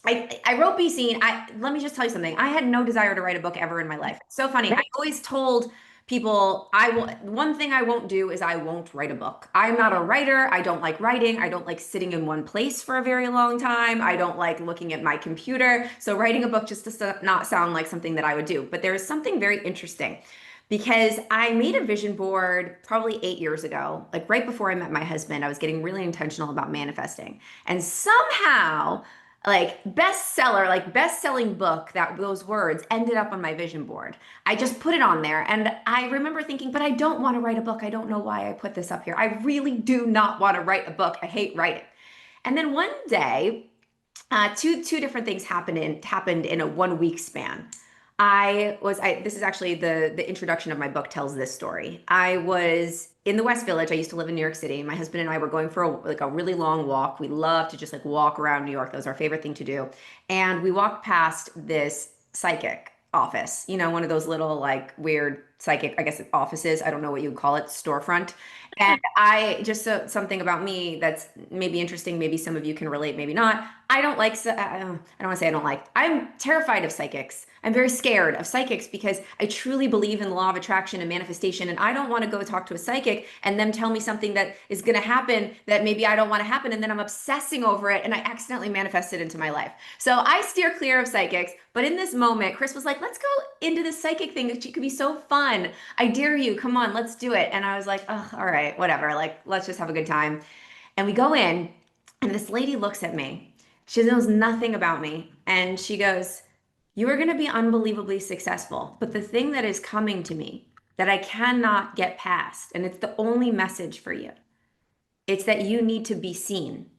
I wrote Be Seen. Let me just tell you something. I had no desire to write a book ever in my life. So funny. I always told people one thing I won't do is I won't write a book. I'm not a writer. I don't like writing. I don't like sitting in one place for a very long time. I don't like looking at my computer. So writing a book just does not sound like something that I would do. But there is something very interesting, because I made a vision board probably 8 years ago, like right before I met my husband. I was getting really intentional about manifesting, and somehow, like bestseller, like best-selling book, that those words ended up on my vision board. I just put it on there, and I remember thinking, but I don't want to write a book. I don't know why I put this up here. I really do not want to write a book. I hate writing. And then one day, two different things happened in a 1 week span. This is actually the introduction of my book tells this story. I was in the West Village. I used to live in New York City. My husband and I were going for a really long walk. We love to just like walk around New York. That was our favorite thing to do. And we walked past this psychic office, one of those little like weird psychic, I guess, offices. I don't know what you would call it, storefront. And something about me that's maybe interesting. Maybe some of you can relate, maybe not. I don't want to say I don't like, I'm terrified of psychics. I'm very scared of psychics because I truly believe in the law of attraction and manifestation. And I don't want to go talk to a psychic and them tell me something that is going to happen that maybe I don't want to happen. And then I'm obsessing over it and I accidentally manifest it into my life. So I steer clear of psychics. But in this moment, Chris was like, let's go into this psychic thing. It could be so fun. I dare you. Come on, let's do it. And I was like, oh, all right, whatever. Like, let's just have a good time. And we go in, and this lady looks at me. She knows nothing about me. And she goes, you are going to be unbelievably successful. But the thing that is coming to me that I cannot get past, and it's the only message for you, it's that you need to be seen.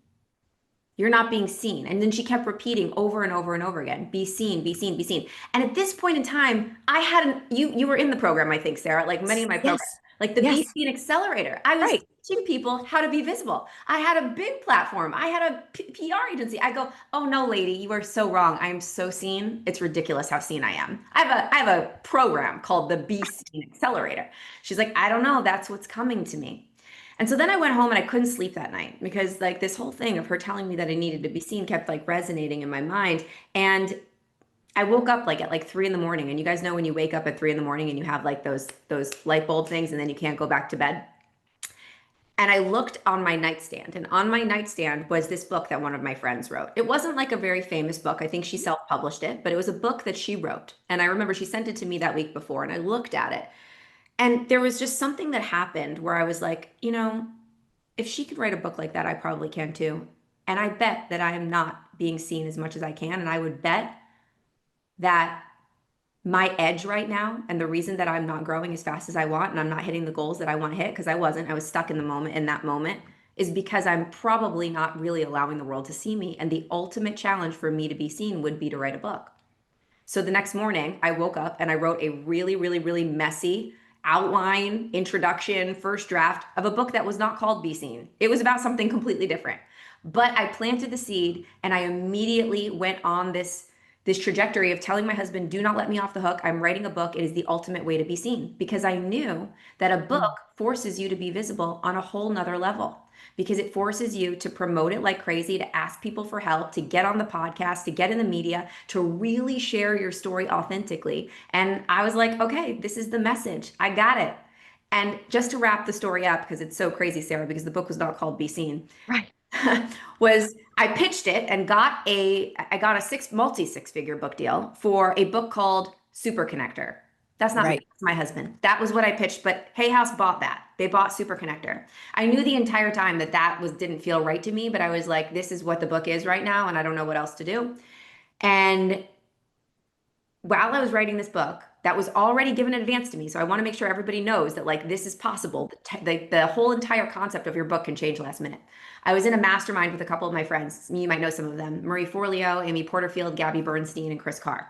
You're not being seen. And then she kept repeating over and over and over again, be seen, be seen, be seen. And at this point in time, I hadn't, you were in the program, I think, Sarah, like many of my programs, like the Be Seen Accelerator. I was teaching people how to be visible. I had a big platform. I had a PR agency. I go, oh no, lady, you are so wrong. I am so seen. It's ridiculous how seen I am. I have a program called the Be Seen Accelerator. She's like, I don't know. That's what's coming to me. And so then I went home and I couldn't sleep that night because like this whole thing of her telling me that I needed to be seen kept like resonating in my mind. And I woke up like at like 3 a.m. and you guys know when you wake up at 3 a.m. and you have like those light bulb things and then you can't go back to bed. And I looked on my nightstand, and on my nightstand was this book that one of my friends wrote. It wasn't like a very famous book. I think she self-published it, but it was a book that she wrote. And I remember she sent it to me that week before, and I looked at it. And there was just something that happened where I was like, if she could write a book like that, I probably can too. And I bet that I am not being seen as much as I can. And I would bet that my edge right now and the reason that I'm not growing as fast as I want and I'm not hitting the goals that I want to hit because I was stuck in the moment in that moment is because I'm probably not really allowing the world to see me. And the ultimate challenge for me to be seen would be to write a book. So the next morning, I woke up and I wrote a really, really, really messy outline, introduction, first draft of a book that was not called Be Seen. It was about something completely different. But I planted the seed and I immediately went on this trajectory of telling my husband, do not let me off the hook. I'm writing a book. It is the ultimate way to be seen because I knew that a book forces you to be visible on a whole nother level because it forces you to promote it like crazy, to ask people for help, to get on the podcast, to get in the media, to really share your story authentically. And I was like, okay, this is the message. I got it. And just to wrap the story up, because it's so crazy, Sarah, because the book was not called Be Seen, Right. was I pitched it and I got a six figure book deal for a book called Super Connector. That's not me, Right. that's my husband. That was what I pitched, but Hay House bought that. They bought Super Connector. I knew the entire time that didn't feel right to me, but I was like, this is what the book is right now, and I don't know what else to do. And while I was writing this book that was already given in advance to me, so I want to make sure everybody knows that like this is possible. The whole entire concept of your book can change last minute. I was in a mastermind with a couple of my friends. You might know some of them: Marie Forleo, Amy Porterfield, Gabby Bernstein, and Chris Carr.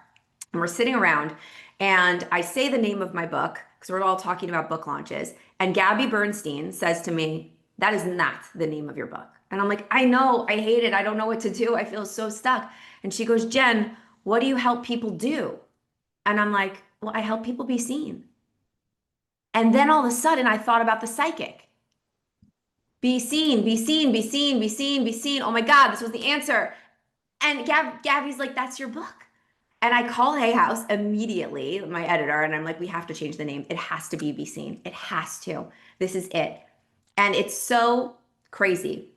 And we're sitting around, and I say the name of my book because we're all talking about book launches. And Gabby Bernstein says to me, "That is not the name of your book." And I'm like, "I know, I hate it. I don't know what to do. I feel so stuck." And she goes, "Jen, what do you help people do?" And I'm like, well, I help people be seen. And then all of a sudden, I thought about the psychic. Be seen, be seen, be seen, be seen, be seen. Oh my God, this was the answer. And Gabby's like, that's your book. And I call Hay House immediately, my editor, and I'm like, we have to change the name. It has to be Seen. It has to. This is it. And it's so crazy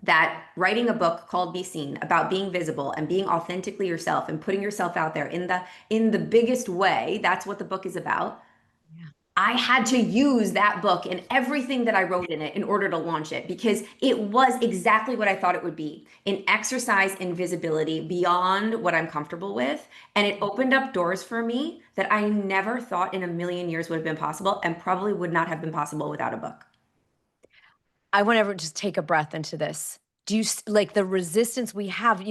that writing a book called Be Seen about being visible and being authentically yourself and putting yourself out there in the biggest way, that's what the book is about. Yeah. I had to use that book and everything that I wrote in it in order to launch it because it was exactly what I thought it would be, an exercise in visibility beyond what I'm comfortable with. And it opened up doors for me that I never thought in a million years would have been possible and probably would not have been possible without a book. I want everyone to just take a breath into this. Do you like the resistance we have,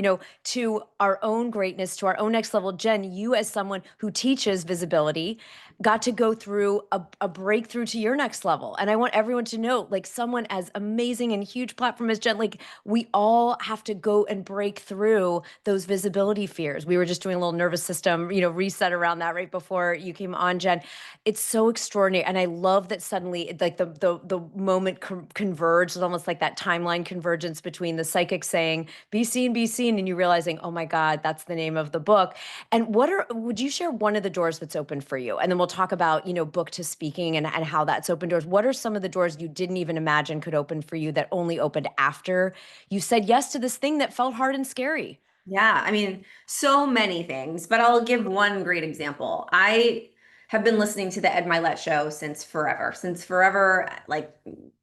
to our own greatness, to our own next level? Jen, you as someone who teaches visibility, got to go through a breakthrough to your next level. And I want everyone to know, like someone as amazing and huge platform as Jen, like we all have to go and break through those visibility fears. We were just doing a little nervous system, reset around that right before you came on, Jen. It's so extraordinary. And I love that suddenly like the moment converged. It's almost like that timeline convergence between the psychic saying, be seen, and you realizing, oh my God, that's the name of the book. And would you share one of the doors that's open for you? And then we'll talk about, book to speaking and how that's opened doors. What are some of the doors you didn't even imagine could open for you that only opened after you said yes to this thing that felt hard and scary? Yeah, I mean, so many things, but I'll give one great example. I have been listening to the Ed Milet show since forever, like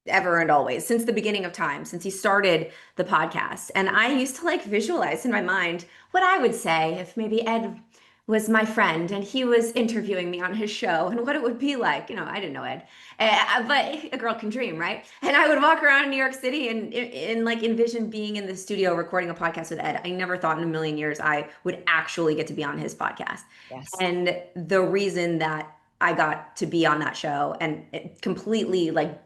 ever and always, since the beginning of time, since he started the podcast. And I used to like visualize in my mind what I would say if maybe Ed was my friend and he was interviewing me on his show and what it would be like. I didn't know Ed, but a girl can dream, right? And I would walk around in New York City and like envision being in the studio recording a podcast with Ed. I never thought in a million years I would actually get to be on his podcast. Yes. And the reason that I got to be on that show and it completely like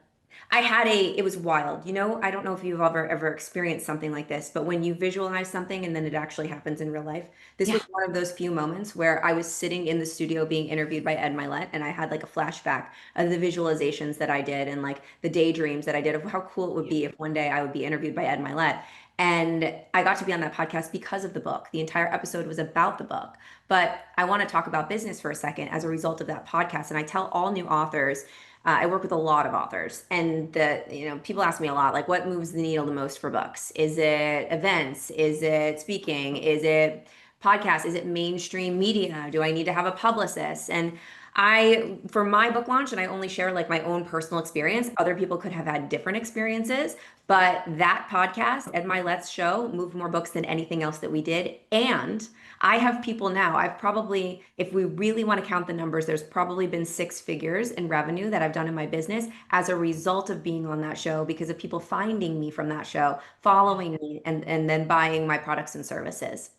it was wild. I don't know if you've ever experienced something like this, but when you visualize something and then it actually happens in real life, this Yeah. was one of those few moments where I was sitting in the studio being interviewed by Ed Milet, and I had like a flashback of the visualizations that I did and like the daydreams that I did of how cool it would be if one day I would be interviewed by Ed Milet. And I got to be on that podcast because of the book. The entire episode was about the book. But I want to talk about business for a second as a result of that podcast. And I tell all new authors, I work with a lot of authors, and people ask me a lot, like, what moves the needle the most for books? Is it events? Is it speaking? Is it podcast? Is it mainstream media? Do I need to have a publicist? And for my book launch, and I only share like my own personal experience, other people could have had different experiences, but that podcast and my Let's Show moved more books than anything else that we did. And I have people now, I've probably, if we really want to count the numbers, there's probably been six figures in revenue that I've done in my business as a result of being on that show, because of people finding me from that show, following me, and then buying my products and services.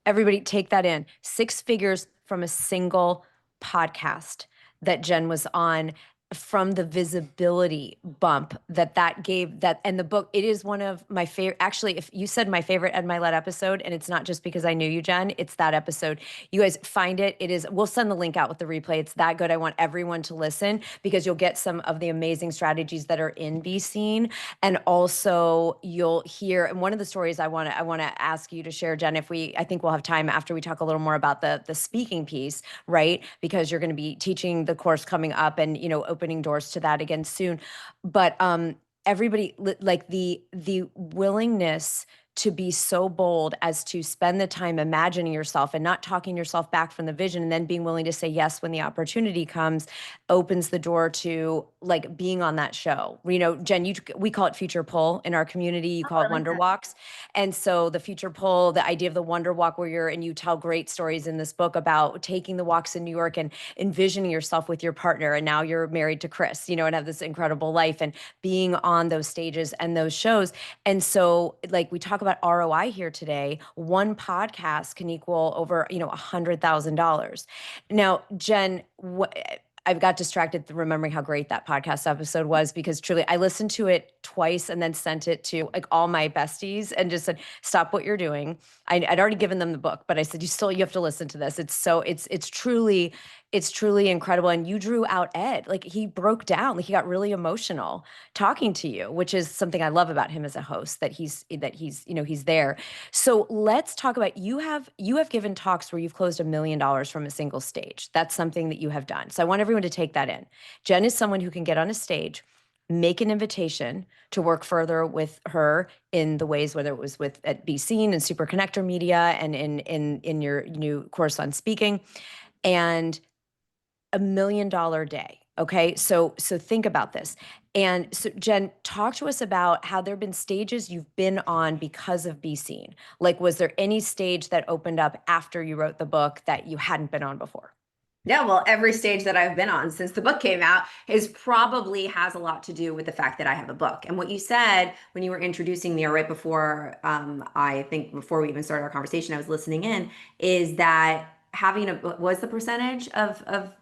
Everybody take that in. Six figures from a single podcast that Jen was on, from the visibility bump that gave. That, and the book, it is one of my favorite. Actually, if you said my favorite Ed Milet episode, and it's not just because I knew you, Jen, it's that episode. You guys find it. It is, we'll send the link out with the replay. It's that good. I want everyone to listen, because you'll get some of the amazing strategies that are in Be Seen. And also you'll hear, and one of the stories I want to ask you to share, Jen, I think we'll have time after we talk a little more about the speaking piece, right? Because you're going to be teaching the course coming up, and, opening doors to that again soon. But everybody, like the willingness to be so bold as to spend the time imagining yourself and not talking yourself back from the vision, and then being willing to say yes when the opportunity comes, opens the door to like being on that show. Jen, we call it future pull in our community. You call it wonder walks. And so the future pull, the idea of the wonder walk, where and you tell great stories in this book about taking the walks in New York and envisioning yourself with your partner. And now you're married to Chris, and have this incredible life, and being on those stages and those shows. And so, like, we talk about ROI here today. One podcast can equal over, $100,000. Now, Jen, I've got distracted remembering how great that podcast episode was, because truly I listened to it twice and then sent it to like all my besties and just said, stop what you're doing. I'd already given them the book, but I said, you have to listen to this. It's truly incredible. And you drew out Ed, like he broke down, like he got really emotional talking to you, which is something I love about him as a host, that he's there. So let's talk about, you have given talks where you've closed $1 million from a single stage. That's something that you have done. So I want everyone to take that in. Jen is someone who can get on a stage, make an invitation to work further with her in the ways, whether it was at Be Seen and Super Connector Media and in your new course on speaking, and $1 million day. Okay. So think about this. And so Jen, talk to us about how there've been stages you've been on because of Be Seen. Like, was there any stage that opened up after you wrote the book that you hadn't been on before? Yeah, well, every stage that I've been on since the book came out probably has a lot to do with the fact that I have a book. And what you said when you were introducing me, or right before, I think before we even started our conversation, I was listening in, is that having was the percentage of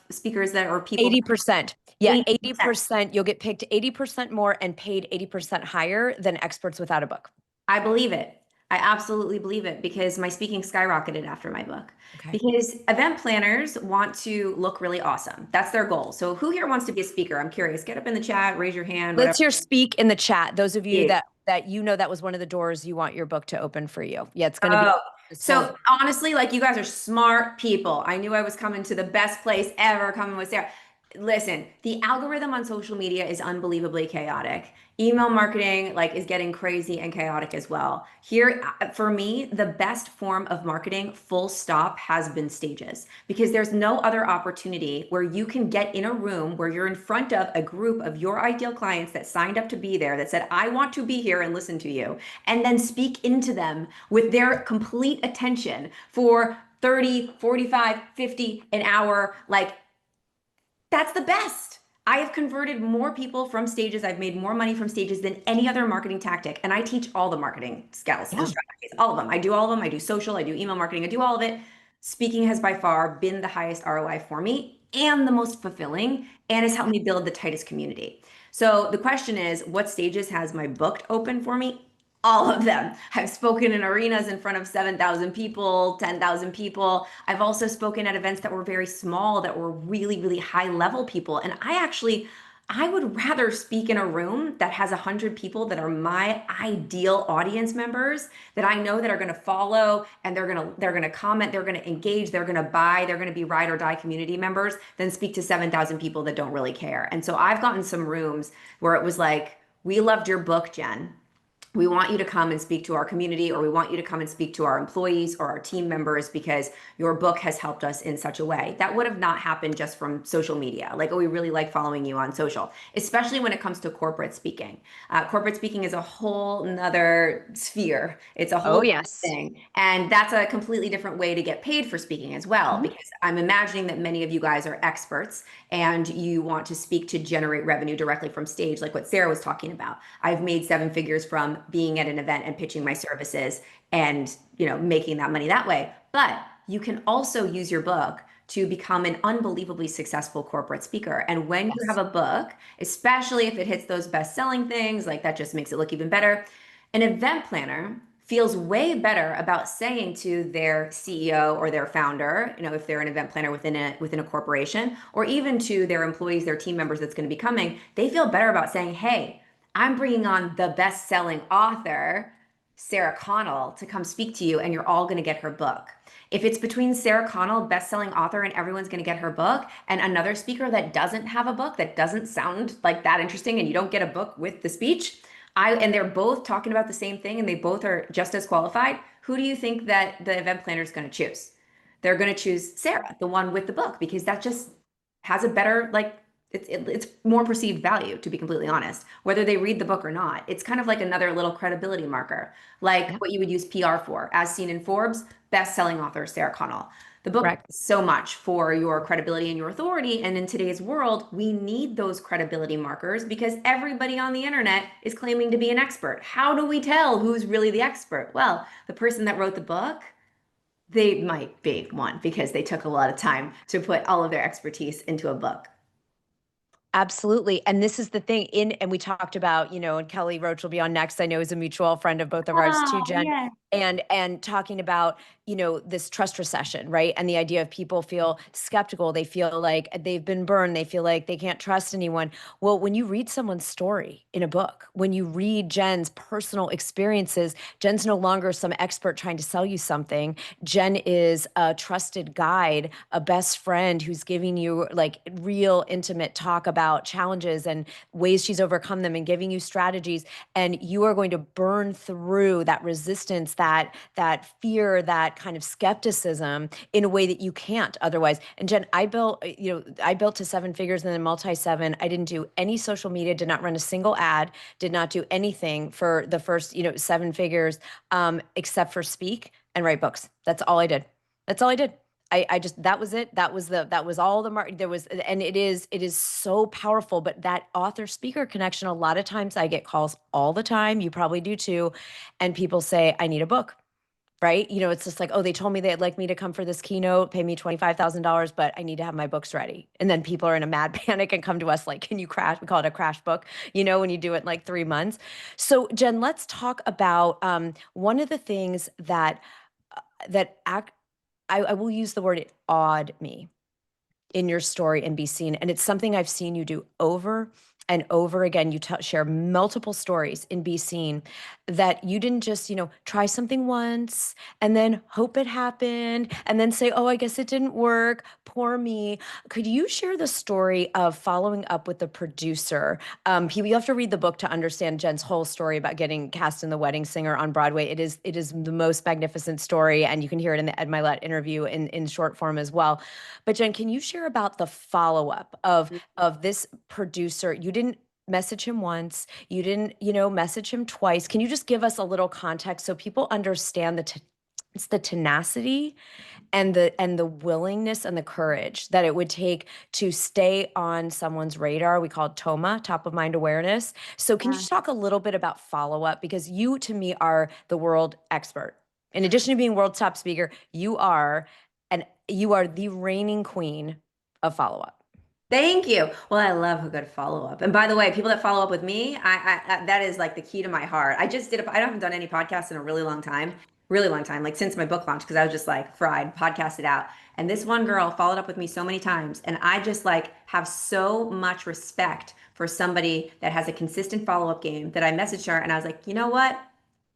speakers that, or people? 80%. Yeah, 80%. 80%. You'll get picked 80% more and paid 80% higher than experts without a book. I believe it. I absolutely believe it, because my speaking skyrocketed after my book. Okay. Because event planners want to look really awesome. That's their goal. So who here wants to be a speaker? I'm curious. Get up in the chat, raise your hand. Let's Whatever. hear speak in the chat. Those of you Yeah. that was one of the doors you want your book to open for you. Yeah, it's going to be. So honestly, like, you guys are smart people. I knew I was coming to the best place ever, coming with Sarah. Listen, the algorithm on social media is unbelievably chaotic. Email marketing, like, is getting crazy and chaotic as well. Here, for me, the best form of marketing, full stop, has been stages, because there's no other opportunity where you can get in a room where you're in front of a group of your ideal clients that signed up to be there, that said, I want to be here and listen to you, and then speak into them with their complete attention for 30, 45, 50 an hour. Like, that's the best. I have converted more people from stages. I've made more money from stages than any other marketing tactic. And I teach all the marketing skills, the strategies, all of them. I do all of them. I do social, I do email marketing, I do all of it. Speaking has by far been the highest ROI for me, and the most fulfilling, and has helped me build the tightest community. So the question is, what stages has my book opened for me? All of them. I've spoken in arenas in front of 7,000 people, 10,000 people. I've also spoken at events that were very small, that were really, really high level people. And I actually, I would rather speak in a room that has 100 people that are my ideal audience members that I know that are going to follow and they're going to comment, they're going to engage, they're going to buy, they're going to be ride or die community members than speak to 7,000 people that don't really care. And so I've gotten some rooms where it was like, "We loved your book, Jen. We want you to come and speak to our community, or we want you to come and speak to our employees or our team members because your book has helped us in such a way." That would have not happened just from social media. Like, "Oh, we really like following you on social," especially when it comes to corporate speaking. Corporate speaking is a whole nother sphere. It's a Oh, whole yes. thing. And that's a completely different way to get paid for speaking as well, Mhm. because I'm imagining that many of you guys are experts and you want to speak to generate revenue directly from stage, like what Sarah was talking about. I've made 7 figures from being at an event and pitching my services and, making that money that way. But you can also use your book to become an unbelievably successful corporate speaker. And when you have Yes. a book, especially if it hits those best-selling things, like that just makes it look even better. An event planner feels way better about saying to their CEO or their founder, if they're an event planner within a corporation, or even to their employees, their team members that's going to be coming, they feel better about saying, "Hey, I'm bringing on the best-selling author, Sarah Connell, to come speak to you, and you're all going to get her book." If it's between Sarah Connell, best-selling author, and everyone's going to get her book, and another speaker that doesn't have a book, that doesn't sound like that interesting, and you don't get a book with the speech, and they're both talking about the same thing, and they both are just as qualified, who do you think that the event planner is going to choose? They're going to choose Sarah, the one with the book, because that just has a better, like, it's more perceived value, to be completely honest, whether they read the book or not. It's kind of like another little credibility marker, like Yep. what you would use PR for. As seen in Forbes, best-selling author Sarah Connell. The book Correct. does so much for your credibility and your authority. And in today's world, we need those credibility markers because everybody on the internet is claiming to be an expert. How do we tell who's really the expert? Well, the person that wrote the book, they might be one because they took a lot of time to put all of their expertise into a book. Absolutely. And this is the thing and we talked about, and Kelly Roach will be on next. I know is a mutual friend of both of ours too, Oh, Jen. yeah. And talking about, this trust recession, right? And the idea of people feel skeptical, they feel like they've been burned, they feel like they can't trust anyone. Well, when you read someone's story in a book, when you read Jen's personal experiences, Jen's no longer some expert trying to sell you something. Jen is a trusted guide, a best friend who's giving you like real intimate talk about challenges and ways she's overcome them and giving you strategies. And you are going to burn through that resistance, that fear, that kind of skepticism in a way that you can't otherwise. And Jen, I built to 7 figures and then multi-7. I didn't do any social media, did not run a single ad, did not do anything for the first, 7 figures, except for speak and write books. That's all I did. That's all I did. I just that was it. That was all the market there was, and it is so powerful. But that author speaker connection, a lot of times I get calls all the time. You probably do too, and people say, "I need a book." Right? It's just like, "Oh, they told me they'd like me to come for this keynote, pay me $25,000, but I need to have my books ready." And then people are in a mad panic and come to us like, "Can you crash?" We call it a crash book, when you do it in like 3 months. So, Jen, let's talk about one of the things that I will use the word, it awed me in your story and be seen. And it's something I've seen you do over and over again. You share multiple stories in Be Seen that you didn't just, try something once and then hope it happened and then say, "Oh, I guess it didn't work. Poor me." Could you share the story of following up with the producer? You have to read the book to understand Jen's whole story about getting cast in The Wedding Singer on Broadway. It is the most magnificent story, and you can hear it in the Ed Milet interview in short form as well. But Jen, can you share about the follow-up of this producer? You didn't message him once, you didn't, message him twice. Can you just give us a little context so people understand it's the tenacity and the willingness and the courage that it would take to stay on someone's radar. We call it TOMA, top of mind awareness. So can you Yeah. just talk a little bit about follow-up? Because you, to me, are the world expert. In addition to being world top speaker, you are the reigning queen of follow-up. Thank you. Well, I love a good follow-up. And by the way, people that follow up with me, that is like the key to my heart. I haven't done any podcasts in a really long time, like since my book launch, because I was just like fried, podcasted out. And this one girl followed up with me so many times. And I just like have so much respect for somebody that has a consistent follow-up game, that I messaged her and I was like, you know what?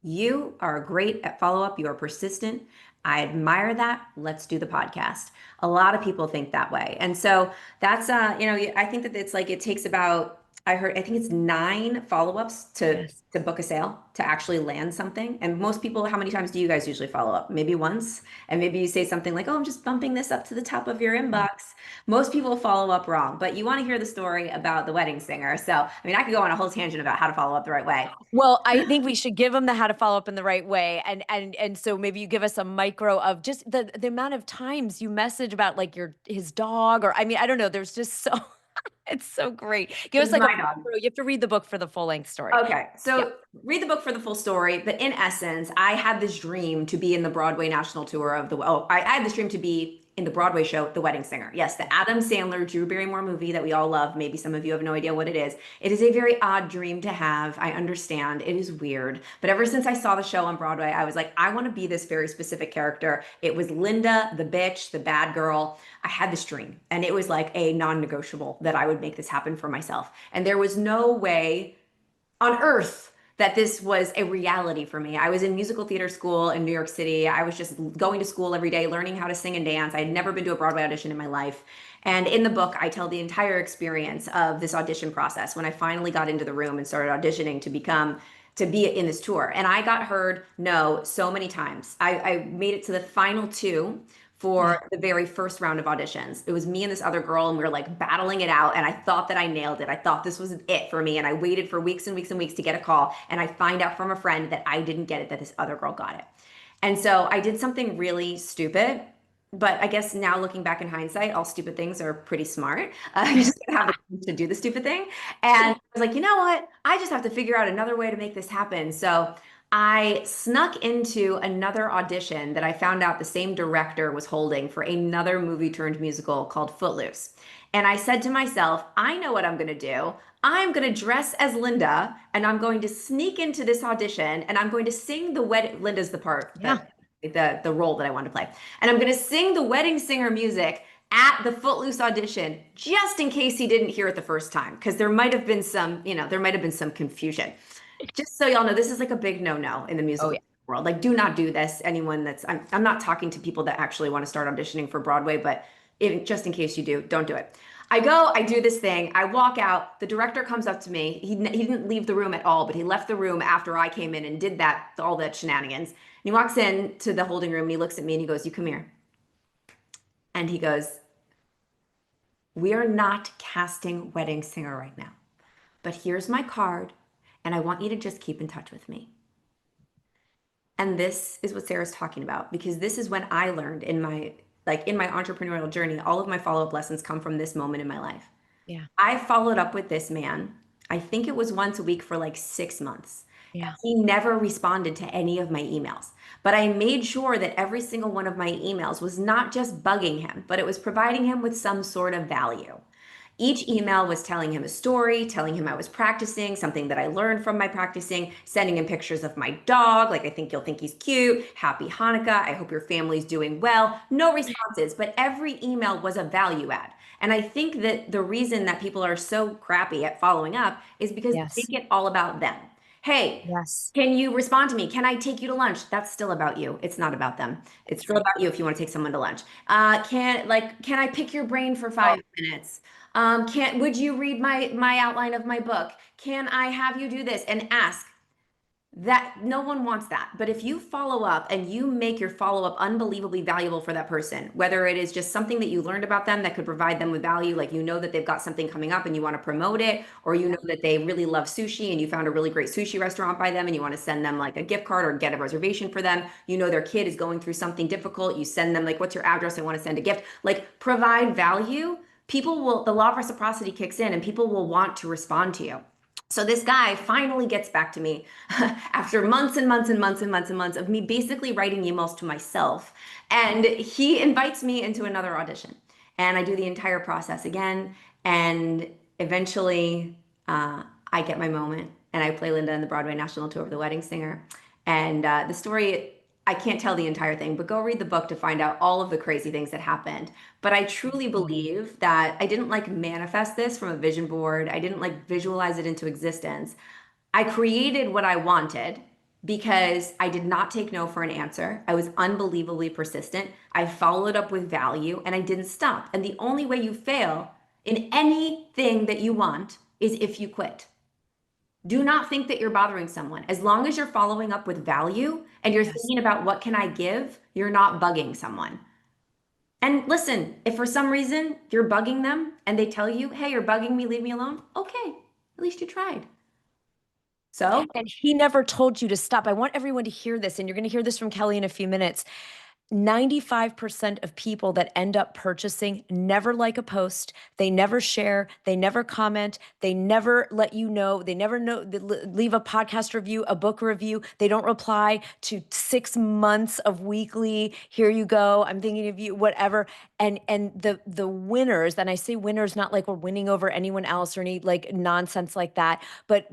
You are great at follow-up. You are persistent. I admire that. Let's do the podcast. A lot of people think that way. And so that's I think that it's like it takes about I think it's 9 follow-ups Yes. to book a sale, to actually land something. And most people, how many times do you guys usually follow up? Maybe once. And maybe you say something like, "Oh, I'm just bumping this up to the top of your inbox." Most people follow up wrong, but you want to hear the story about the wedding singer. So, I mean, I could go on a whole tangent about how to follow up the right way. Well, I think we should give them the how to follow up in the right way. And so maybe you give us a micro of just the amount of times you message about like his dog, or I mean, I don't know. There's just so it's so great. Give This us is like a my dog. micro. You have to read the book for the full length story. Okay, Yeah. so read the book for the full story. But in essence, I had this dream to be in the Broadway national tour of I had this dream to be in the Broadway show, The Wedding Singer. Yes, the Adam Sandler, Drew Barrymore movie that we all love. Maybe some of you have no idea what it is. It is a very odd dream to have. I understand. It is weird. But ever since I saw the show on Broadway, I was like, I want to be this very specific character. It was Linda, the bitch, the bad girl. I had this dream, and it was like a non-negotiable that I would make this happen for myself. And there was no way on earth that this was a reality for me. I was in musical theater school in New York City. I was just going to school every day, learning how to sing and dance. I had never been to a Broadway audition in my life. And in the book, I tell the entire experience of this audition process when I finally got into the room and started auditioning to be in this tour. And I got heard no so many times. I made it to the final 2 for the very first round of auditions. It was me and this other girl, and we were like battling it out. And I thought that I nailed it. I thought this was it for me. And I waited for weeks and weeks and weeks to get a call. And I find out from a friend that I didn't get it, that this other girl got it. And so I did something really stupid. But I guess now looking back in hindsight, all stupid things are pretty smart. You just have the courage to do the stupid thing. And I was like, you know what? I just have to figure out another way to make this happen. So I snuck into another audition that I found out the same director was holding for another movie turned musical called Footloose. And I said to myself, I know what I'm going to do. I'm going to dress as Linda, and I'm going to sneak into this audition, and I'm going to sing the wedding. Linda's the part, Yeah. the role that I wanted to play. And I'm going to sing the wedding singer music at the Footloose audition, just in case he didn't hear it the first time, because there might have been some confusion. Just so y'all know, this is like a big no-no in the musical world. Like, do not do this. Anyone I'm not talking to people that actually want to start auditioning for Broadway, but just in case you do, don't do it. I go, I do this thing, I walk out, the director comes up to me. He didn't leave the room at all, but he left the room after I came in and did all that shenanigans. And he walks in to the holding room and he looks at me and he goes, "You come here." And he goes, "We are not casting wedding singer right now, but here's my card, and I want you to just keep in touch with me." And this is what Sarah's talking about, because this is when I learned in my entrepreneurial journey, all of my follow-up lessons come from this moment in my life. Yeah. I followed up with this man. I think it was once a week for like 6 months. Yeah. He never responded to any of my emails, but I made sure that every single one of my emails was not just bugging him, but it was providing him with some sort of value. Each email was telling him a story, telling him I was practicing, something that I learned from my practicing, sending him pictures of my dog, like, "I think you'll think he's cute. Happy Hanukkah. I hope your family's doing well." No responses, but every email was a value add. And I think that the reason that people are so crappy at following up is because they Yes. make it all about them. Hey, Yes. can you respond to me? Can I take you to lunch? That's still about you. It's not about them. It's still about you if you want to take someone to lunch. Can I pick your brain for 5 minutes? Would you read my outline of my book? Can I have you do this? And ask. That no one wants that. But if you follow up and you make your follow-up unbelievably valuable for that person, whether it is just something that you learned about them that could provide them with value, like you know that they've got something coming up and you want to promote it, or you know that they really love sushi and you found a really great sushi restaurant by them and you want to send them like a gift card or get a reservation for them, you know their kid is going through something difficult, you send them like, "What's your address? I want to send a gift." Like, provide value. The law of reciprocity kicks in and people will want to respond to you. So this guy finally gets back to me after months and months and months and months and months of me basically writing emails to myself. And he invites me into another audition. And I do the entire process again. And eventually I get my moment and I play Linda in the Broadway National Tour of The Wedding Singer. And the story I can't tell the entire thing, but go read the book to find out all of the crazy things that happened. But I truly believe that I didn't like manifest this from a vision board. I didn't like visualize it into existence. I created what I wanted because I did not take no for an answer. I was unbelievably persistent. I followed up with value and I didn't stop. And the only way you fail in anything that you want is if you quit. Do not think that you're bothering someone. As long as you're following up with value and you're Yes. thinking about what can I give, you're not bugging someone. And listen, if for some reason you're bugging them and they tell you, hey, you're bugging me, leave me alone, okay, at least you tried. So, And he never told you to stop. I want everyone to hear this, and you're going to hear this from Kelly in a few minutes. 95% of people that end up purchasing never like a post. They never share. They never comment. They never let you know. They never know, leave a podcast review, a book review. They don't reply to 6 months of weekly, here you go, I'm thinking of you, whatever. And the winners, and I say winners, not like we're winning over anyone else or any like nonsense like that, but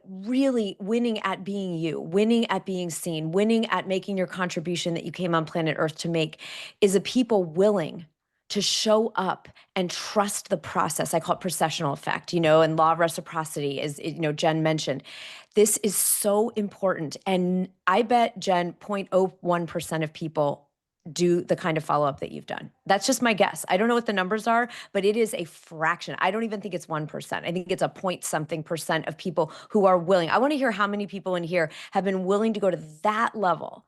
really winning at being you, winning at being seen, winning at making your contribution that you came on planet Earth to make, is a people willing to show up and trust the process. I call it processional effect, and law of reciprocity is, Jen mentioned. This is so important. And I bet, Jen, 0.01% of people do the kind of follow-up that you've done. That's just my guess. I don't know what the numbers are, but it is a fraction. I don't even think it's 1%. I think it's a point something percent of people who are willing. I want to hear how many people in here have been willing to go to that level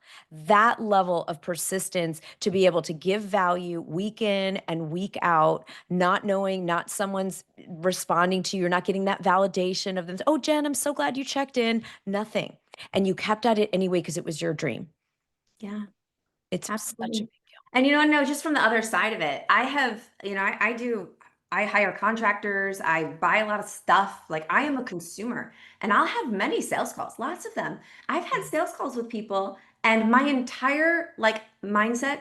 of persistence to be able to give value week in and week out, not knowing, not someone's responding to you. You're not getting that validation of them. Oh, Jen, I'm so glad you checked in. Nothing. And you kept at it anyway because it was your dream. yeah. It's such a Absolutely. big And no, just from the other side of it, I have, I hire contractors, I buy a lot of stuff. Like I am a consumer and I'll have many sales calls, lots of them. I've had sales calls with people and my entire like mindset,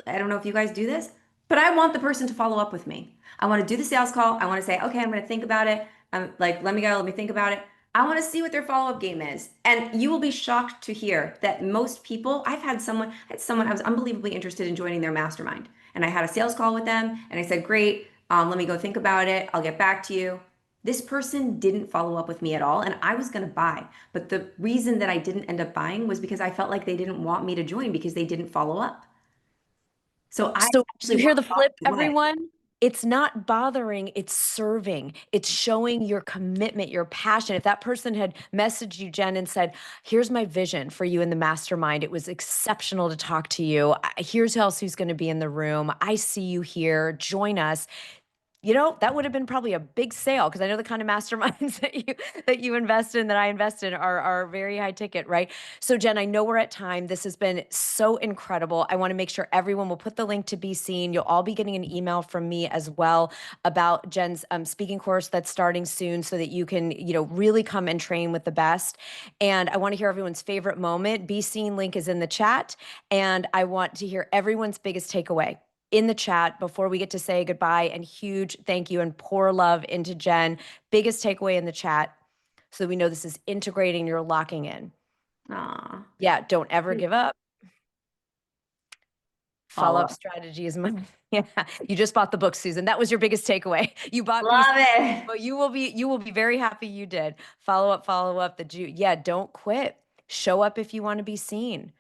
I don't know if you guys do this, but I want the person to follow up with me. I want to do the sales call. I want to say, okay, I'm going to think about it. I'm like, let me think about it. I want to see what their follow-up game is. And you will be shocked to hear that most people, I had someone, I was unbelievably interested in joining their mastermind. And I had a sales call with them and I said, great, let me go think about it. I'll get back to you. This person didn't follow up with me at all. And I was going to buy. But the reason that I didn't end up buying was because I felt like they didn't want me to join because they didn't follow up. So I So actually you hear walked the flip, away. everyone? It's not bothering, it's serving. It's showing your commitment, your passion. If that person had messaged you, Jen, and said, here's my vision for you in the mastermind. It was exceptional to talk to you. Here's who else who's going to be in the room. I see you here. Join us. That would have been probably a big sale because I know the kind of masterminds that you invest in, that I invest in, are very high ticket, right? So Jen, I know we're at time. This has been so incredible. I want to make sure everyone will put the link to be seen. You'll all be getting an email from me as well about Jen's speaking course that's starting soon, so that you can really come and train with the best. And I want to hear everyone's favorite moment. Be seen link is in the chat, and I want to hear everyone's biggest takeaway in the chat before we get to say goodbye. And huge thank you and pour love into Jen. Biggest takeaway in the chat, so that we know this is integrating, you're locking in. Aw. Yeah, don't ever give up. Follow-up Follow. strategy is my yeah. You just bought the book, Susan. That was your biggest takeaway. You bought Love it. but you will be very happy you did. Follow up. Yeah, don't quit. Show up if you want to be seen.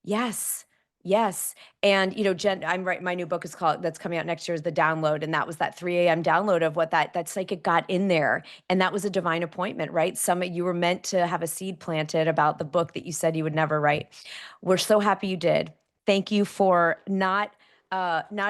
Yes. Yes. And Jen, I'm right. My new book is called, that's coming out next year, is The Download. And that was that 3 a.m. download of what that psychic got in there. And that was a divine appointment, right? You were meant to have a seed planted about the book that you said you would never write. We're so happy you did. Thank you for not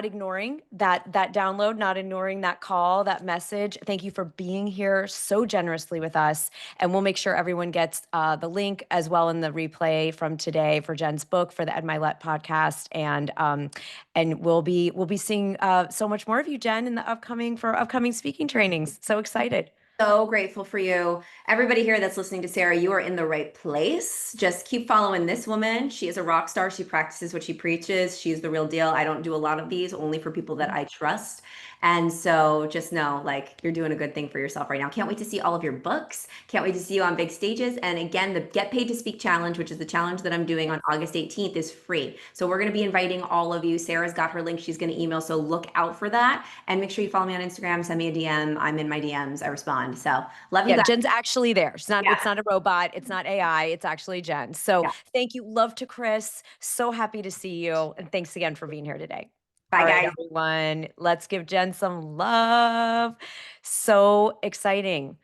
ignoring that download, not ignoring that call, that message. Thank you for being here so generously with us. And we'll make sure everyone gets the link as well in the replay from today for Jen's book, for the Ed Milet podcast, and we'll be seeing so much more of you, Jen, in the upcoming speaking trainings. So excited. So grateful for you. Everybody here that's listening to Sarah, you are in the right place. Just keep following this woman. She is a rock star. She practices what she preaches. She's the real deal. I don't do a lot of these, only for people that I trust. And so just know like you're doing a good thing for yourself right now. Can't wait to see all of your books. Can't wait to see you on big stages. And again, the Get Paid to Speak challenge, which is the challenge that I'm doing on August 18th, is free. So we're going to be inviting all of you. Sarah's got her link. She's going to email. So look out for that. And make sure you follow me on Instagram. Send me a DM. I'm in my DMs. I respond. So love you Yeah, guys. Jen's actually there. Yeah. It's not a robot. It's not AI. It's actually Jen. So Yeah. thank you. Love to Chris. So happy to see you. And thanks again for being here today. Bye, All right, guys. everyone. Let's give Jen some love. So exciting.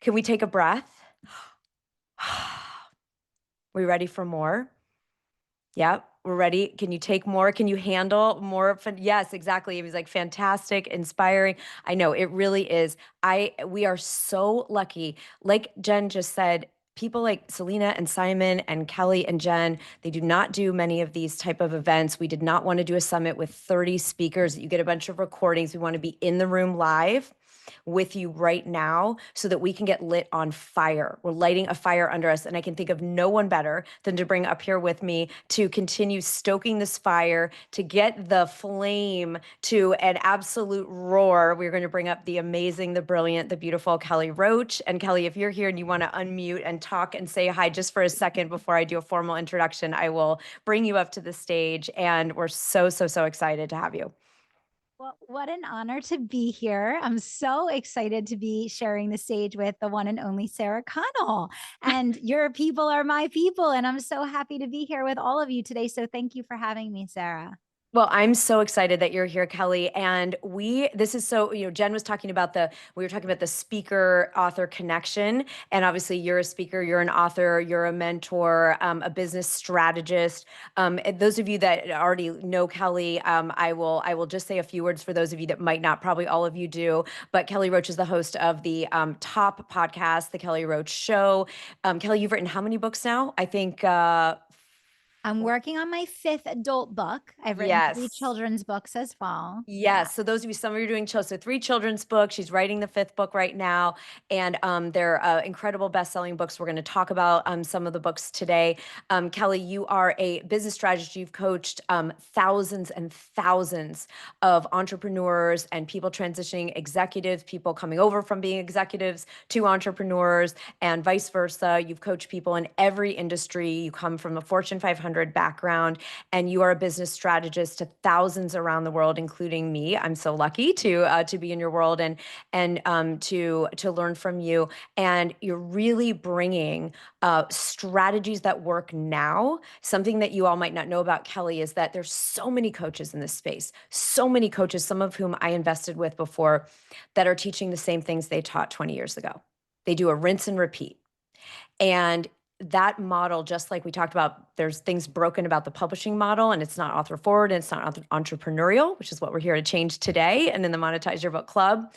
Can we take a breath? We ready for more? Yep, we're ready. Can you take more? Can you handle more? Yes, exactly. It was like fantastic, inspiring. I know it really is. We are so lucky. Like Jen just said, people like Selena and Simon and Kelly and Jen, they do not do many of these type of events. We did not want to do a summit with 30 speakers. You get a bunch of recordings. We want to be in the room live with you right now so that we can get lit on fire. We're lighting a fire under us. And I can think of no one better than to bring up here with me to continue stoking this fire, to get the flame to an absolute roar. We're going to bring up the amazing, the brilliant, the beautiful Kelly Roach. And Kelly, if you're here and you want to unmute and talk and say hi just for a second before I do a formal introduction, I will bring you up to the stage. And we're so, so, so excited to have you. Well, what an honor to be here. I'm so excited to be sharing the stage with the one and only Sarah Connell. And your people are my people. And I'm so happy to be here with all of you today. So thank you for having me, Sarah. Well, I'm so excited that you're here, Kelly. And this is so, Jen was talking about we were talking about the speaker author connection. And obviously you're a speaker, you're an author, you're a mentor, a business strategist. And those of you that already know Kelly, I will just say a few words for those of you that might not, probably all of you do, but Kelly Roach is the host of the top podcast, The Kelly Roach Show. Kelly, you've written how many books now? I think, I'm working on my 5th adult book. I've written 3 yes. children's books as well. Yes. So those of you, some of you are doing so 3 children's books. She's writing the 5th book right now. And they're incredible best-selling books. We're going to talk about some of the books today. Kelly, you are a business strategist. You've coached thousands and thousands of entrepreneurs and people transitioning, executives, people coming over from being executives to entrepreneurs and vice versa. You've coached people in every industry. You come from a Fortune 500 background, and you are a business strategist to thousands around the world, including me. I'm so lucky to be in your world and to learn from you. And you're really bringing strategies that work now. Something that you all might not know about Kelly is that there's so many coaches in this space, so many coaches, some of whom I invested with before, that are teaching the same things they taught 20 years ago. They do a rinse and repeat. And that model, just like we talked about, there's things broken about the publishing model, and it's not author forward and it's not entrepreneurial, which is what we're here to change today. And in the Monetize Your Book Club,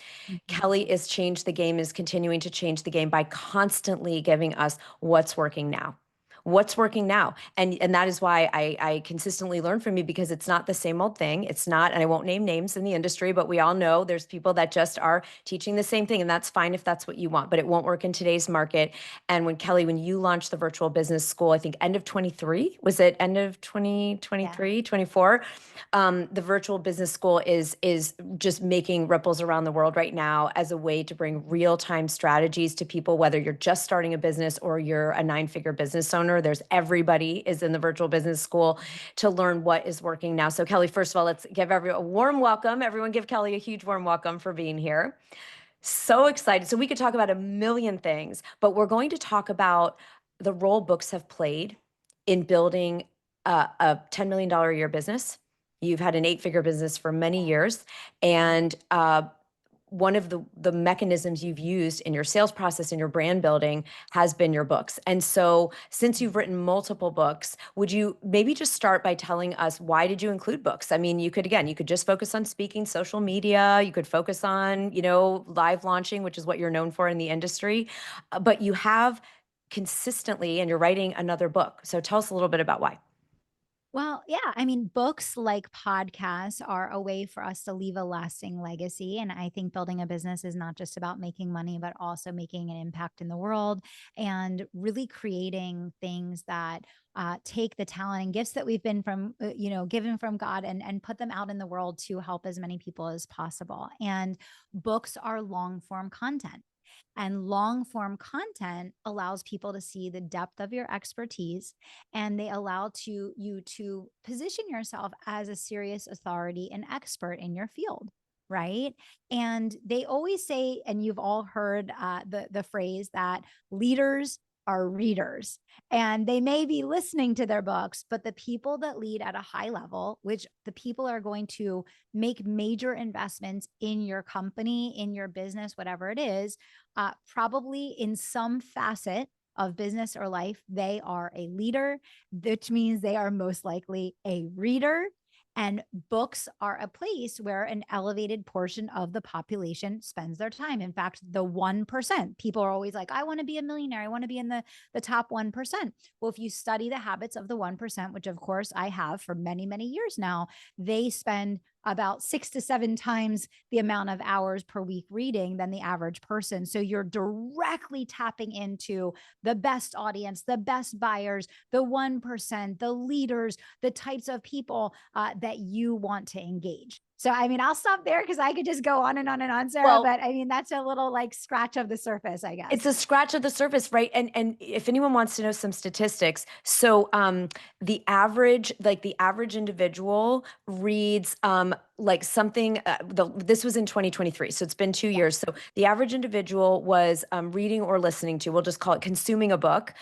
Kelly is continuing to change the game by constantly giving us what's working now. What's working now? And that is why I consistently learn from you, because it's not the same old thing. It's not, and I won't name names in the industry, but we all know there's people that just are teaching the same thing, and that's fine if that's what you want, but it won't work in today's market. And when you launched the virtual business school, I think end of 23, was it end of 2023, yeah. 24? The virtual business school is just making ripples around the world right now as a way to bring real-time strategies to people, whether you're just starting a business or you're a 9-figure business owner. Everybody is in the virtual business school to learn what is working now. So Kelly, first of all, let's give everyone a warm welcome. Everyone give Kelly a huge warm welcome for being here. So excited. So we could talk about a million things, but we're going to talk about the role books have played in building a $10 million a year business. You've had an 8-figure business for many years, and one of the mechanisms you've used in your sales process and your brand building has been your books. And so since you've written multiple books, would you maybe just start by telling us, why did you include books? I mean, you could just focus on speaking, social media, you could focus on, live launching, which is what you're known for in the industry, but you have consistently, and you're writing another book. So tell us a little bit about why. Well, yeah. I mean, books like podcasts are a way for us to leave a lasting legacy. And I think building a business is not just about making money, but also making an impact in the world and really creating things that take the talent and gifts that we've been given from God and put them out in the world to help as many people as possible. And books are long form content. And long form content allows people to see the depth of your expertise, and they allow you to position yourself as a serious authority and expert in your field, right? And they always say, and you've all heard the phrase that leaders are readers, and they may be listening to their books, but the people that lead at a high level, which the people are going to make major investments in your company, in your business, whatever it is, probably in some facet of business or life, they are a leader, which means they are most likely a reader. And books are a place where an elevated portion of the population spends their time. In fact, the 1%, people are always like, I want to be a millionaire. I want to be in the top 1%. Well, if you study the habits of the 1%, which of course I have for many, many years now, they spend about 6 to 7 times the amount of hours per week reading than the average person. So you're directly tapping into the best audience, the best buyers, the 1%, the leaders, the types of people that you want to engage. So, I mean, I'll stop there because I could just go on and on and on, Sarah. Well, but I mean, that's a little like scratch of the surface, I guess. it's a scratch of the surface, right? And if anyone wants to know some statistics, so the average individual reads like something. This was in 2023, so it's been 2 years. So the average individual was reading or listening to, we'll just call it consuming a book,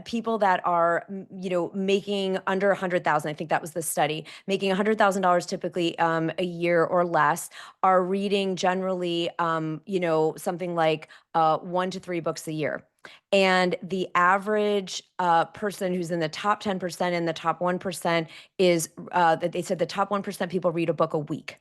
people that are making under 100,000. I think that was the study. Making $100,000 typically a year or less are reading generally, something like 1 to 3 books a year. And the average person who's in the top 10% and the top 1% is that they said the top 1% people read a book a week.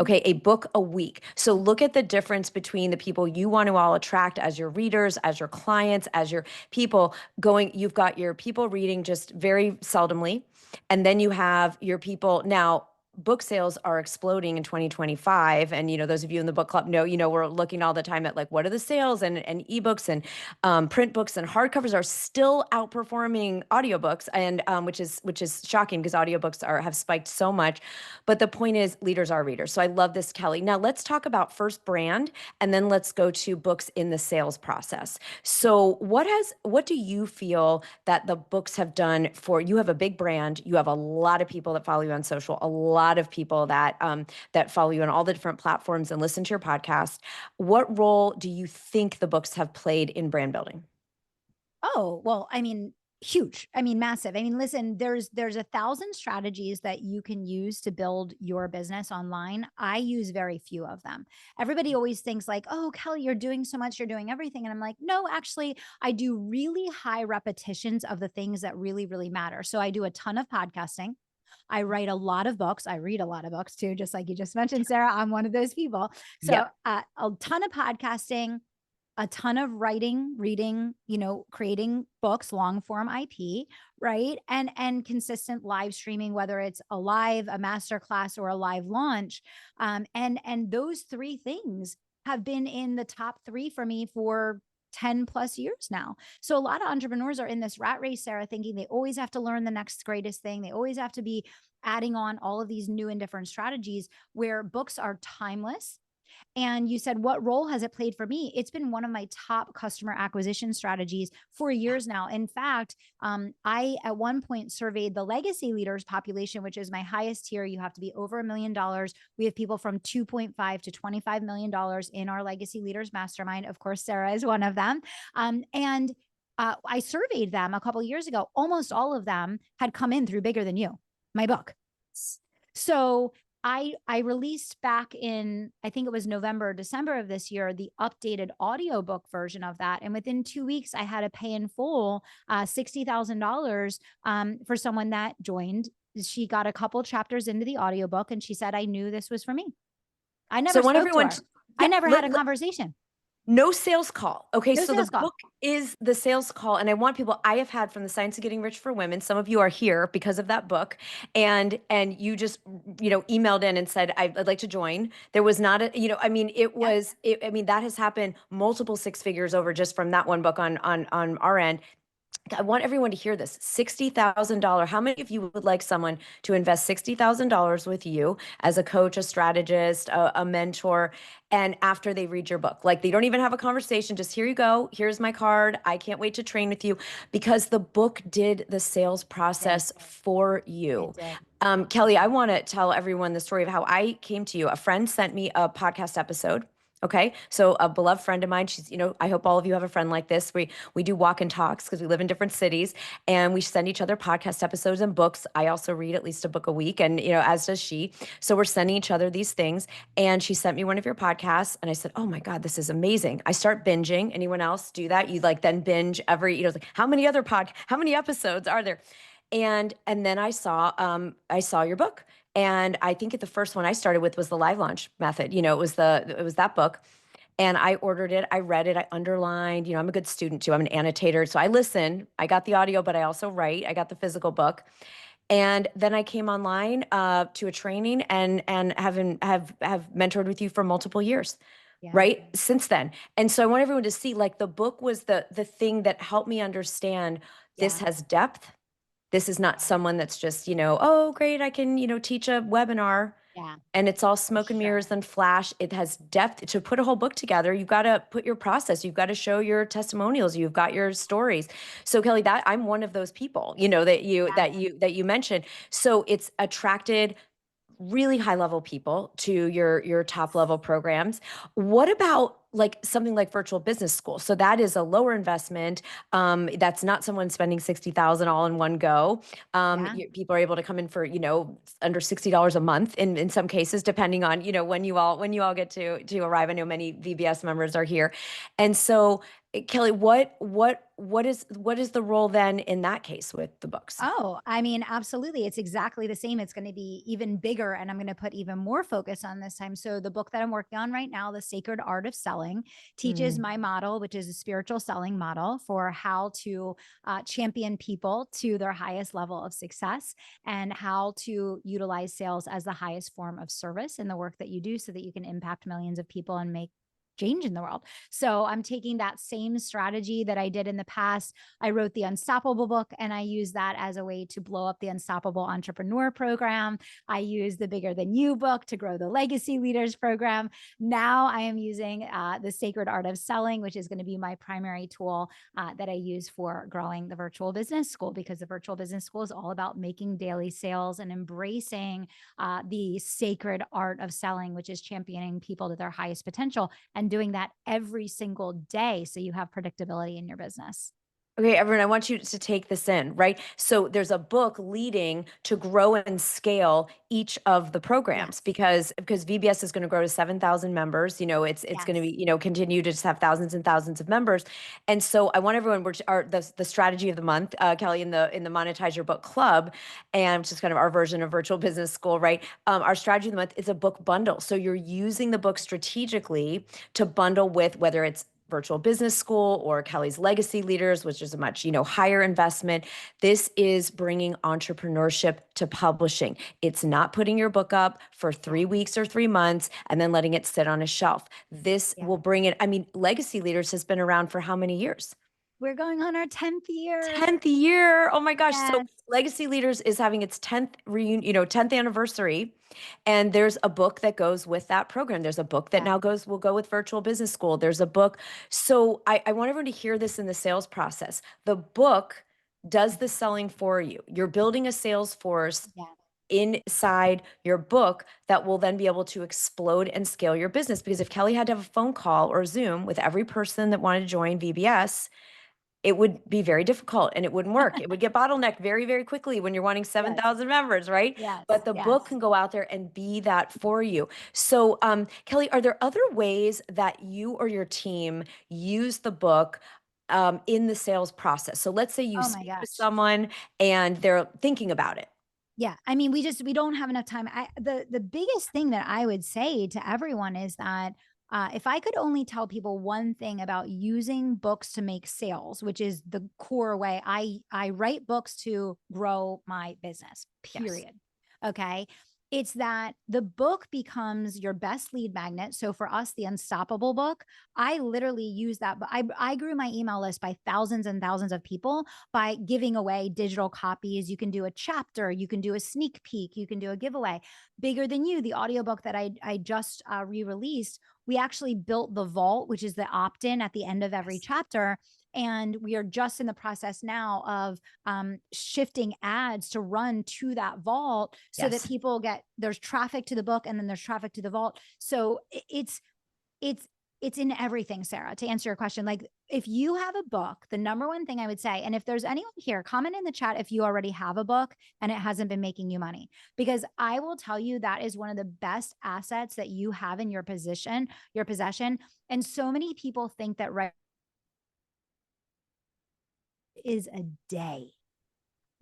Okay, a book a week. So look at the difference between the people you want to all attract as your readers, as your clients, as your people going. You've got your people reading just very seldomly. And then you have your people now. Book sales are exploding in 2025. And, those of you in the book club know, we're looking all the time at like, what are the sales and ebooks and print books and hardcovers are still outperforming audiobooks. And which is shocking because audiobooks have spiked so much. But the point is leaders are readers. So I love this, Kelly. Now let's talk about first brand and then let's go to books in the sales process. So what do you feel that the books have done for you? Have a big brand. You have a lot of people that follow you on social, a lot of people that follow you on all the different platforms and listen to your podcast. What role do you think the books have played in brand building? Oh, well, I mean, huge. I mean, massive. I mean, listen, there's 1,000 strategies that you can use to build your business online. I use very few of them. Everybody always thinks like, oh, Kelly, you're doing so much, you're doing everything. And I'm like, no, actually, I do really high repetitions of the things that really, really matter. So I do a ton of podcasting. I write a lot of books. I read a lot of books too, just like you just mentioned, Sarah. I'm one of those people. So Yep. a ton of podcasting, a ton of writing, reading, creating books, long form IP, right? And consistent live streaming, whether it's a masterclass or a live launch. And those three things have been in the top three for me for 10 plus years now. So a lot of entrepreneurs are in this rat race, Sarah, thinking they always have to learn the next greatest thing. They always have to be adding on all of these new and different strategies where books are timeless. And you said, what role has it played for me? It's been one of my top customer acquisition strategies for years now. In fact, I at one point surveyed the legacy leaders population, which is my highest tier. You have to be over $1 million. We have people from 2.5 to $25 million in our legacy leaders mastermind. Of course, Sarah is one of them. And I surveyed them a couple of years ago. Almost all of them had come in through Bigger Than You, my book. So I released back in, I think it was November or December of this year, the updated audiobook version of that. And within 2 weeks, I had to pay in full $60,000 for someone that joined. She got a couple chapters into the audiobook and she said, I knew this was for me. I never spoke to her. I never had a conversation. No sales call. Okay, No so the sales call. book is the sales call, and I want people. I have had from the Science of Getting Rich for Women. Some of you are here because of that book, and you just emailed in and said I'd like to join. There was not a I mean it Yep. was I mean that has happened multiple six figures over just from that one book on our end. I want everyone to hear this. $60,000. How many of you would like someone to invest $60,000 with you as a coach, a strategist, a mentor, and after they read your book? Like they don't even have a conversation, just here you go. Here's my card. I can't wait to train with you because the book did the sales process for you. It did. Kelly, I want to tell everyone the story of how I came to you. A friend sent me a podcast episode. Okay. So a beloved friend of mine, she's, I hope all of you have a friend like this. We do walk and talks because we live in different cities and we send each other podcast episodes and books. I also read at least a book a week and, as does she. So we're sending each other these things. And she sent me one of your podcasts and I said, oh my God, this is amazing. I start binging. Anyone else do that? You like then binge every, it's like, how many episodes are there? And then I saw your book. And I think the first one I started with was the live launch method. It was that book. And I ordered it. I read it. I underlined. I'm a good student too. I'm an annotator. So I listen. I got the audio, but I also write. I got the physical book. And then I came online to a training and have mentored with you for multiple years, Yeah. right? Since then. And so I want everyone to see like the book was the thing that helped me understand this Yeah. has depth. This is not someone that's just, oh, great, I can, teach a webinar Yeah. and it's all smoke and mirrors and flash. It has depth. To put a whole book together, you've got to put your process, you've got to show your testimonials, you've got your stories. So Kelly, that I'm one of those people, that you mentioned. So it's attracted really high level people to your top level programs. What about like something like virtual business school? So that is a lower investment. That's not someone spending 60,000 all in one go. Yeah. People are able to come in for under $60 a month in some cases, depending on when you all get to arrive. I know many VBS members are here, and so Kelly, what is the role then in that case with the books? Oh, I mean, absolutely. It's exactly the same. It's going to be even bigger, and I'm going to put even more focus on this time. So, the book that I'm working on right now, The Sacred Art of Selling, teaches my model, which is a spiritual selling model for how to champion people to their highest level of success and how to utilize sales as the highest form of service in the work that you do so that you can impact millions of people and make change in the world. So I'm taking that same strategy that I did in the past. I wrote the Unstoppable book and I use that as a way to blow up the Unstoppable Entrepreneur program. I use the Bigger Than You book to grow the Legacy Leaders program. Now I am using the Sacred Art of Selling, which is going to be my primary tool that I use for growing the virtual business school, because the virtual business school is all about making daily sales and embracing the sacred art of selling, which is championing people to their highest potential and doing that every single day so you have predictability in your business. Okay, everyone, I want you to take this in, right? So there's a book leading to grow and scale each of the programs because VBS is going to grow to 7,000 members. It's going to be, continue to just have thousands and thousands of members. And so I want everyone, the strategy of the month, Kelly, in the Monetize Your Book Club, and which is kind of our version of virtual business school, right? Our strategy of the month is a book bundle. So you're using the book strategically to bundle with whether it's virtual business school or Kelly's Legacy Leaders, which is a much, higher investment. This is bringing entrepreneurship to publishing. It's not putting your book up for 3 weeks or 3 months and then letting it sit on a shelf. This will bring it. I mean, Legacy Leaders has been around for how many years? We're going on our 10th year. 10th year. Oh my gosh. Yes. So Legacy Leaders is having its 10th reunion, 10th anniversary. And there's a book that goes with that program. There's a book that now will go with virtual business school. There's a book. So I want everyone to hear this in the sales process. The book does the selling for you. You're building a sales force inside your book that will then be able to explode and scale your business. Because if Kelly had to have a phone call or Zoom with every person that wanted to join VBS, it would be very difficult and it wouldn't work. It would get bottlenecked very, very quickly when you're wanting 7,000 members, right? Yes. But the book can go out there and be that for you. So, Kelly, are there other ways that you or your team use the book in the sales process? So let's say you speak with someone and they're thinking about it. Yeah. I mean, we don't have enough time. The biggest thing that I would say to everyone is that If I could only tell people one thing about using books to make sales, which is the core way I write books to grow my business, Yes. period. Okay. It's that the book becomes your best lead magnet. So for us, the Unstoppable book, I literally use that. But I grew my email list by thousands and thousands of people by giving away digital copies. You can do a chapter, you can do a sneak peek, you can do a giveaway. Bigger Than You, the audiobook that I just re-released, we actually built the vault, which is the opt-in at the end of every Yes. chapter. And we are just in the process now of shifting ads to run to that vault so that Yes. people there's traffic to the book and then there's traffic to the vault. So it's it's in everything, Sarah, to answer your question. Like, if you have a book, the number one thing I would say, and if there's anyone here, comment in the chat if you already have a book and it hasn't been making you money, because I will tell you that is one of the best assets that you have in your possession. And so many people think that is a day.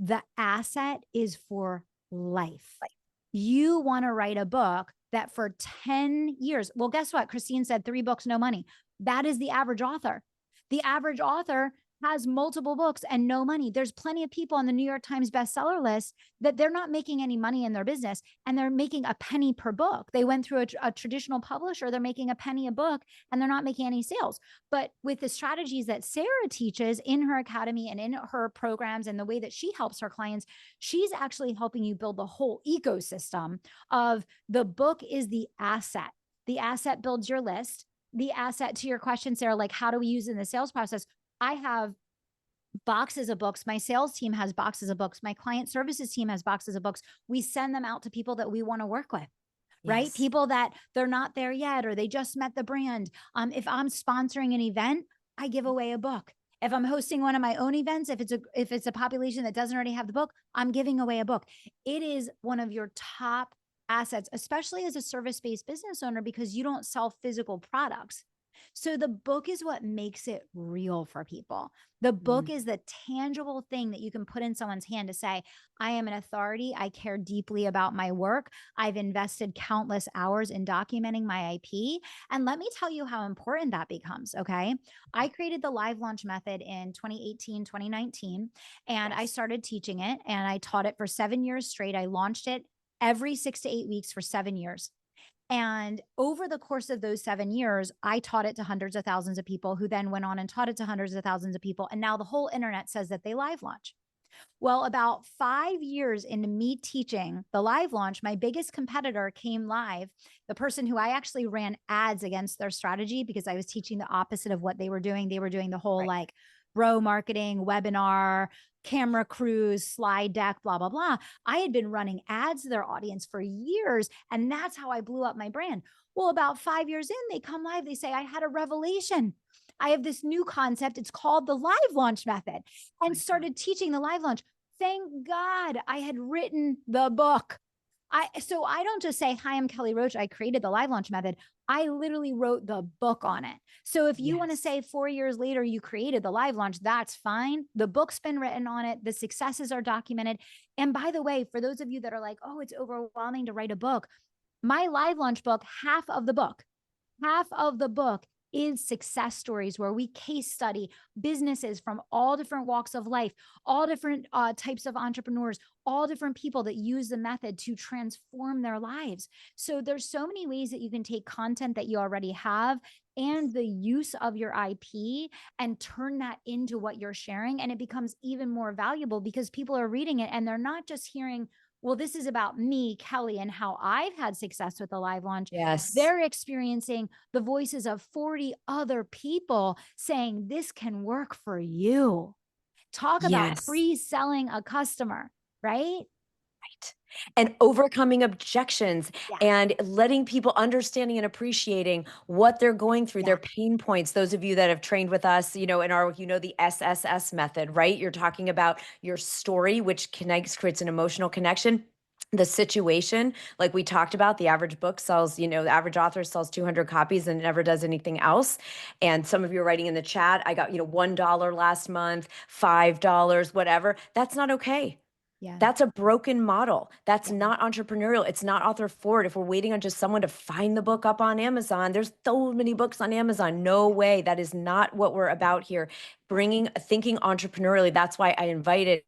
The asset is for life. You want to write a book that for 10 years, well, guess what? Christine said 3 books, no money. That is the average author. The average author has multiple books and no money. There's plenty of people on the New York Times bestseller list that they're not making any money in their business and they're making a penny per book. They went through a traditional publisher, they're making a penny a book and they're not making any sales. But with the strategies that Sarah teaches in her academy and in her programs and the way that she helps her clients, she's actually helping you build the whole ecosystem of the book is the asset. The asset builds your list. The asset, to your question, Sarah, like how do we use it in the sales process? I have boxes of books. My sales team has boxes of books. My client services team has boxes of books. We send them out to people that we want to work with. Right? Yes. People that they're not there yet, or they just met the brand. If I'm sponsoring an event, I give away a book. If I'm hosting one of my own events, if it's a population that doesn't already have the book, I'm giving away a book. It is one of your top assets, especially as a service-based business owner, because you don't sell physical products. So the book is what makes it real for people. The book is the tangible thing that you can put in someone's hand to say, I am an authority. I care deeply about my work. I've invested countless hours in documenting my IP. And let me tell you how important that becomes. Okay. I created the live launch method in 2018, 2019, and I Yes. started teaching it and I taught it for 7 years straight. I launched it every 6 to 8 weeks for 7 years. And over the course of those 7 years, I taught it to hundreds of thousands of people who then went on and taught it to hundreds of thousands of people. And now the whole internet says that they live launch. Well, about 5 years into me teaching the live launch, my biggest competitor came live. The person who I actually ran ads against their strategy because I was teaching the opposite of what they were doing. They were doing the whole Right. like bro marketing, webinar, camera crews, slide deck, blah, blah, blah. I had been running ads to their audience for years. And that's how I blew up my brand. Well, about 5 years in, they come live. They say, I had a revelation. I have this new concept. It's called the live launch method, and started teaching the live launch. Thank God I had written the book. So I don't just say, hi, I'm Kelly Roach. I created the live launch method. I literally wrote the book on it. So if you want to Yes. say 4 years later, you created the live launch, that's fine. The book's been written on it. The successes are documented. And by the way, for those of you that are like, oh, it's overwhelming to write a book, my live launch book, half of the book is success stories where we case study businesses from all different walks of life, all different types of entrepreneurs, all different people that use the method to transform their lives. So there's so many ways that you can take content that you already have and the use of your IP and turn that into what you're sharing. And it becomes even more valuable because people are reading it and they're not just hearing, well, this is about me, Kelly, and how I've had success with the live launch. Yes. They're experiencing the voices of 40 other people saying, this can work for you. Talk about Yes. pre-selling a customer, right? Right. And overcoming objections Yeah. and letting people understanding and appreciating what they're going through, their pain points. Those of you that have trained with us, in our, the SSS method, right? You're talking about your story, which creates an emotional connection. The situation, like we talked about, the average book sells, the average author sells 200 copies and never does anything else. And some of you are writing in the chat, I got, $1 last month, $5, whatever. That's not okay. Yeah. That's a broken model. That's Yeah. not entrepreneurial. It's not author forward. If we're waiting on just someone to find the book up on Amazon, there's so many books on Amazon. No way. That is not what we're about here. Thinking entrepreneurially. That's why I invited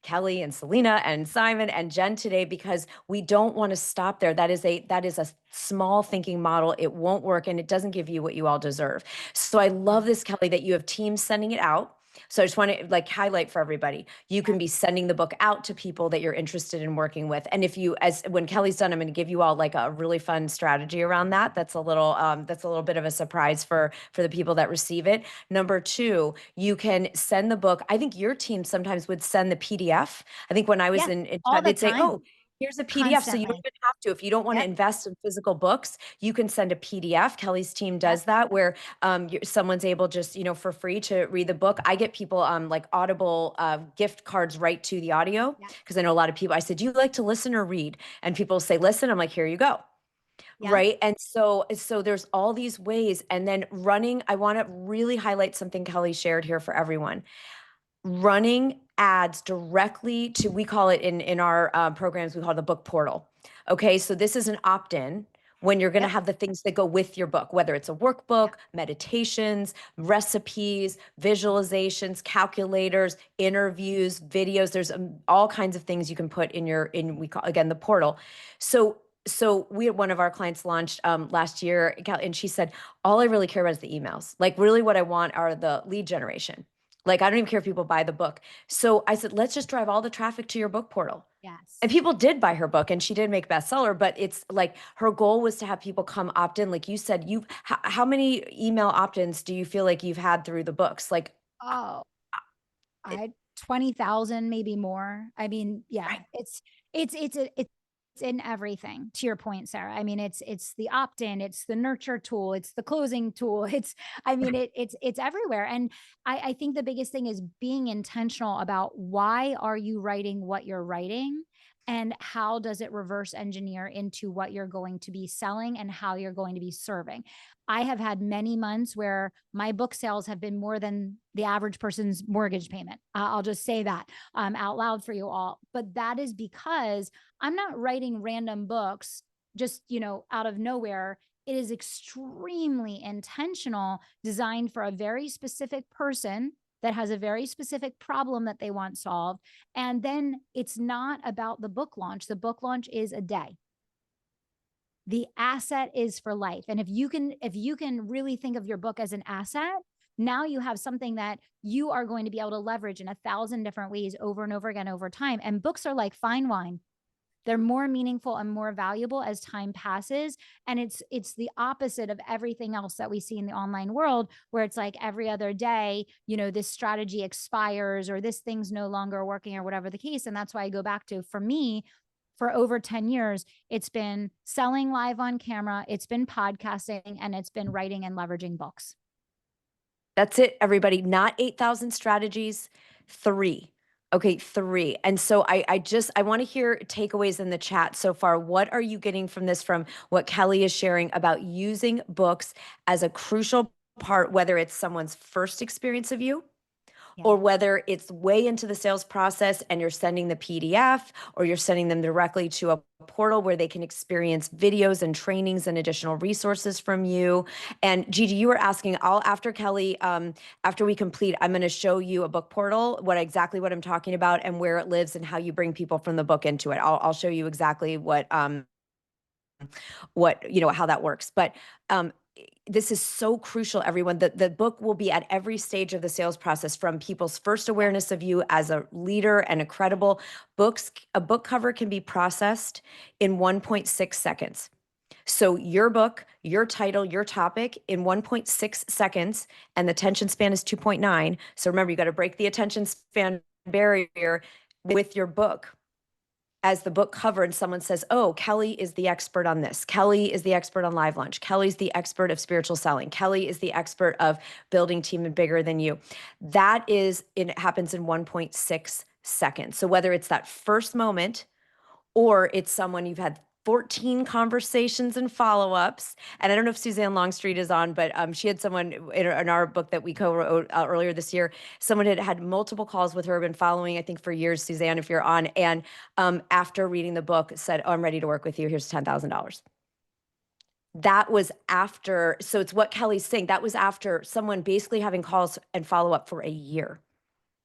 Kelly and Selena and Simon and Jen today, because we don't want to stop there. That is a small thinking model. It won't work, and it doesn't give you what you all deserve. So I love this, Kelly, that you have teams sending it out. So I just want to like highlight for everybody, you can be sending the book out to people that you're interested in working with. And if you, when Kelly's done, I'm going to give you all like a really fun strategy around that. That's a little bit of a surprise for the people that receive it. Number two, you can send the book. I think your team sometimes would send the PDF. I think when I was Yeah, in all the they'd say, time. oh, here's a PDF. So you don't Constantly. even have to, if you don't want to Yep. invest in physical books, you can send a PDF. Kelly's team does Yep. that, where someone's able just, for free to read the book. I get people like Audible gift cards right to the audio, Yep. because I know a lot of people, I said, do you like to listen or read? And people say, listen. I'm like, here you go. Yep. Right. And so there's all these ways. And then running, I want to really highlight something Kelly shared here for everyone. Running ads directly to, we call it in our programs, we call it the book portal. Okay. So this is an opt-in when you're going to Yep. have the things that go with your book, whether it's a workbook, meditations, recipes, visualizations, calculators, interviews, videos. There's all kinds of things you can put in we call, again, the portal. So we had one of our clients launched last year, and she said, all I really care about is the emails. Like really what I want are the lead generation. Like, I don't even care if people buy the book. So I said, let's just drive all the traffic to your book portal. Yes. And people did buy her book, and she did make bestseller, but it's like her goal was to have people come opt in. Like you said, how many email opt-ins do you feel like you've had through the books? Like, Oh, I 20,000, maybe more. I mean, yeah, right. it's in everything. To your point, Sarah. I mean, it's the opt-in, it's the nurture tool, it's the closing tool. I mean, it's everywhere. And I think the biggest thing is being intentional about why are you writing what you're writing, and how does it reverse engineer into what you're going to be selling and how you're going to be serving. I have had many months where my book sales have been more than the average person's mortgage payment. I'll just say that out loud for you all. But that is because I'm not writing random books just, out of nowhere. It is extremely intentional, designed for a very specific person that has a very specific problem that they want solved. And then it's not about the book launch. The book launch is a day. The asset is for life. And if you can really think of your book as an asset, now you have something that you are going to be able to leverage in 1,000 different ways over and over again over time. And books are like fine wine. They're more meaningful and more valuable as time passes. And it's the opposite of everything else that we see in the online world, where it's like every other day, this strategy expires or this thing's no longer working or whatever the case. And that's why I go back to, for me, for over 10 years, it's been selling live on camera, it's been podcasting, and it's been writing and leveraging books. That's it, everybody. Not 8,000 strategies, 3. Okay, 3. And so I want to hear takeaways in the chat so far. What are you getting from this, from what Kelly is sharing about using books as a crucial part, whether it's someone's first experience of you, or whether it's way into the sales process and you're sending the PDF, or you're sending them directly to a portal where they can experience videos and trainings and additional resources from you. And Gigi, you were asking, after Kelly, after we complete, I'm going to show you a book portal, exactly what I'm talking about and where it lives and how you bring people from the book into it. I'll show you exactly how that works. But this is so crucial, everyone. The book will be at every stage of the sales process, from people's first awareness of you as a leader and a credible books. A book cover can be processed in 1.6 seconds. So your book, your title, your topic in 1.6 seconds, and the attention span is 2.9. So remember, you got to break the attention span barrier with your book. As the book cover, and someone says, oh, Kelly is the expert on this. Kelly is the expert on live launch. Kelly's the expert of spiritual selling. Kelly is the expert of building team and bigger than you. It happens in 1.6 seconds. So whether it's that first moment, or it's someone you've had 14 conversations and follow-ups. And I don't know if Suzanne Longstreet is on, but she had someone in our book that we co-wrote earlier this year. Someone had multiple calls with her, been following, I think, for years, Suzanne, if you're on. And after reading the book, said, "Oh, I'm ready to work with you. Here's $10,000." That was after, so it's what Kelly's saying. That was after someone basically having calls and follow up for a year.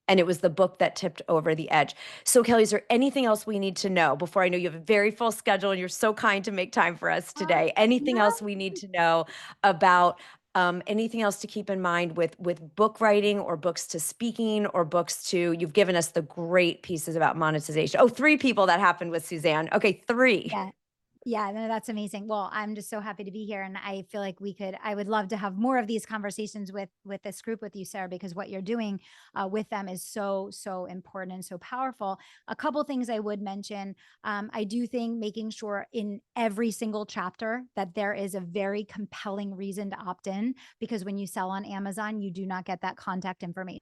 And it was the book that tipped over the edge. So, Kelly, is there anything else we need to know before? I know you have a very full schedule and you're so kind to make time for us today. Anything else we need to know about anything else to keep in mind with book writing or books to speaking or books to, you've given us the great pieces about monetization. Oh, 3 people that happened with Suzanne. Okay, 3. Yeah. Yeah, no, that's amazing. Well, I'm just so happy to be here, and I feel like I would love to have more of these conversations with this group with you, Sarah, because what you're doing with them is so important and so powerful. A couple things I would mention. I do think making sure in every single chapter that there is a very compelling reason to opt in, because when you sell on Amazon, you do not get that contact information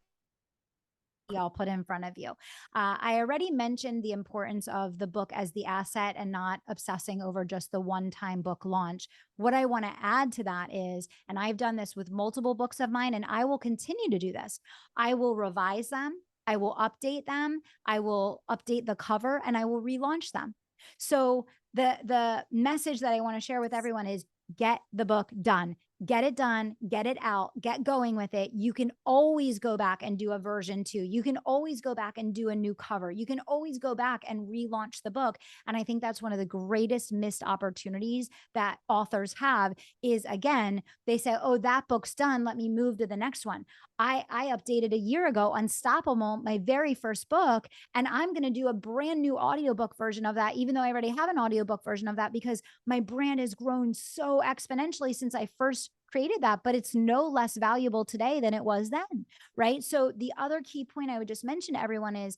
all put in front of you. I already mentioned the importance of the book as the asset and not obsessing over just the one-time book launch. What I want to add to that is, and I've done this with multiple books of mine, and I will continue to do this, I will revise them, I will update them, I will update the cover, and I will relaunch them. So the message that I want to share with everyone is get the book done. Get it done, get it out, get going with it. You can always go back and do a version 2. You can always go back and do a new cover. You can always go back and relaunch the book. And I think that's one of the greatest missed opportunities that authors have is, again, they say, oh, that book's done. Let me move to the next one. I updated a year ago Unstoppable, my very first book, and I'm going to do a brand new audiobook version of that, even though I already have an audiobook version of that, because my brand has grown so exponentially since I first created that, but it's no less valuable today than it was then, right? So the other key point I would just mention to everyone is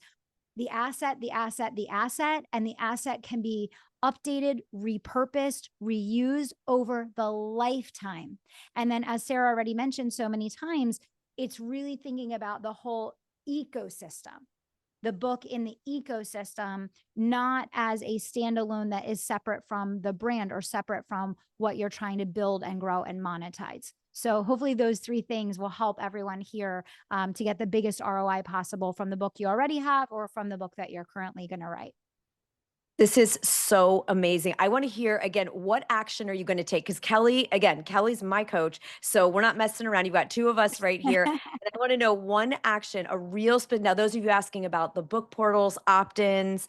the asset, the asset, the asset, and the asset can be updated, repurposed, reused over the lifetime. And then, as Sarah already mentioned so many times, it's really thinking about the whole ecosystem, the book in the ecosystem, not as a standalone that is separate from the brand or separate from what you're trying to build and grow and monetize. So hopefully those 3 things will help everyone here to get the biggest ROI possible from the book you already have or from the book that you're currently going to write. This is so amazing. I want to hear again, what action are you going to take? Because Kelly, again, Kelly's my coach. So we're not messing around. You've got 2 of us right here. And I want to know one action, a real spin. Now, those of you asking about the book portals, opt-ins,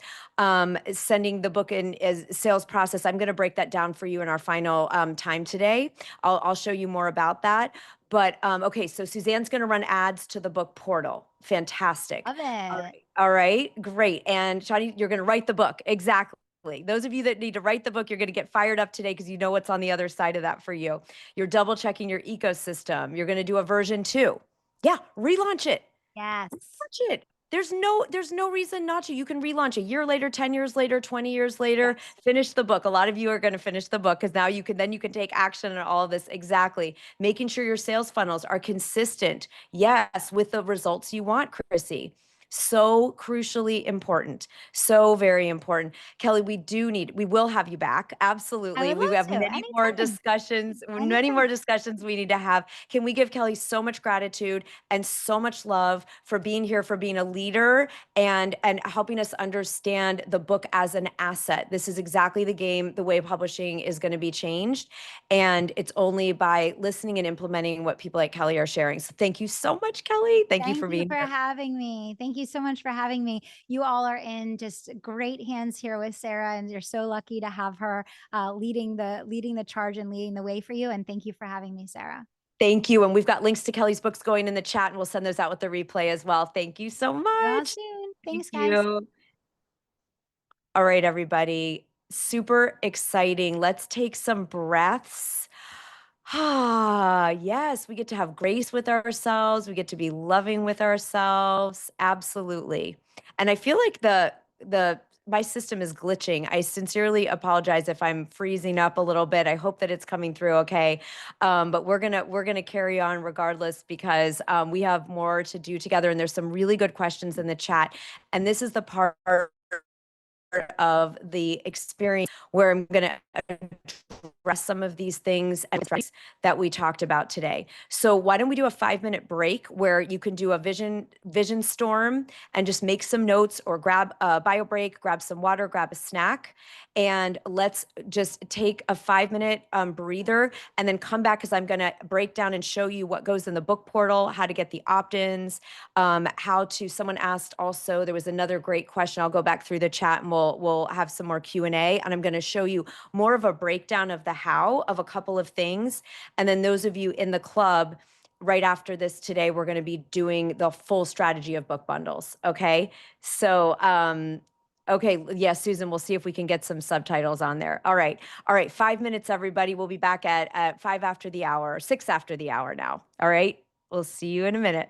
sending the book in as sales process, I'm going to break that down for you in our final time today. I'll show you more about that. But okay, so Suzanne's going to run ads to the book portal. Fantastic. Love it. All right, great. And Shani, you're going to write the book. Exactly. Those of you that need to write the book, you're going to get fired up today because you know what's on the other side of that for you. You're double checking your ecosystem. You're going to do a version 2. Yeah, relaunch it. Yes. Relaunch it. There's no reason not to. You can relaunch a year later, 10 years later, 20 years later, finish the book. A lot of you are going to finish the book because now you can take action on all of this. Exactly. Making sure your sales funnels are consistent. Yes, with the results you want, Chrissy. So crucially important. So very important. Kelly, we will have you back. Absolutely. I would We love have to. many more Anytime. discussions, many Anytime. more discussions we need to have. Can we give Kelly so much gratitude and so much love for being here, for being a leader and helping us understand the book as an asset. This is exactly the game, the way publishing is going to be changed. And it's only by listening and implementing what people like Kelly are sharing. So thank you so much, Kelly. Thank you for being here. Having me. Thank you so much for having me. You all are in just great hands here with Sarah, and you're so lucky to have her leading the charge and leading the way for you. And thank you for having me, Sarah. Thank you. And we've got links to Kelly's books going in the chat, and we'll send those out with the replay as well. Thank you so much. Soon. Thanks, Thank guys. you. All right, everybody. Super exciting. Let's take some breaths. Ah, yes, we get to have grace with ourselves. We get to be loving with ourselves. Absolutely. And I feel like my system is glitching. I sincerely apologize if I'm freezing up a little bit. I hope that it's coming through okay. But we're gonna carry on regardless because we have more to do together. And there's some really good questions in the chat. And this is the part of the experience where I'm going to address some of these things and that we talked about today. So why don't we do a 5-minute break where you can do a vision storm and just make some notes, or grab a bio break, grab some water, grab a snack, and let's just take a 5-minute breather and then come back, because I'm going to break down and show you what goes in the book portal, how to get the opt-ins, someone asked also, there was another great question. I'll go back through the chat and we'll have some more Q&A, and I'm going to show you more of a breakdown of the how of a couple of things. And then those of you in the club, right after this today, we're going to be doing the full strategy of book bundles. Okay. So, okay. Yeah, Susan, we'll see if we can get some subtitles on there. All right. All right. 5 minutes, everybody. We'll be back at 5 after the hour, 6 after the hour now. All right. We'll see you in a minute.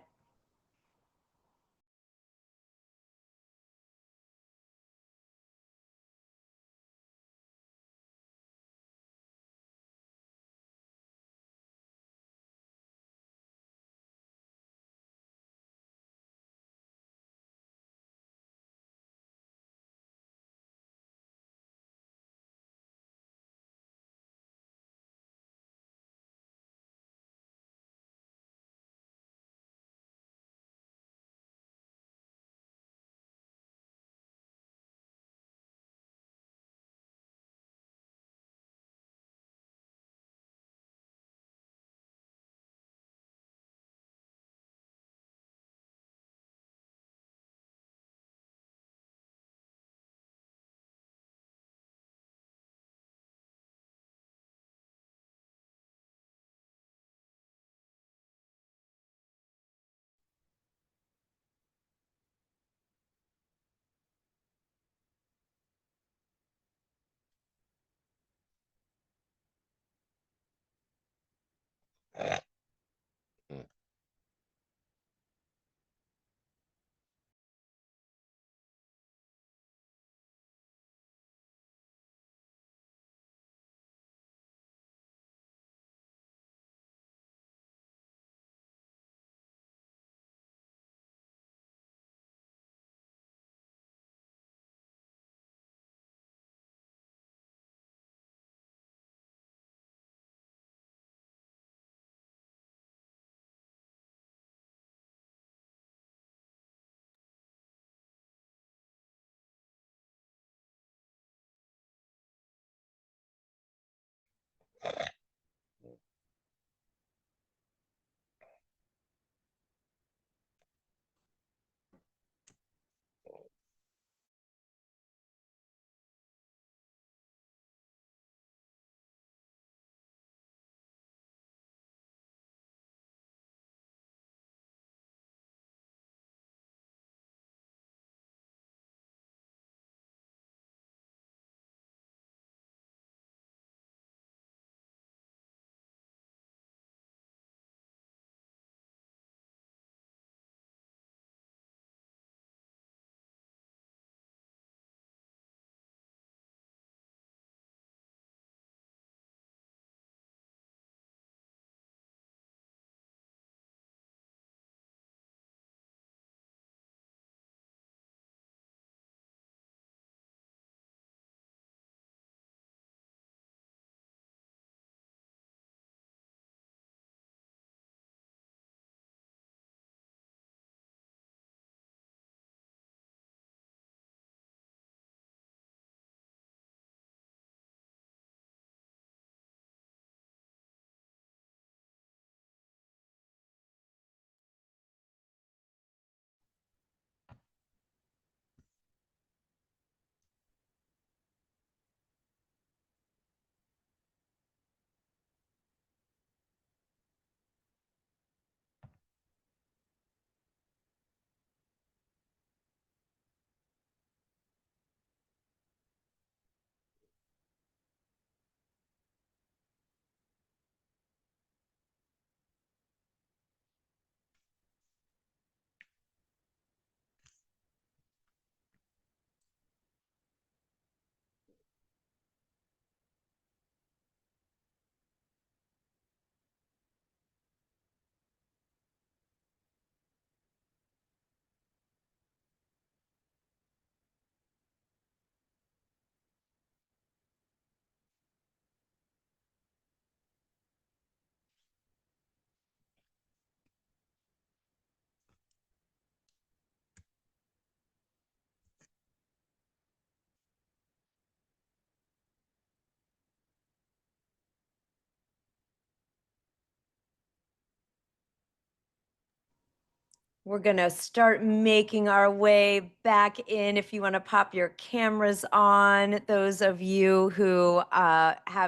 We're going to start making our way back in. If you want to pop your cameras on, those of you who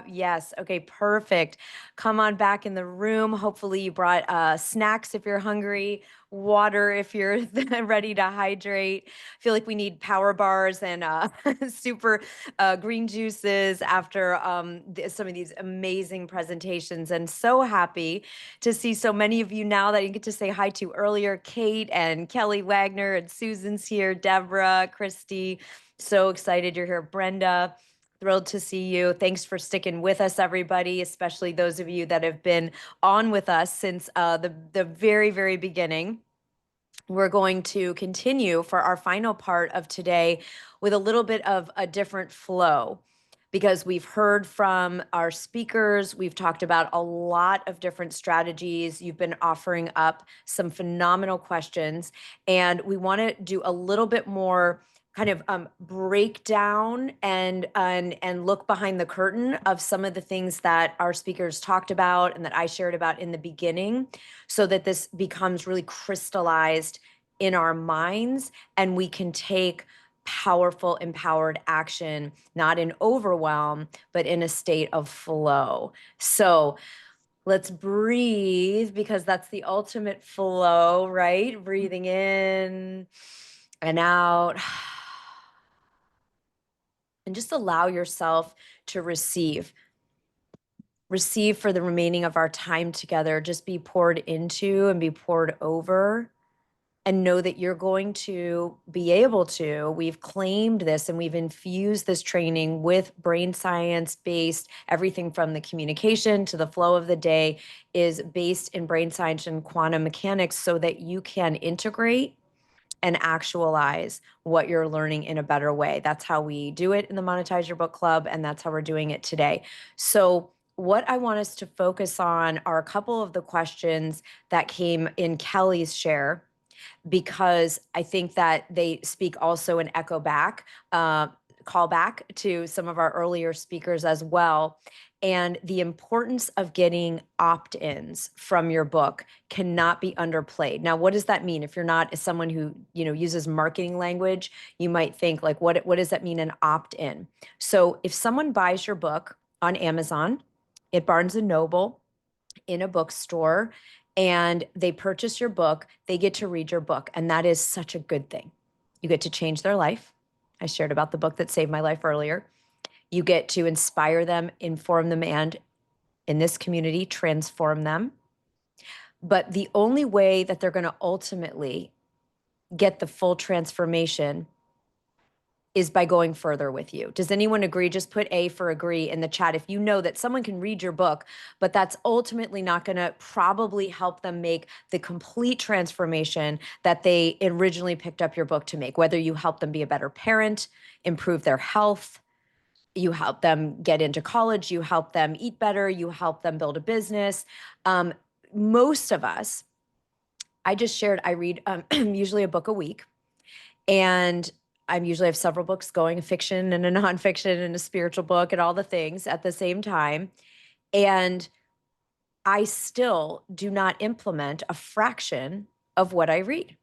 yes, okay, perfect. Come on back in the room. Hopefully you brought snacks if you're hungry, water if you're ready to hydrate. I feel like we need power bars and super green juices after some of these amazing presentations. And so happy to see so many of you now that you get to say hi to earlier. Kate and Kelly Wagner and Susan's here, Deborah, Christy. So excited you're here. Brenda, thrilled to see you. Thanks for sticking with us, everybody, especially those of you that have been on with us since the very, very beginning. We're going to continue for our final part of today with a little bit of a different flow because we've heard from our speakers. We've talked about a lot of different strategies. You've been offering up some phenomenal questions, and we want to do a little bit more kind of breakdown and look behind the curtain of some of the things that our speakers talked about and that I shared about in the beginning, so that this becomes really crystallized in our minds and we can take powerful, empowered action, not in overwhelm, but in a state of flow. So let's breathe, because that's the ultimate flow, right? Breathing in and out. And just allow yourself to receive. Receive for the remaining of our time together. Just be poured into and be poured over. And know that you're going to be able to. We've claimed this and we've infused this training with brain science based. Everything from the communication to the flow of the day is based in brain science and quantum mechanics, so that you can integrate and actualize what you're learning in a better way. That's how we do it in the Monetize Your Book Club, and that's how we're doing it today. So what I want us to focus on are a couple of the questions that came in Kelly's share, because I think that they speak also and echo back, call back to some of our earlier speakers as well. And the importance of getting opt-ins from your book cannot be underplayed. Now, what does that mean? If you're not someone who, uses marketing language, you might think like, what does that mean, an opt-in? So if someone buys your book on Amazon, at Barnes and Noble, in a bookstore, and they purchase your book, they get to read your book. And that is such a good thing. You get to change their life. I shared about the book that saved my life earlier. You get to inspire them, inform them, and in this community, transform them. But the only way that they're going to ultimately get the full transformation is by going further with you. Does anyone agree? Just put A for agree in the chat if you know that someone can read your book, but that's ultimately not going to probably help them make the complete transformation that they originally picked up your book to make. Whether you help them be a better parent, improve their health, you help them get into college, you help them eat better, you help them build a business. Most of us, I just shared, I read usually a book a week. And I usually have several books going, a fiction and a nonfiction and a spiritual book and all the things at the same time. And I still do not implement a fraction of what I read.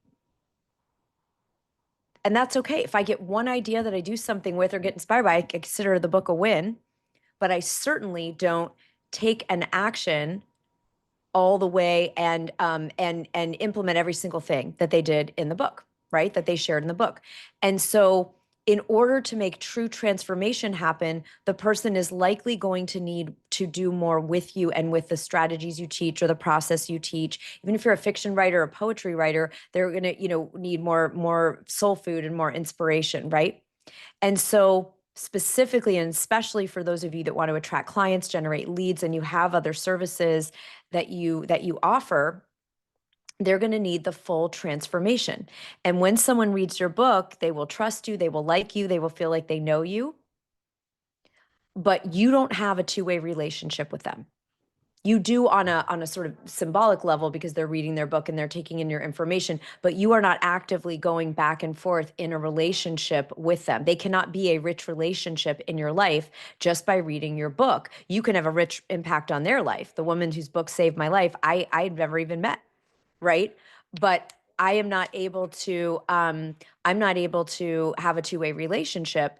And that's okay. If I get one idea that I do something with or get inspired by, I consider the book a win. But I certainly don't take an action all the way and implement every single thing that they did in the book, right? That they shared in the book. And so in order to make true transformation happen, the person is likely going to need to do more with you and with the strategies you teach or the process you teach. Even if you're a fiction writer or a poetry writer, they're going to, need more soul food and more inspiration, right? And so specifically, and especially for those of you that want to attract clients, generate leads, and you have other services that you offer, they're going to need the full transformation. And when someone reads your book, they will trust you, they will like you, they will feel like they know you, but you don't have a two-way relationship with them. You do on a sort of symbolic level, because they're reading their book and they're taking in your information, but you are not actively going back and forth in a relationship with them. They cannot be a rich relationship in your life just by reading your book. You can have a rich impact on their life. The woman whose book saved my life, I'd never even met, right? But I am not able to, I'm not able to have a two-way relationship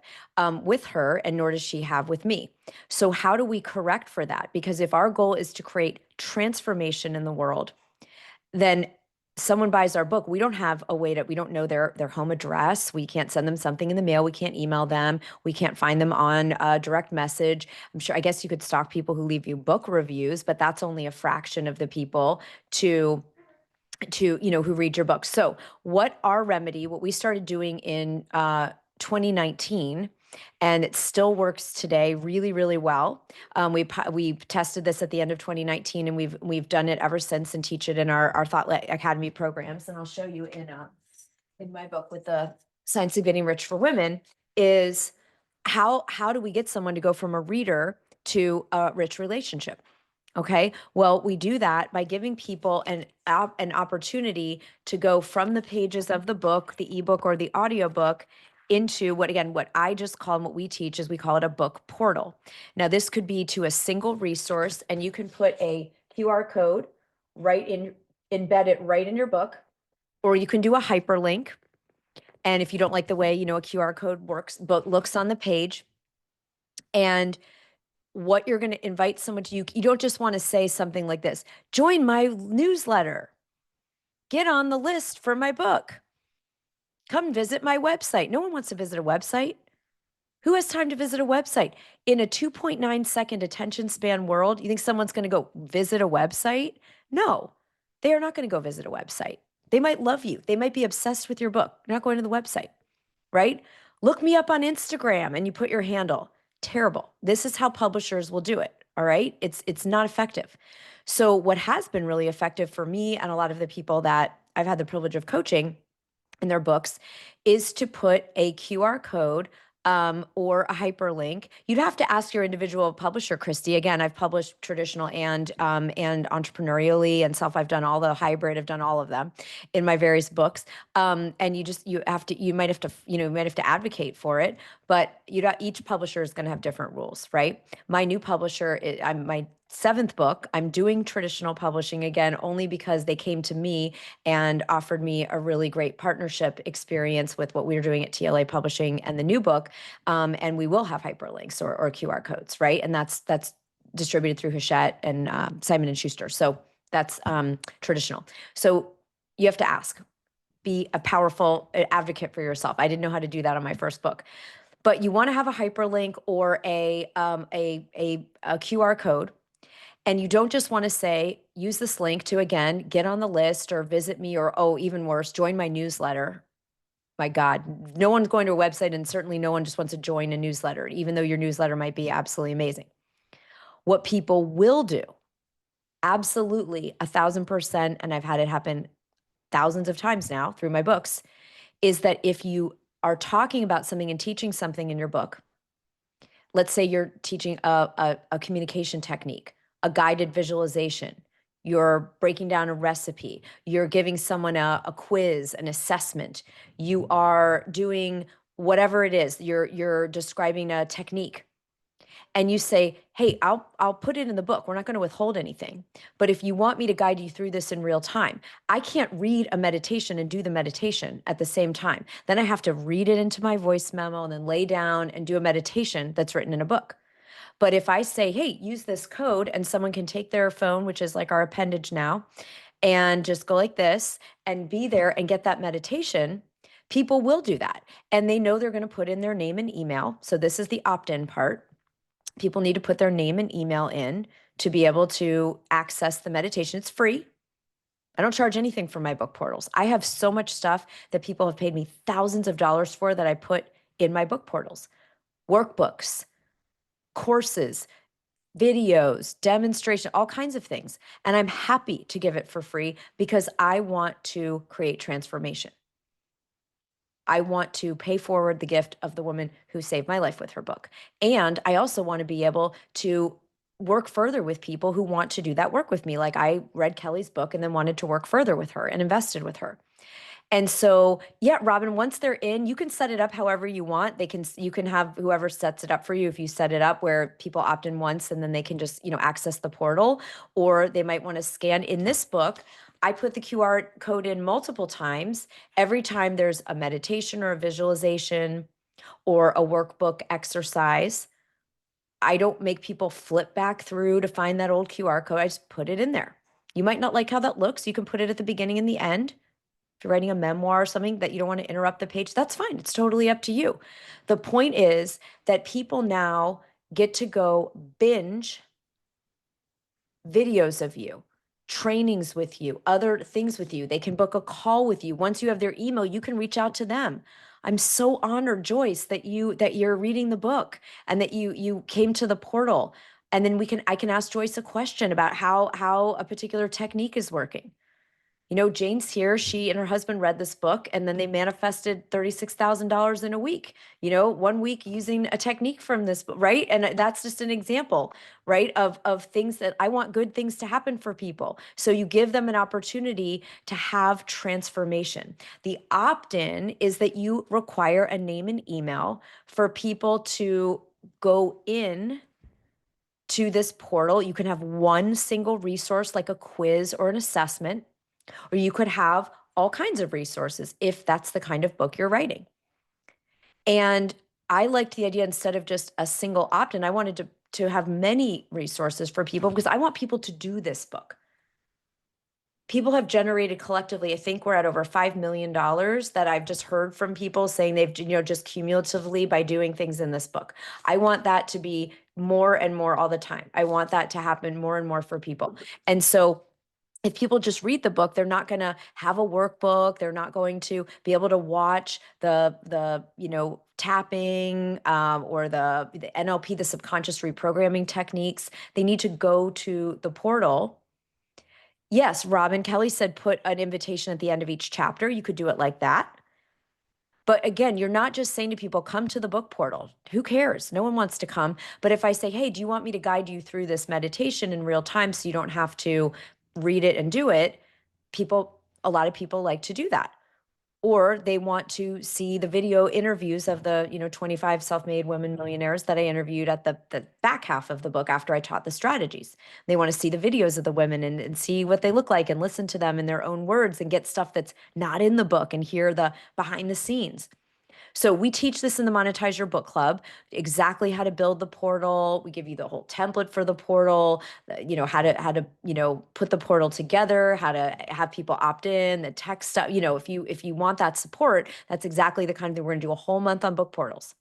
with her, and nor does she have with me. So how do we correct for that? Because if our goal is to create transformation in the world, then someone buys our book, we don't have a way to, we don't know their home address. We can't send them something in the mail. We can't email them. We can't find them on a direct message. I'm sure, I guess you could stalk people who leave you book reviews, but that's only a fraction of the people who read your book. So what we started doing in 2019, and it still works today really, really well. We tested this at the end of 2019, and we've done it ever since and teach it in our Thought Academy programs. And I'll show you in my book with the Science of Getting Rich for Women is how do we get someone to go from a reader to a rich relationship? Okay. Well, we do that by giving people an opportunity to go from the pages of the book, the ebook or the audiobook into what I just call, and what we teach is we call it a book portal. Now, this could be to a single resource, and you can put a QR code embed it right in your book, or you can do a hyperlink. And if you don't like the way, a QR code works, but looks on the page, and what you're going to invite someone to, you don't just want to say something like this: join my newsletter, get on the list for my book, come visit my website. No one wants to visit a website. Who has time to visit a website? In a 2.9-second attention span world, you think someone's going to go visit a website? No, they are not going to go visit a website. They might love you. They might be obsessed with your book. They're not going to the website, right? Look me up on Instagram and you put your handle. Terrible. This is how publishers will do it. All right. It's not effective. So what has been really effective for me and a lot of the people that I've had the privilege of coaching in their books is to put a QR code or a hyperlink. You'd have to ask your individual publisher, Christy. Again, I've published traditional and entrepreneurially and self. I've done all the hybrid. I've done all of them in my various books. And you might have to advocate for it. But each publisher is going to have different rules, right? My new publisher, I'm my 7th book. I'm doing traditional publishing again, only because they came to me and offered me a really great partnership experience with what we were doing at TLA Publishing and the new book. And we will have hyperlinks or QR codes, right? And that's distributed through Hachette and Simon and Schuster. So that's traditional. So you have to ask, be a powerful advocate for yourself. I didn't know how to do that on my first book. But you want to have a hyperlink or a QR code. And you don't just want to say, use this link to, again, get on the list or visit me, or, oh, even worse, join my newsletter. My God, no one's going to a website, and certainly no one just wants to join a newsletter, even though your newsletter might be absolutely amazing. What people will do, absolutely 1,000%, and I've had it happen thousands of times now through my books, is that if you are talking about something and teaching something in your book, let's say you're teaching a communication technique, a guided visualization, you're breaking down a recipe, you're giving someone a quiz, an assessment, you are doing whatever it is, you're describing a technique, and you say, hey, I'll put it in the book. We're not going to withhold anything. But if you want me to guide you through this in real time, I can't read a meditation and do the meditation at the same time. Then I have to read it into my voice memo and then lay down and do a meditation that's written in a book. But if I say, hey, use this code, and someone can take their phone, which is like our appendage now, and just go like this and be there and get that meditation, people will do that. And they know they're going to put in their name and email. So this is the opt-in part. People need to put their name and email in to be able to access the meditation. It's free. I don't charge anything for my book portals. I have so much stuff that people have paid me thousands of dollars for that I put in my book portals. Workbooks, courses, videos, demonstration, all kinds of things. And I'm happy to give it for free because I want to create transformation. I want to pay forward the gift of the woman who saved my life with her book. And I also want to be able to work further with people who want to do that work with me. Like I read Kelly's book and then wanted to work further with her and invested with her. And so, yeah, Robin, once they're in, you can set it up however you want. You can have whoever sets it up for you. If you set it up where people opt in once and then they can just, access the portal, or they might want to scan in this book. I put the QR code in multiple times. Every time there's a meditation or a visualization or a workbook exercise, I don't make people flip back through to find that old QR code. I just put it in there. You might not like how that looks. You can put it at the beginning and the end. If you're writing a memoir or something that you don't want to interrupt the page, that's fine. It's totally up to you. The point is that people now get to go binge videos of you, trainings with you, other things with you. They can book a call with you. Once you have their email, you can reach out to them. I'm so honored, Joyce, that you're reading the book and that you came to the portal. And then I can ask Joyce a question about how a particular technique is working. You know, Jane's here. She and her husband read this book and then they manifested $36,000 in a week, you know, 1 week using a technique from this book, right? And that's just an example, right? Of things that I want good things to happen for people. So you give them an opportunity to have transformation. The opt-in is that you require a name and email for people to go in to this portal. You can have one single resource like a quiz or an assessment, or you could have all kinds of resources if that's the kind of book you're writing. And I liked the idea, instead of just a single opt-in, I wanted to have many resources for people because I want people to do this book. People have generated collectively, I think we're at over $5 million that I've just heard from people saying they've, you know, just cumulatively by doing things in this book. I want that to be more and more all the time. I want that to happen more and more for people. And so if people just read the book, they're not going to have a workbook. They're not going to be able to watch the you know, tapping or the NLP, the subconscious reprogramming techniques. They need to go to the portal. Yes, Robin Kelly said put an invitation at the end of each chapter. You could do it like that. But again, you're not just saying to people, come to the book portal. Who cares? No one wants to come. But if I say, hey, do you want me to guide you through this meditation in real time so you don't have to read it and do it? A lot of people like to do that. Or they want to see the video interviews of the, you know, 25 self-made women millionaires that I interviewed at the back half of the book after I taught the strategies. They want to see the videos of the women and see what they look like and listen to them in their own words and get stuff that's not in the book and hear the behind the scenes. So we teach this in the Monetize Your Book Club, exactly how to build the portal. We give you the whole template for the portal, you know, how to, you know, put the portal together, how to have people opt in, the tech stuff. You know, if you want that support, that's exactly the kind of thing. We're going to do a whole month on book portals.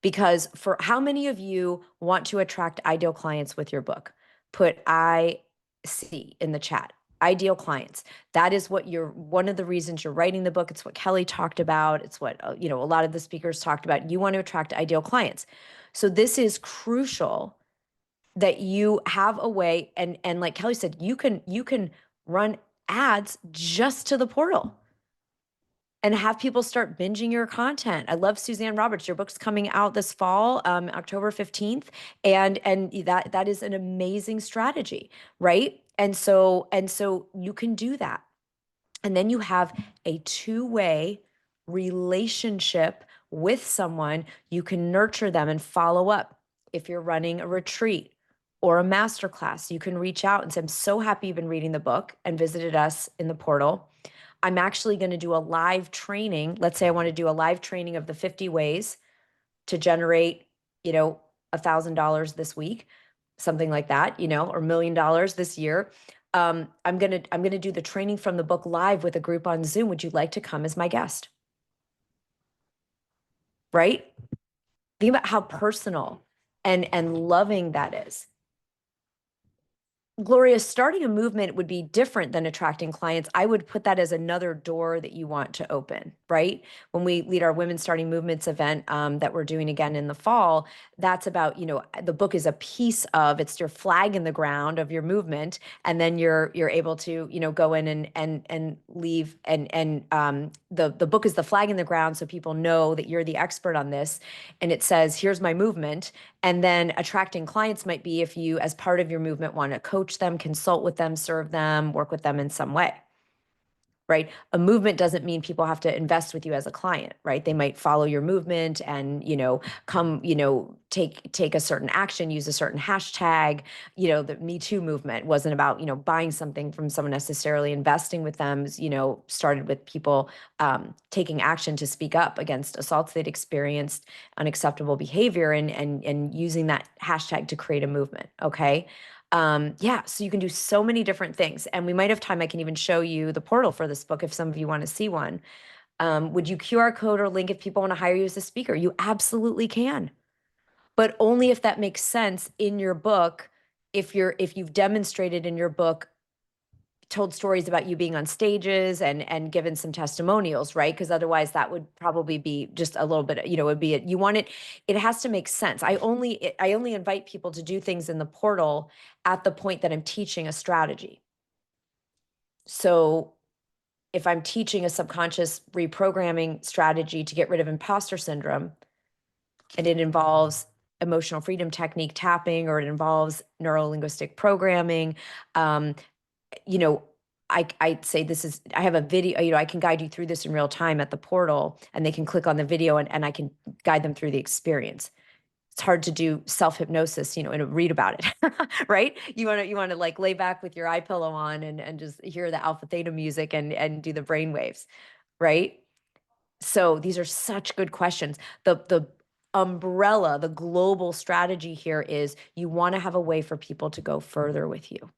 Because for how many of you want to attract ideal clients with your book? Put IC in the chat. Ideal clients. That is what one of the reasons you're writing the book. It's what Kelly talked about. It's what, you know, a lot of the speakers talked about. You want to attract ideal clients. So this is crucial that you have a way, and like Kelly said, you can run ads just to the portal and have people start binging your content. I love Suzanne Roberts. Your book's coming out this fall, October 15th. And that is an amazing strategy, right? And so you can do that. And then you have a two-way relationship with someone. You can nurture them and follow up. If you're running a retreat or a masterclass, you can reach out and say, I'm so happy you've been reading the book and visited us in the portal. I'm actually going to do a live training. Let's say I want to do a live training of the 50 ways to generate, you know, $1,000 this week, something like that, you know, or $1 million this year. I'm gonna do the training from the book live with a group on Zoom. Would you like to come as my guest? Right? Think about how personal and loving that is. Gloria, starting a movement would be different than attracting clients. I would put that as another door that you want to open, right? When we lead our Women Starting Movements event that we're doing again in the fall, that's about, you know, the book is a piece of, it's your flag in the ground of your movement. And then you're able to, you know, go in and leave the book is the flag in the ground so people know that you're the expert on this. And it says, here's my movement. And then attracting clients might be if you, as part of your movement, want to coach them, consult with them, serve them, work with them in some way. right? A movement doesn't mean people have to invest with you as a client, right? They might follow your movement and, come, take a certain action, use a certain hashtag. The Me Too movement wasn't about, buying something from someone necessarily. Investing with them, started with people taking action to speak up against assaults they'd experienced, unacceptable behavior, and using that hashtag to create a movement. Okay. Yeah, so you can do so many different things, and we might have time. I can even show you the portal for this book if some of you want to see one. Would you QR code or link if people want to hire you as a speaker? You absolutely can, but only if that makes sense in your book. If you've demonstrated in your book, told stories about you being on stages and given some testimonials, right? Because otherwise that would probably be just a little bit, it would be, you want it has to make sense. I only invite people to do things in the portal at the point that I'm teaching a strategy. So if I'm teaching a subconscious reprogramming strategy to get rid of imposter syndrome, and it involves emotional freedom technique tapping, or it involves neuro-linguistic programming, I'd say I have a video, I can guide you through this in real time at the portal, and they can click on the video and I can guide them through the experience. It's hard to do self-hypnosis, and read about it, right? You want to like lay back with your eye pillow on and just hear the alpha theta music and do the brain waves, right? So these are such good questions. The umbrella, the global strategy here is you want to have a way for people to go further with you.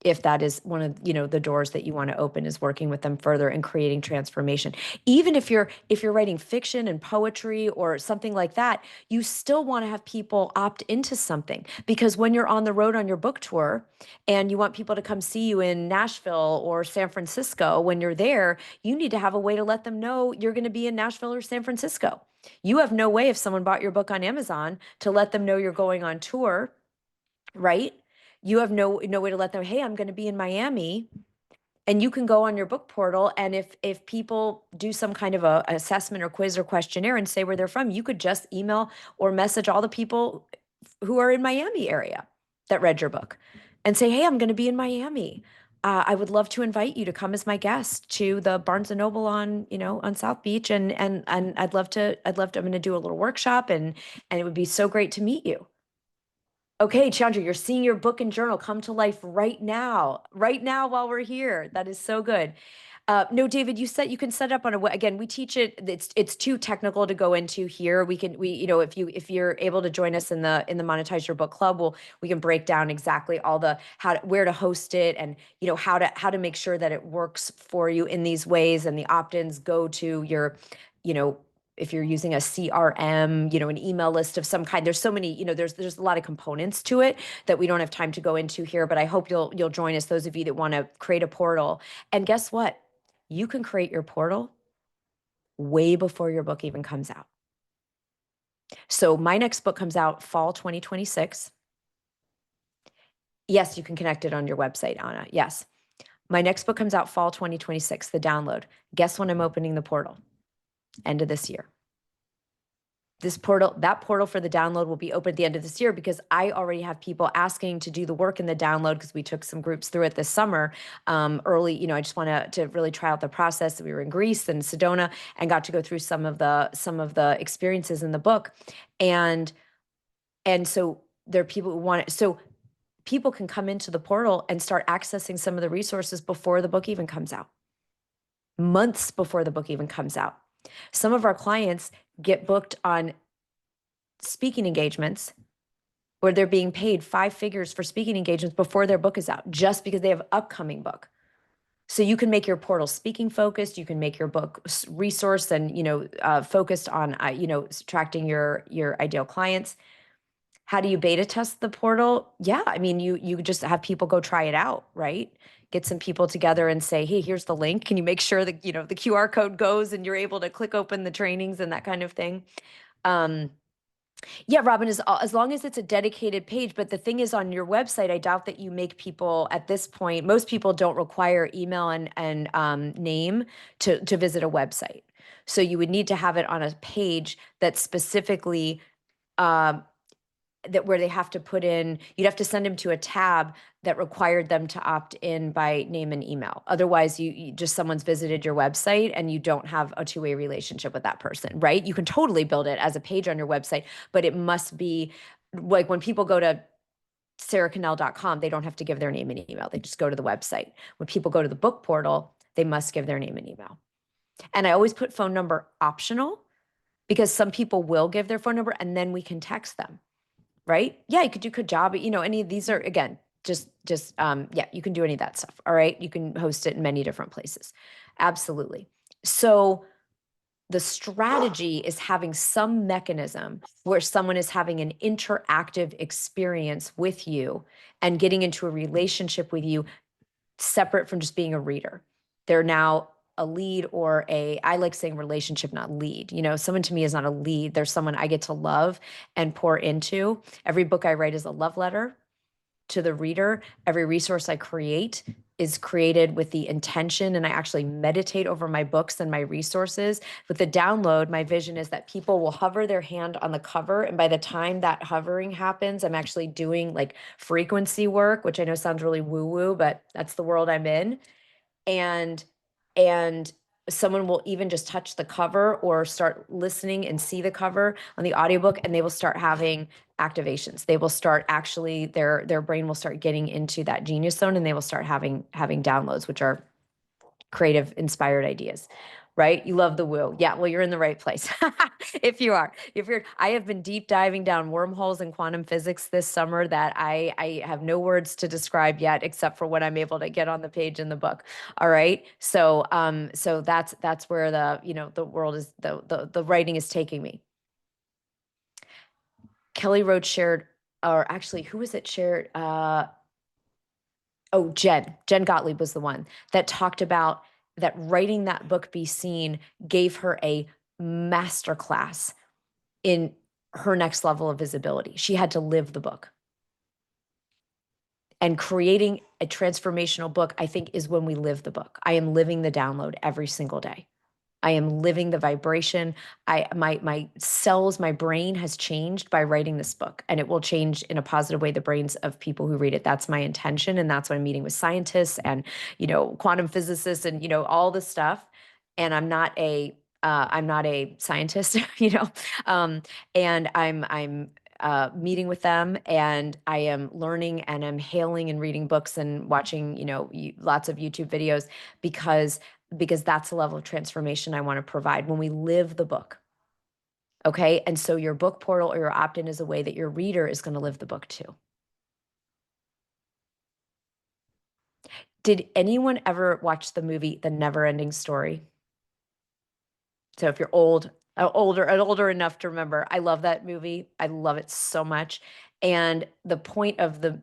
If that is one of the doors that you want to open, is working with them further and creating transformation. Even if you're writing fiction and poetry or something like that, you still want to have people opt into something, because when you're on the road on your book tour and you want people to come see you in Nashville or San Francisco, when you're there, you need to have a way to let them know you're going to be in Nashville or San Francisco. You have no way, if someone bought your book on Amazon, to let them know you're going on tour, right? You have no way to let them, hey, I'm going to be in Miami. And you can go on your book portal, and if people do some kind of a assessment or quiz or questionnaire and say where they're from, you could just email or message all the people who are in Miami area that read your book and say, hey, I'm going to be in Miami. I would love to invite you to come as my guest to the Barnes and Noble on South Beach, and I'm going to do a little workshop, and it would be so great to meet you. Okay, Chandra, you're seeing your book and journal come to life right now while we're here. That is so good. No, David, you can set up on again, we teach it. It's too technical to go into here. If you're able to join us in the Monetize Your Book Club, we can break down exactly all the where to host it, and how to make sure that it works for you in these ways, and the opt-ins go to your, if you're using a CRM, an email list of some kind. There's so many, there's a lot of components to it that we don't have time to go into here, but I hope you'll join us, those of you that want to create a portal. And guess what? You can create your portal way before your book even comes out. So my next book comes out fall 2026. Yes, you can connect it on your website, Anna. Yes. My next book comes out fall 2026, the download. Guess when I'm opening the portal? End of this year. That portal for the download will be open at the end of this year, because I already have people asking to do the work in the download, because we took some groups through it this summer early. I just want to really try out the process. We were in Greece and Sedona and got to go through some of the experiences in the book. And so there are people who want it. So people can come into the portal and start accessing some of the resources before the book even comes out, months before the book even comes out. Some of our clients get booked on speaking engagements where they're being paid 5 figures for speaking engagements before their book is out, just because they have upcoming book. So you can make your portal speaking focused. You can make your book resource and, focused on, attracting your ideal clients. How do you beta test the portal? Yeah. I mean, you just have people go try it out, right? Get some people together and say, hey, here's the link. Can you make sure that, the QR code goes and you're able to click open the trainings and that kind of thing? Yeah, Robin, as long as it's a dedicated page. But the thing is, on your website, I doubt that you make people at this point. Most people don't require email and name to visit a website. So you would need to have it on a page that specifically that where they have to put in, you'd have to send them to a tab that required them to opt in by name and email. Otherwise, you just someone's visited your website and you don't have a two-way relationship with that person, right? You can totally build it as a page on your website, but it must be like when people go to sarahcannell.com, they don't have to give their name and email. They just go to the website. When people go to the book portal, they must give their name and email. And I always put phone number optional because some people will give their phone number and then we can text them. Right? Yeah, you could do Kajabi, any of these are, again, yeah, you can do any of that stuff. All right. You can host it in many different places. Absolutely. So the strategy is having some mechanism where someone is having an interactive experience with you and getting into a relationship with you separate from just being a reader. They're now a lead or I like saying relationship, not lead. Someone to me is not a lead. There's someone I get to love and pour into. Every book I write is a love letter to the reader. Every resource I create is created with the intention, and I actually meditate over my books and my resources. With the download, my vision is that people will hover their hand on the cover, and by the time that hovering happens, I'm actually doing like frequency work, which I know sounds really woo-woo, but that's the world I'm in. And someone will even just touch the cover or start listening and see the cover on the audiobook, and they will start having activations. They will start actually, their brain will start getting into that genius zone, and they will start having downloads, which are creative, inspired ideas. Right? You love the woo. Yeah, well, you're in the right place. If I have been deep diving down wormholes in quantum physics this summer that I have no words to describe yet, except for what I'm able to get on the page in the book. All right. So that's where the world is, the writing is taking me. Kelly Roach shared, or actually, who was it shared? Jen Gottlieb was the one that talked about that writing that book Be Seen gave her a masterclass in her next level of visibility. She had to live the book. And creating a transformational book, I think, is when we live the book. I am living the download every single day. I am living the vibration. My cells, my brain has changed by writing this book, and it will change in a positive way the brains of people who read it. That's my intention, and that's why I'm meeting with scientists and quantum physicists and all this stuff. And I'm not a scientist, and I'm meeting with them, and I am learning, and I'm hailing and reading books and watching lots of YouTube videos because that's the level of transformation I want to provide when we live the book. Okay. And so your book portal or your opt-in is a way that your reader is going to live the book too. Did anyone ever watch the movie The Never-Ending Story? So if you're older enough to remember, I love that movie. I love it so much. And the point of the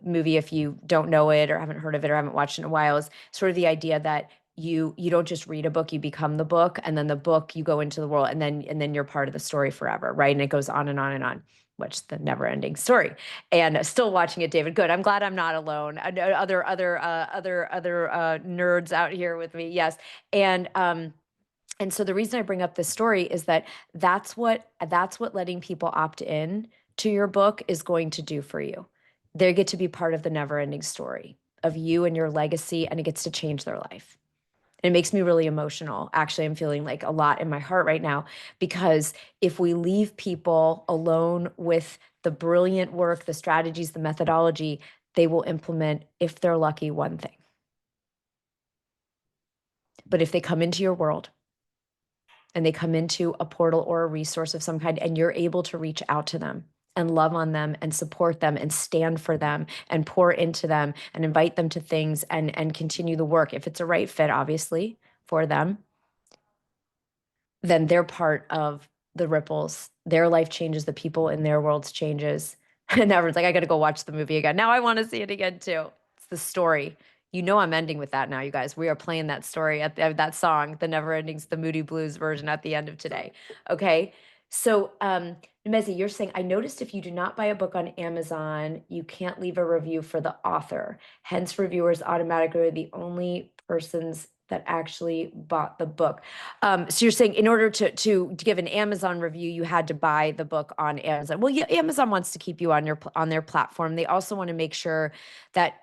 movie, if you don't know it or haven't heard of it or haven't watched it in a while, is sort of the idea that you don't just read a book, you become the book, and then the book, you go into the world, and then you're part of the story forever, right? And it goes on and on and on. Which the never-ending story. And still watching it, David. Good. I'm glad I'm not alone. Other nerds out here with me. Yes. And so the reason I bring up this story is that that's what letting people opt in to your book is going to do for you. They get to be part of the never-ending story of you and your legacy, and it gets to change their life. And it makes me really emotional. Actually, I'm feeling like a lot in my heart right now, because if we leave people alone with the brilliant work, the strategies, the methodology, they will implement, if they're lucky, one thing. But if they come into your world, and they come into a portal or a resource of some kind, and you're able to reach out to them and love on them and support them and stand for them and pour into them and invite them to things and continue the work, if it's a right fit, obviously, for them, then they're part of the ripples. Their life changes, the people in their worlds changes. And everyone's like, I got to go watch the movie again. Now I want to see it again too. It's the story. I'm ending with that now, you guys. We are playing that story at that song, the Never Endings, the Moody Blues version at the end of today. Okay. So, Mezi, you're saying, I noticed if you do not buy a book on Amazon, you can't leave a review for the author. Hence, reviewers automatically are the only persons that actually bought the book. So you're saying in order to give an Amazon review, you had to buy the book on Amazon. Well, yeah, Amazon wants to keep you on their platform. They also want to make sure that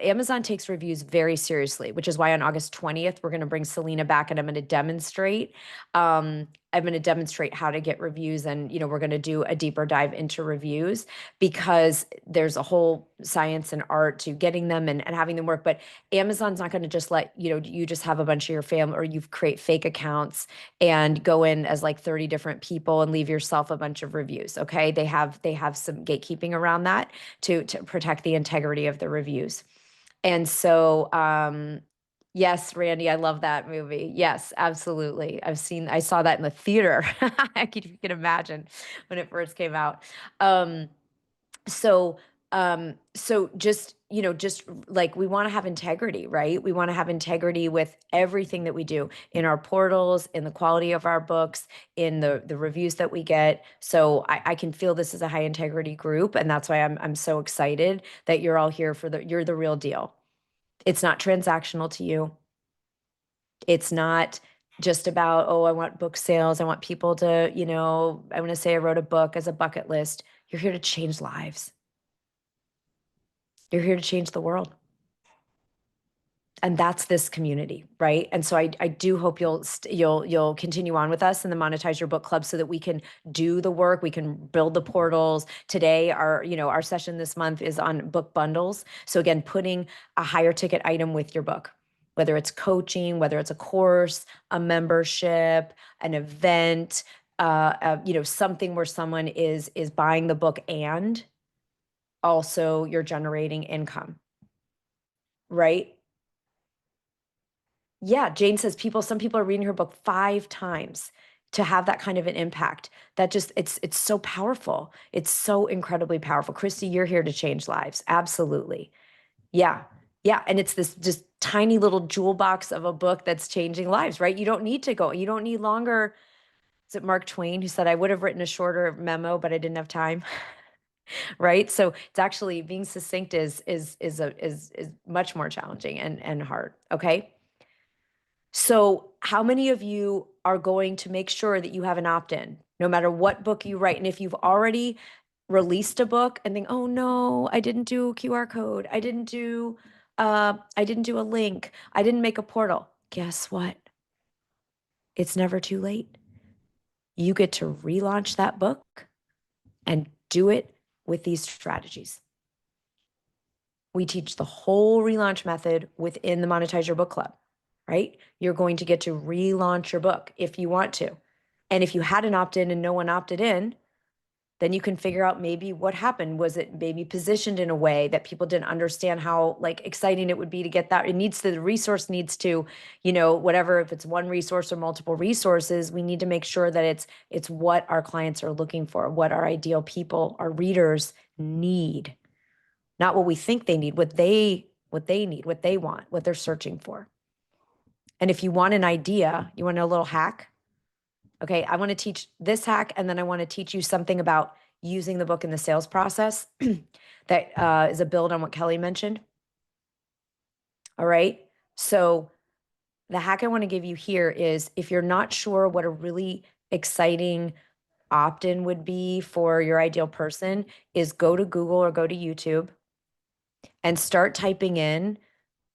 Amazon takes reviews very seriously, which is why on August 20th we're going to bring Selena back, and I'm going to demonstrate. I'm going to demonstrate how to get reviews, and we're going to do a deeper dive into reviews, because there's a whole science and art to getting them and having them work. But Amazon's not going to just let you just have a bunch of your family, or you create fake accounts and go in as like 30 different people and leave yourself a bunch of reviews. Okay, they have some gatekeeping around that to protect the integrity of the reviews. And so yes, Randy, I love that movie. Yes, absolutely. I saw that in the theater. You can imagine when it first came out. So so just just like, we want to have integrity, right? We want to have integrity with everything that we do, in our portals, in the quality of our books, in the reviews that we get. So I can feel this is a high integrity group, and that's why I'm so excited that you're all here you're the real deal. It's not transactional to you. It's not just about, oh, I want book sales. I want people to, I want to say I wrote a book as a bucket list. You're here to change lives. You're here to change the world. And that's this community, right? And so I do hope you'll continue on with us in the Monetize Your Book Club, so that we can do the work, we can build the portals. Today, our session this month is on book bundles. So again, putting a higher ticket item with your book, whether it's coaching, whether it's a course, a membership, an event, something where someone is buying the book and also you're generating income, right? Yeah, Jane says some people are reading her book 5 times to have that kind of an impact. That just, it's so powerful. It's so incredibly powerful. Christy, you're here to change lives. Absolutely. Yeah. Yeah. And it's this just tiny little jewel box of a book that's changing lives, right? You don't need longer. Is it Mark Twain who said, I would have written a shorter memo, but I didn't have time? Right? So it's actually, being succinct is much more challenging and hard. Okay. So how many of you are going to make sure that you have an opt-in, no matter what book you write? And if you've already released a book and think, oh no, I didn't do a QR code, I didn't do a link, I didn't make a portal. Guess what? It's never too late. You get to relaunch that book and do it with these strategies. We teach the whole relaunch method within the Monetize Your Book Club, right? You're going to get to relaunch your book if you want to. And if you had an opt-in and no one opted in, then you can figure out maybe what happened. Was it maybe positioned in a way that people didn't understand how exciting it would be to get that? The resource needs to, whatever, if it's one resource or multiple resources, we need to make sure that it's what our clients are looking for, what our ideal people, our readers need. Not what we think they need, what they need, what they want, what they're searching for. And if you want an idea, you want a little hack? Okay, I want to teach this hack, and then I want to teach you something about using the book in the sales process that is a build on what Kelly mentioned. All right, so the hack I want to give you here is, if you're not sure what a really exciting opt-in would be for your ideal person, is go to Google or go to YouTube and start typing in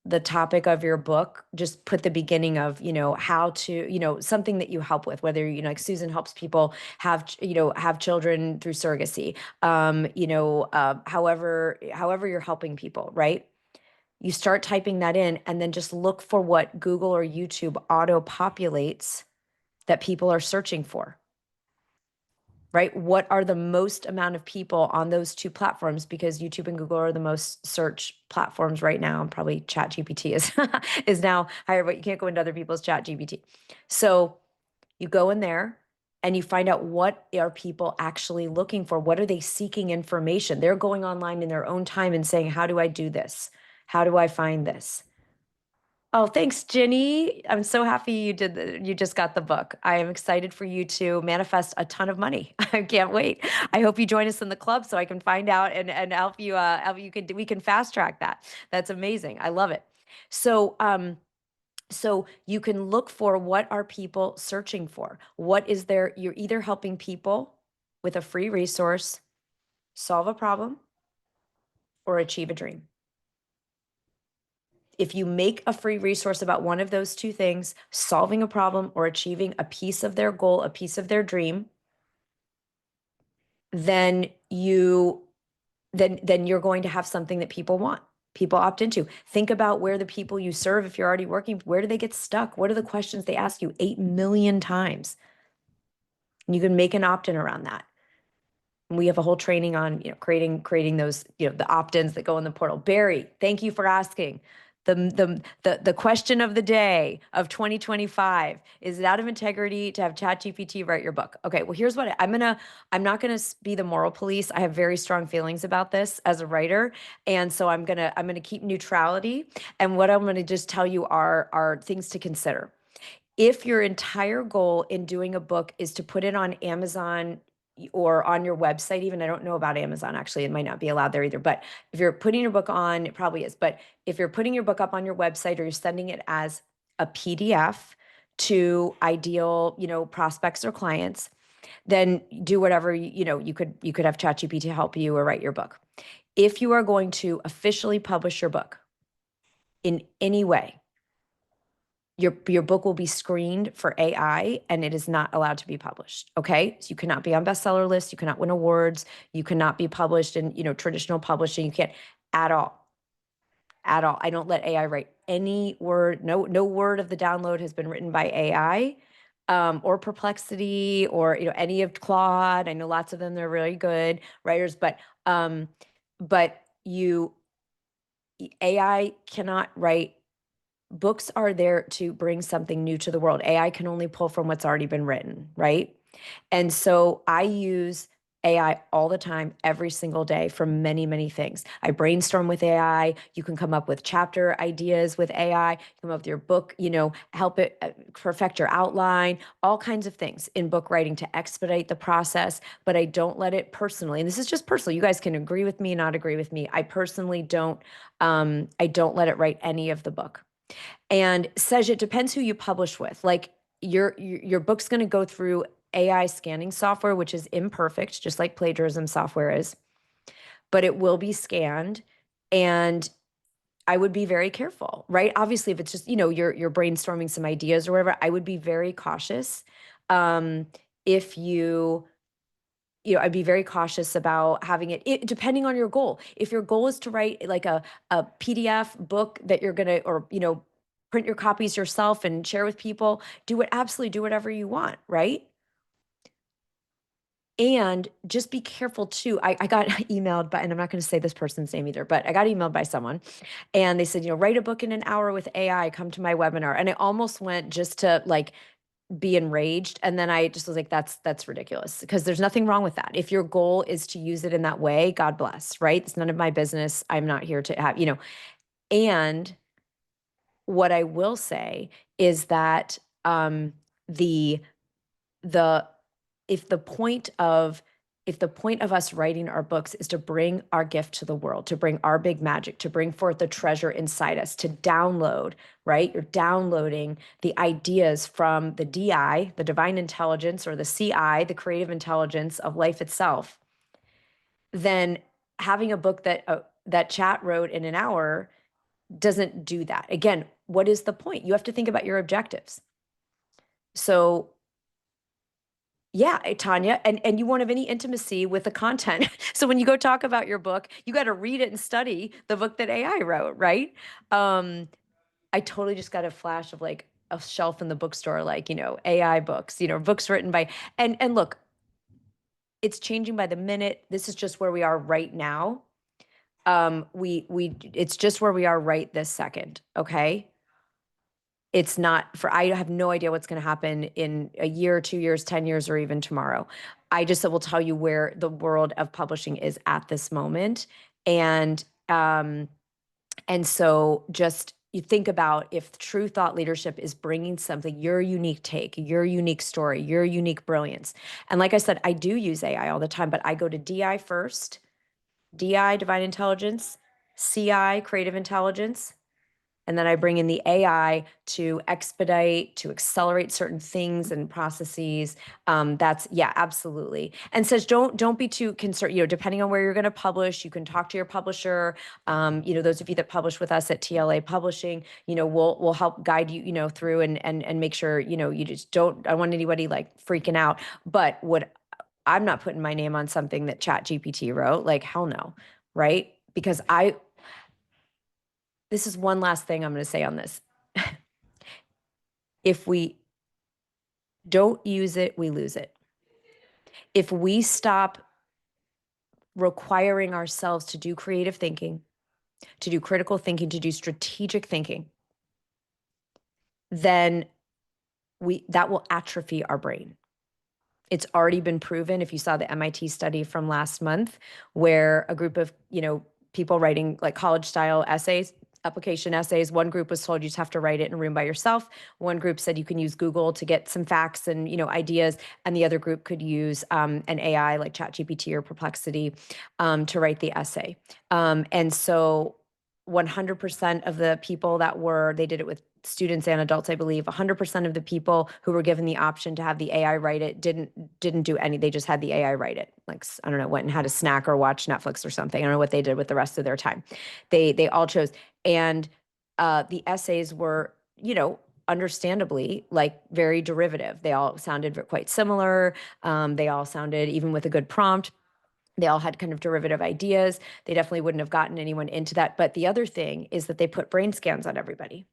the topic of your book. Just put the beginning of, how to, something that you help with, whether, like Susan helps people have children through surrogacy, however you're helping people, right? You start typing that in, and then just look for what Google or YouTube auto populates that people are searching for. Right? What are the most amount of people on those 2 platforms? Because YouTube and Google are the most search platforms right now, and probably ChatGPT is now higher, but you can't go into other people's ChatGPT. So you go in there and you find out, what are people actually looking for? What are they seeking information? They're going online in their own time and saying, how do I do this? How do I find this? Oh, thanks, Ginny. I'm so happy you just got the book. I am excited for you to manifest a ton of money. I can't wait. I hope you join us in the club so I can find out and help you, we can fast track that. That's amazing. I love it. So, So you can look for what are people searching for? What is there? You're either helping people with a free resource solve a problem or achieve a dream. If you make a free resource about one of those two things, solving a problem or achieving a piece of their goal, a piece of their dream, then you're going to have something that people want. People opt into. Think about where the people you serve, if you're already working, where do they get stuck? What are the questions they ask you 8 million times? And you can make an opt-in around that. And we have a whole training on, creating those, the opt-ins that go in the portal. Barry, thank you for asking. The question of the day of 2025 is it out of integrity to have ChatGPT write your book? Okay, well, here's what I'm not gonna be the moral police. I have very strong feelings about this as a writer, and so I'm gonna keep neutrality. And what I'm gonna just tell you are things to consider. If your entire goal in doing a book is to put it on Amazon or on your website, even I don't know about Amazon, actually, it might not be allowed there either. But if you're putting your book on, it probably is. But if you're putting your book up on your website or you're sending it as a PDF to ideal, prospects or clients, then do whatever, you could have ChatGPT help you or write your book. If you are going to officially publish your book in any way, your book will be screened for AI and it is not allowed to be published. Okay. So you cannot be on bestseller lists. You cannot win awards. You cannot be published in, traditional publishing. You can't at all. At all. I don't let AI write any word. No word of the download has been written by AI, or Perplexity or, any of Claude. I know lots of them, they're really good writers, but AI cannot write. Books are there to bring something new to the world. AI can only pull from what's already been written, right? And so I use AI all the time, every single day for many, many things. I brainstorm with AI. You can come up with chapter ideas with AI. You come up with your book, help it perfect your outline, all kinds of things in book writing to expedite the process. But I don't let it personally. And this is just personal. You guys can agree with me, not agree with me. I personally don't. I don't let it write any of the book. And Sej, it depends who you publish with. Like your book's going to go through AI scanning software, which is imperfect, just like plagiarism software is, but it will be scanned. And I would be very careful, right? Obviously, if it's just, you're brainstorming some ideas or whatever, I would be very cautious. If I'd be very cautious about having it depending on your goal. If your goal is to write like a PDF book that you're gonna, or print your copies yourself and share with people, absolutely do whatever you want, right? And just be careful too. I got emailed by, and I'm not going to say this person's name either, but I got emailed by someone and they said, write a book in an hour with AI, come to my webinar. And I almost went just to like be enraged. And then I just was like, that's ridiculous, because there's nothing wrong with that. If your goal is to use it in that way, God bless, right? It's none of my business. I'm not here to have, and what I will say is that the the if the point of us writing our books is to bring our gift to the world, to bring our big magic, to bring forth the treasure inside us, to download, right? You're downloading the ideas from the DI, the divine intelligence, or the CI, the creative intelligence of life itself. Then having a book that chat wrote in an hour doesn't do that. Again, what is the point? You have to think about your objectives. So yeah, Tanya, and you won't have any intimacy with the content. So when you go talk about your book, you got to read it and study the book that AI wrote, right? I totally just got a flash of like a shelf in the bookstore, like, AI books, books written by, and look, it's changing by the minute. This is just where we are right now. It's just where we are right this second. Okay. It's not for, I have no idea what's going to happen in a year, 2 years, 10 years, or even tomorrow. I just will tell you where the world of publishing is at this moment. And so just you think about, if true thought leadership is bringing something, your unique take, your unique story, your unique brilliance. And like I said, I do use AI all the time, but I go to DI first, DI, divine intelligence, CI, creative intelligence, And then I bring in the AI to expedite, to accelerate certain things and processes. That's, yeah, absolutely. And says, don't be too concerned, depending on where you're going to publish, you can talk to your publisher. Those of you that publish with us at TLA Publishing, we'll help guide you, through and make sure, you just don't, I don't want anybody like freaking out. But I'm not putting my name on something that ChatGPT wrote, like hell no, right? Because this is one last thing I'm going to say on this. If we don't use it, we lose it. If we stop requiring ourselves to do creative thinking, to do critical thinking, to do strategic thinking, then that will atrophy our brain. It's already been proven. If you saw the MIT study from last month, where a group of, people writing like college style essays, application essays, one group was told you just have to write it in a room by yourself. One group said you can use Google to get some facts and, ideas. And the other group could use an AI like ChatGPT or Perplexity to write the essay. And so 100% of the people they did it with students and adults, I believe. 100% of the people who were given the option to have the AI write it didn't do any. They just had the AI write it. Like, I don't know, went and had a snack or watched Netflix or something. I don't know what they did with the rest of their time. They all chose. And the essays were, understandably, like very derivative. They all sounded quite similar. They all sounded, even with a good prompt, they all had kind of derivative ideas. They definitely wouldn't have gotten anyone into that. But the other thing is that they put brain scans on everybody.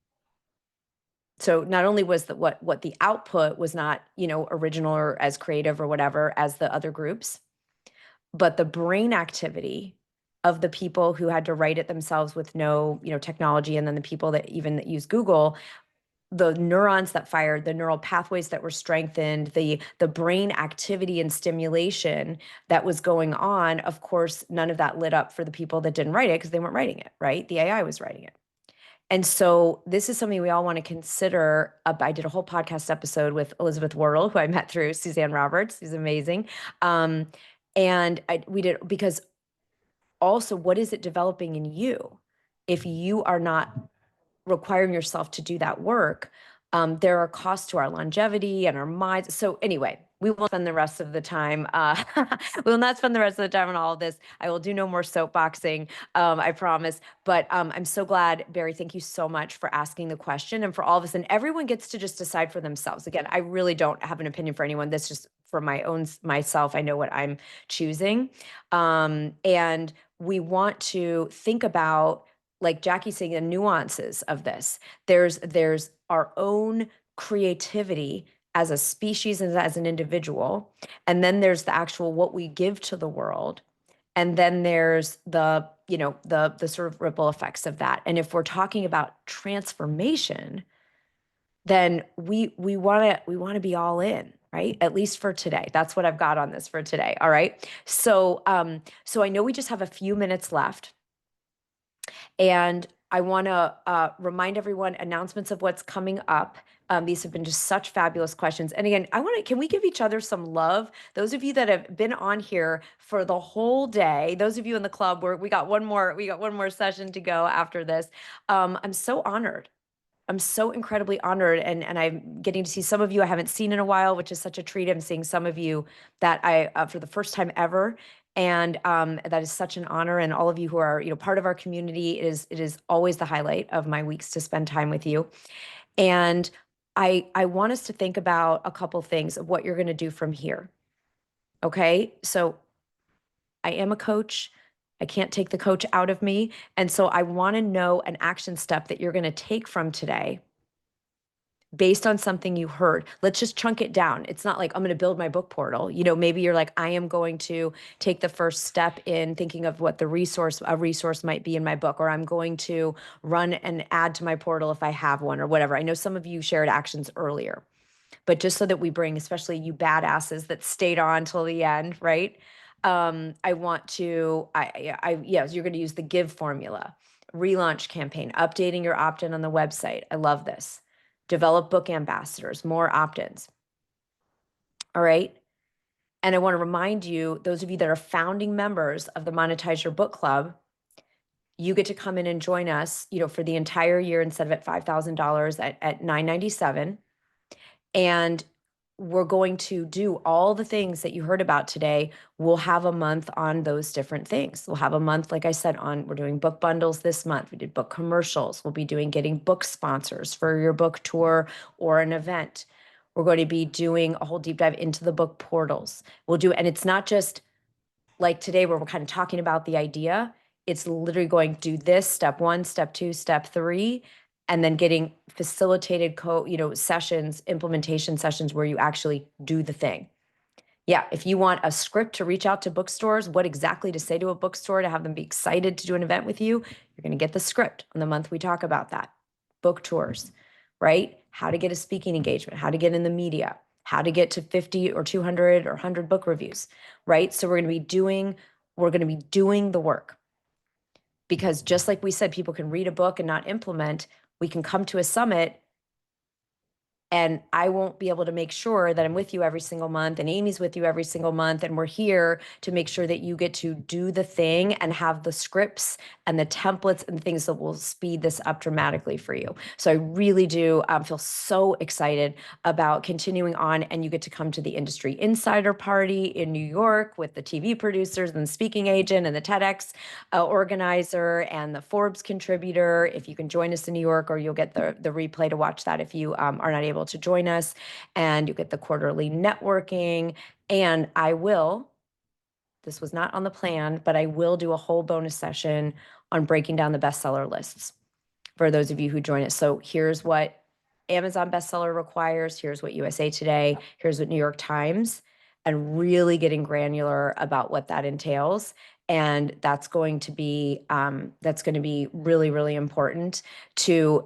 So not only was what the output was not, original or as creative or whatever as the other groups, but the brain activity of the people who had to write it themselves with no, technology, and then the people that use Google, the neurons that fired, the neural pathways that were strengthened, the brain activity and stimulation that was going on, of course, none of that lit up for the people that didn't write it because they weren't writing it, right? The AI was writing it. And so this is something we all want to consider. I did a whole podcast episode with Elizabeth Wardle, who I met through Suzanne Roberts, who's amazing. And we did, because also, what is it developing in you if you are not requiring yourself to do that work? There are costs to our longevity and our minds. So anyway, we will spend the rest of the time. We will not spend the rest of the time on all of this. I will do no more soapboxing, I promise. But I'm so glad, Barry, thank you so much for asking the question and for all of us. And everyone gets to just decide for themselves. Again, I really don't have an opinion for anyone. That's just for myself. I know what I'm choosing. And we want to think about, like Jackie's saying, the nuances of this. There's our own creativity as a species and as an individual, and then there's the actual what we give to the world, and then there's the the sort of ripple effects of that. And if we're talking about transformation, then we want to be all in, right? At least for today. That's what I've got on this for today. All right. So so I know we just have a few minutes left. And I want to remind everyone announcements of what's coming up. These have been just such fabulous questions. And again, can we give each other some love? Those of you that have been on here for the whole day, those of you in the club, we got one more session to go after this. I'm so honored. I'm so incredibly honored, and I'm getting to see some of you I haven't seen in a while, which is such a treat. I'm seeing some of you that I for the first time ever, and that is such an honor. And all of you who are part of our community, it is always the highlight of my weeks to spend time with you. And I want us to think about a couple things of what you're going to do from here. Okay, so I am a coach. I can't take the coach out of me. And so I want to know an action step that you're going to take from today based on something you heard. Let's just chunk it down. It's not like I'm going to build my book portal. Maybe you're like, I am going to take the first step in thinking of what a resource might be in my book, or I'm going to run and add to my portal if I have one, or whatever. I know some of you shared actions earlier, but just so that we bring, especially you badasses that stayed on till the end, right? I want to, yes, you're going to use the GIVE formula, relaunch campaign, updating your opt-in on the website. I love this. Develop book ambassadors, more opt-ins. All right. And I want to remind you, those of you that are founding members of the Monetize Your Book Club, you get to come in and join us, for the entire year instead of at $5,000 at $997. And we're going to do all the things that you heard about today. We'll have a month on those different things. We'll have a month, like I said, we're doing book bundles this month. We did book commercials. We'll be getting book sponsors for your book tour or an event. We're going to be doing a whole deep dive into the book portals. And it's not just like today where we're kind of talking about the idea. It's literally going to do this step 1, step 2, step 3, and then getting facilitated sessions, implementation sessions where you actually do the thing. Yeah, if you want a script to reach out to bookstores, what exactly to say to a bookstore to have them be excited to do an event with you, you're going to get the script on the month we talk about that. Book tours, right? How to get a speaking engagement, how to get in the media, how to get to 50 or 200 or 100 book reviews, right? So we're going to be doing the work. Because just like we said, people can read a book and not implement. We can come to a summit and I won't be able to make sure that I'm with you every single month and Amy's with you every single month. And we're here to make sure that you get to do the thing and have the scripts and the templates and things that will speed this up dramatically for you. So I really do feel so excited about continuing on, and you get to come to the industry insider party in New York with the TV producers and the speaking agent and the TEDx organizer and the Forbes contributor. If you can join us in New York, or you'll get the replay to watch that if you are not able to join us, and you get the quarterly networking. And this was not on the plan, but I will do a whole bonus session on breaking down the bestseller lists for those of you who join us. So here's what Amazon bestseller requires. Here's what USA Today. Here's what New York Times, and really getting granular about what that entails. And that's going to be really, really important to,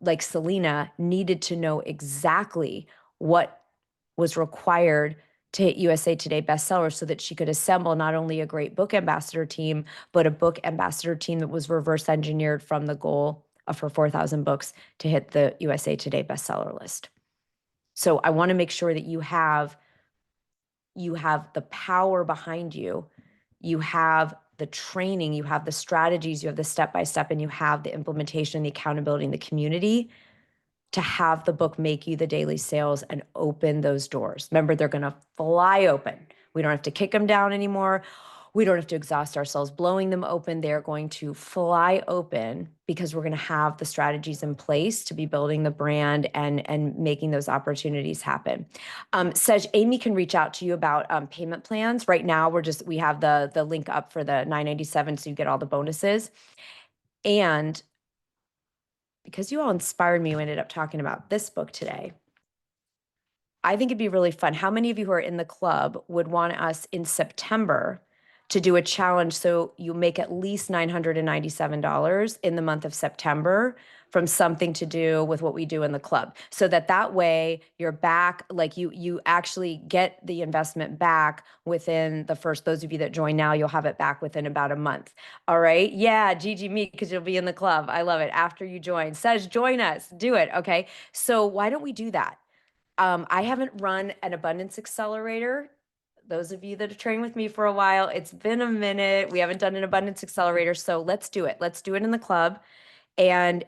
like Selena needed to know exactly what was required to hit USA Today bestseller so that she could assemble not only a great book ambassador team, but a book ambassador team that was reverse engineered from the goal of her 4,000 books to hit the USA Today bestseller list. So I want to make sure that you have the power behind you. You have the training, you have the strategies, you have the step-by-step, and you have the implementation, the accountability, and the community to have the book make you the daily sales and open those doors. Remember, they're going to fly open. We don't have to kick them down anymore. We don't have to exhaust ourselves blowing them open. They're going to fly open because we're going to have the strategies in place to be building the brand and making those opportunities happen. Sej, Amy can reach out to you about payment plans. Right now, we have the link up for the $997, so you get all the bonuses. And because you all inspired me, we ended up talking about this book today. I think it'd be really fun. How many of you who are in the club would want us in September to do a challenge so you make at least $997 in the month of September from something to do with what we do in the club, so that way you're back, like you actually get the investment back within the first, those of you that join now, you'll have it back within about a month. All right. Yeah. Gigi, me, because you'll be in the club. I love it. After you join, Sej, join us, do it. Okay. So why don't we do that? I haven't run an abundance accelerator. Those of you that have trained with me for a while, it's been a minute. We haven't done an abundance accelerator. So let's do it. Let's do it in the club. And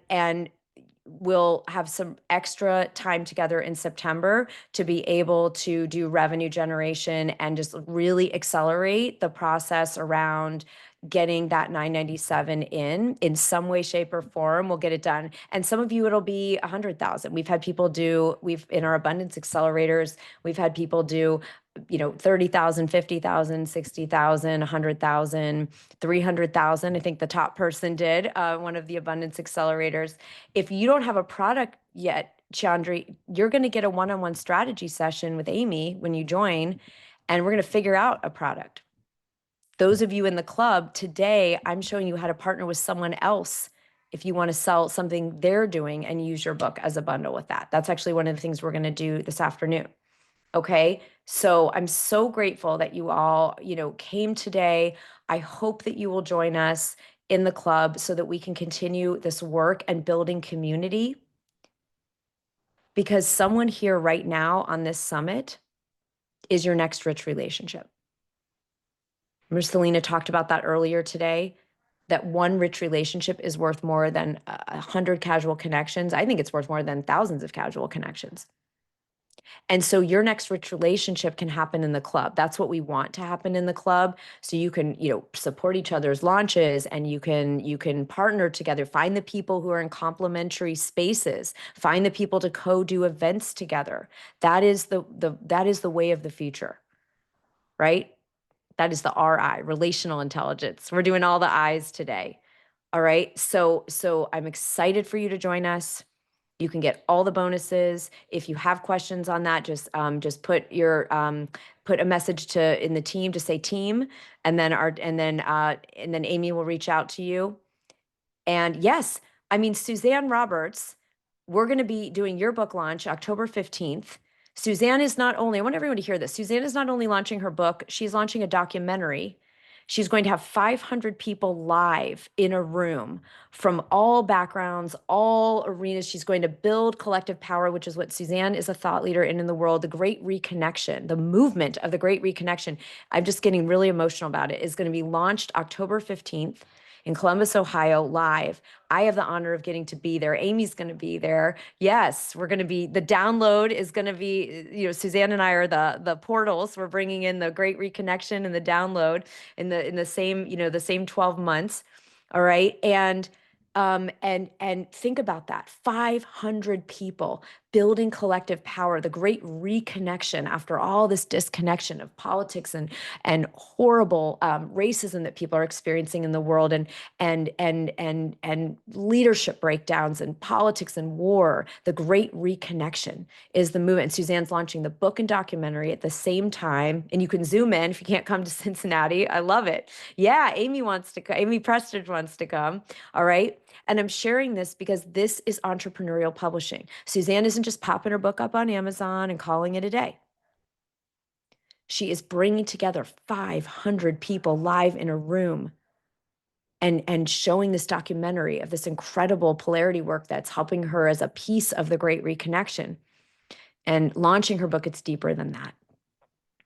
we'll have some extra time together in September to be able to do revenue generation and just really accelerate the process around getting that 997 in some way, shape, or form. We'll get it done. And some of you, it'll be 100,000. We've had people in our abundance accelerators, we've had people do 30,000, 50,000, 60,000, 100,000, 300,000. I think the top person did one of the abundance accelerators. If you don't have a product yet, Chandri, you're going to get a one-on-one strategy session with Amy when you join, and we're going to figure out a product. Those of you in the club today, I'm showing you how to partner with someone else if you want to sell something they're doing and use your book as a bundle with that. That's actually one of the things we're going to do this afternoon. Okay. So I'm so grateful that you all, came today. I hope that you will join us in the club so that we can continue this work and building community. Because someone here right now on this summit is your next rich relationship. Remember, Selena talked about that earlier today. that one rich relationship is worth more than 100 casual connections. I think it's worth more than thousands of casual connections. And so your next rich relationship can happen in the club. That's what we want to happen in the club. So you can, support each other's launches, and you can partner together. Find the people who are in complementary spaces. Find the people to co-do events together. That is the way of the future, right? That is the RI, relational intelligence. We're doing all the I's today. All right. So I'm excited for you to join us. You can get all the bonuses. If you have questions on that, just put a message in the team to say team, and then Amy will reach out to you. And yes, I mean, Suzanne Roberts, we're going to be doing your book launch October 15th. Suzanne is not only, I want everyone to hear this, Suzanne is not only launching her book, she's launching a documentary. She's going to have 500 people live in a room from all backgrounds, all arenas. She's going to build collective power, which is what Suzanne is a thought leader in the world. The Great Reconnection, the movement of the Great Reconnection. I'm just getting really emotional about it. Is going to be launched October 15th in Columbus, Ohio, live. I have the honor of getting to be there. Amy's going to be there. Yes, we're going to be, the download is going to be, Suzanne and I are the portals. We're bringing in the Great Reconnection and the download in the same 12 months. All right. And think about that. 500 people building collective power, the great reconnection after all this disconnection of politics and horrible racism that people are experiencing in the world, and leadership breakdowns and politics and war. The great reconnection is the movement. And Suzanne's launching the book and documentary at the same time, and you can zoom in if you can't come to Cincinnati. I love it. Yeah, Amy Prestidge wants to come. All right. And I'm sharing this because this is entrepreneurial publishing. Suzanne isn't just popping her book up on Amazon and calling it a day. She is bringing together 500 people live in a room and showing this documentary of this incredible polarity work that's helping her as a piece of the Great Reconnection, and launching her book. It's deeper than that.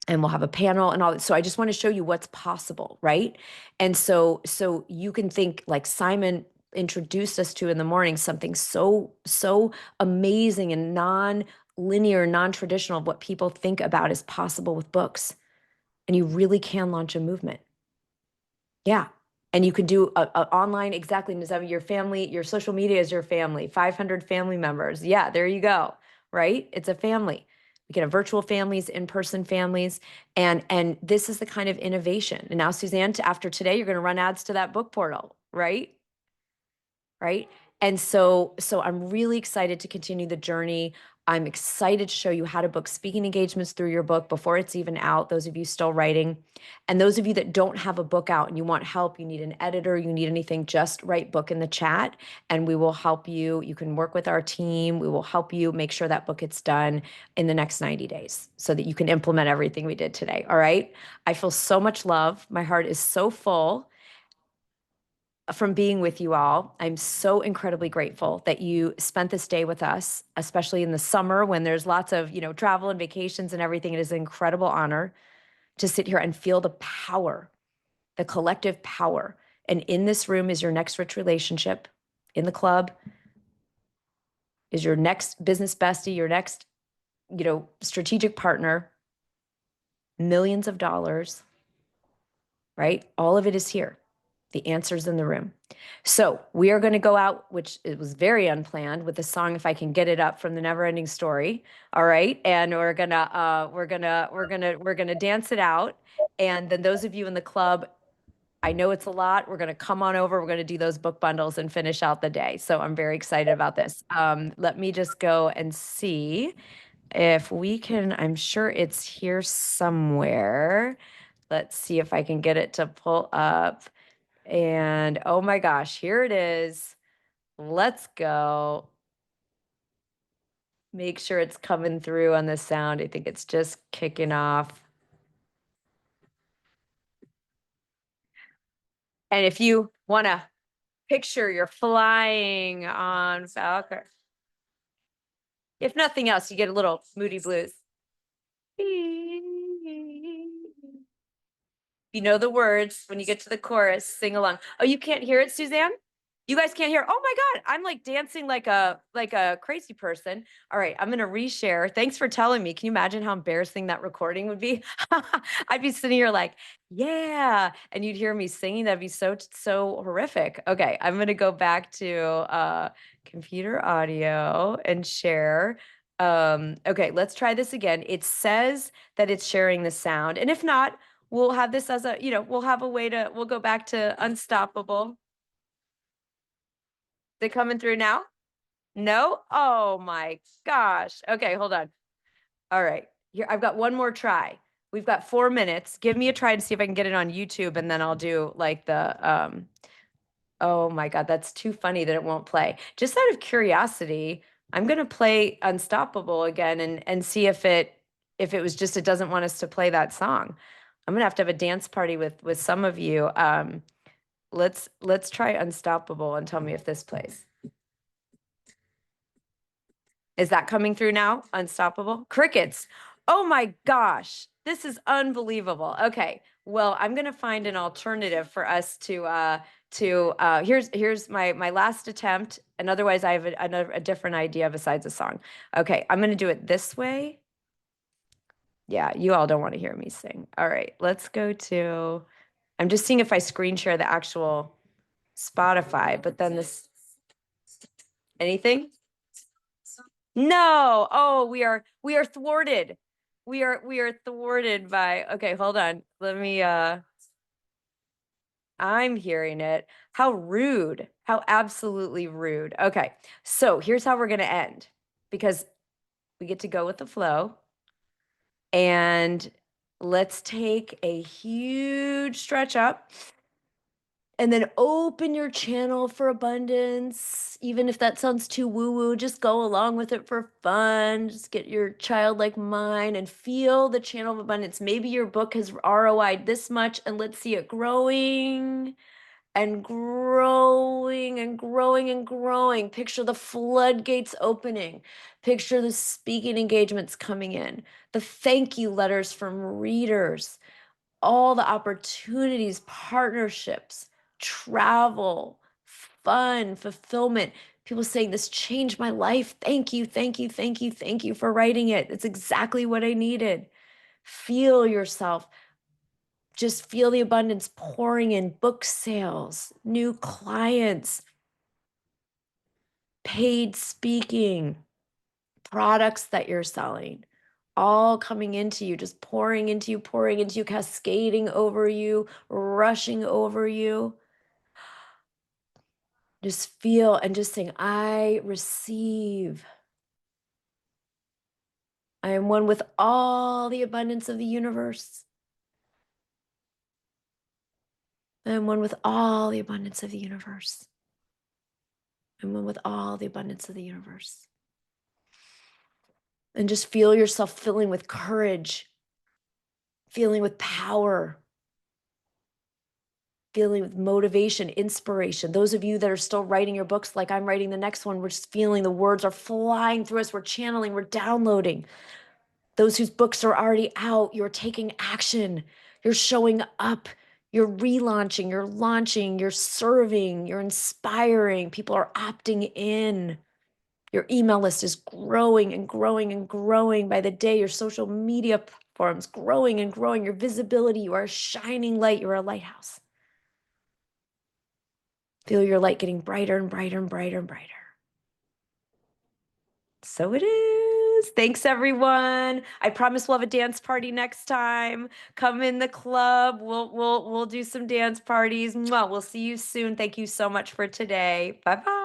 And we'll have a panel and all that. So I just want to show you what's possible, right? And so you can think, like Simon introduced us to in the morning, something so amazing and non-linear, non-traditional of what people think about is possible with books. And you really can launch a movement. Yeah. And you can do a online, exactly, Nizami, your family, your social media is your family, 500 family members. Yeah, there you go, right? It's a family. We can have virtual families, in-person families, and this is the kind of innovation. And now, Suzanne, after today, you're going to run ads to that book portal, right? Right? And so I'm really excited to continue the journey. I'm excited to show you how to book speaking engagements through your book before it's even out, those of you still writing. And those of you that don't have a book out and you want help, you need an editor, you need anything, just write book in the chat and we will help you. You can work with our team. We will help you make sure that book gets done in the next 90 days so that you can implement everything we did today. All right? I feel so much love. My heart is so full from being with you all. I'm so incredibly grateful that you spent this day with us, especially in the summer when there's lots of, travel and vacations and everything. It is an incredible honor to sit here and feel the power, the collective power. And in this room is your next rich relationship. In the club is your next business bestie, your next, strategic partner, millions of dollars, right? All of it is here. The answer's in the room. So we are going to go out, which it was very unplanned, with the song "If I Can Get It Up" from the Neverending Story. All right, and we're gonna dance it out. And then those of you in the club, I know it's a lot. We're gonna come on over. We're gonna do those book bundles and finish out the day. So I'm very excited about this. Let me just go and see if we can. I'm sure it's here somewhere. Let's see if I can get it to pull up. And oh my gosh, here it is. Let's go. Make sure it's coming through on the sound. I think it's just kicking off. And if you want to picture you're flying on Falcon, if nothing else, you get a little Moody Blues. You know the words. When you get to the chorus, sing along. Oh, you can't hear it, Suzanne? You guys can't hear. Oh my God, I'm like dancing like a crazy person. All right, I'm gonna reshare. Thanks for telling me. Can you imagine how embarrassing that recording would be? I'd be sitting here like, yeah, and you'd hear me singing. That'd be so horrific. Okay, I'm gonna go back to computer audio and share. Okay, let's try this again. It says that it's sharing the sound, and if not, we'll have this as a, we'll have a way to, we'll go back to Unstoppable. They coming through now? No? Oh my gosh. Okay, hold on. All right. Here, I've got one more try. We've got 4 minutes. Give me a try to see if I can get it on YouTube, and then I'll do like the oh my God, that's too funny that it won't play. Just out of curiosity, I'm gonna play Unstoppable again and see if it was just it doesn't want us to play that song. I'm gonna have to have a dance party with some of you. Let's try Unstoppable and tell me if this plays. Is that coming through now? Unstoppable? Crickets. Oh my gosh. This is unbelievable. Okay. Well, I'm going to find an alternative for us to here's my last attempt, and otherwise I have a different idea besides a song. Okay, I'm going to do it this way. Yeah, you all don't want to hear me sing. All right, let's go to, I'm just seeing if I screen share the actual Spotify, but then this, anything? No. Oh, we are thwarted. We are thwarted by, okay, hold on. Let me I'm hearing it. How rude. How absolutely rude. Okay. So, here's how we're going to end, because we get to go with the flow, and let's take a huge stretch up. And then open your channel for abundance. Even if that sounds too woo-woo, just go along with it for fun. Just get your childlike mind and feel the channel of abundance. Maybe your book has ROI'd this much, and let's see it growing and growing and growing and growing. Picture the floodgates opening. Picture the speaking engagements coming in, the thank you letters from readers, all the opportunities, partnerships, travel, fun, fulfillment. People saying, this changed my life. Thank you, thank you, thank you, thank you for writing it. It's exactly what I needed. Feel yourself. Just feel the abundance pouring in, book sales, new clients, paid speaking, products that you're selling, all coming into you, just pouring into you, cascading over you, rushing over you. Just feel and just sing, I receive. I am one with all the abundance of the universe. I am one with all the abundance of the universe. I'm one with all the abundance of the universe. And just feel yourself filling with courage, feeling with power, feeling with motivation, inspiration. Those of you that are still writing your books, like I'm writing the next one, we're just feeling the words are flying through us. We're channeling, we're downloading. Those whose books are already out, you're taking action. You're showing up. You're relaunching, you're launching, you're serving, you're inspiring. People are opting in. Your email list is growing and growing and growing by the day. Your social media platforms growing and growing. Your visibility, you are a shining light. You're a lighthouse. Feel your light getting brighter and brighter and brighter and brighter. So it is. Thanks, everyone. I promise we'll have a dance party next time. Come in the club. We'll do some dance parties. Mwah. We'll see you soon. Thank you so much for today. Bye-bye.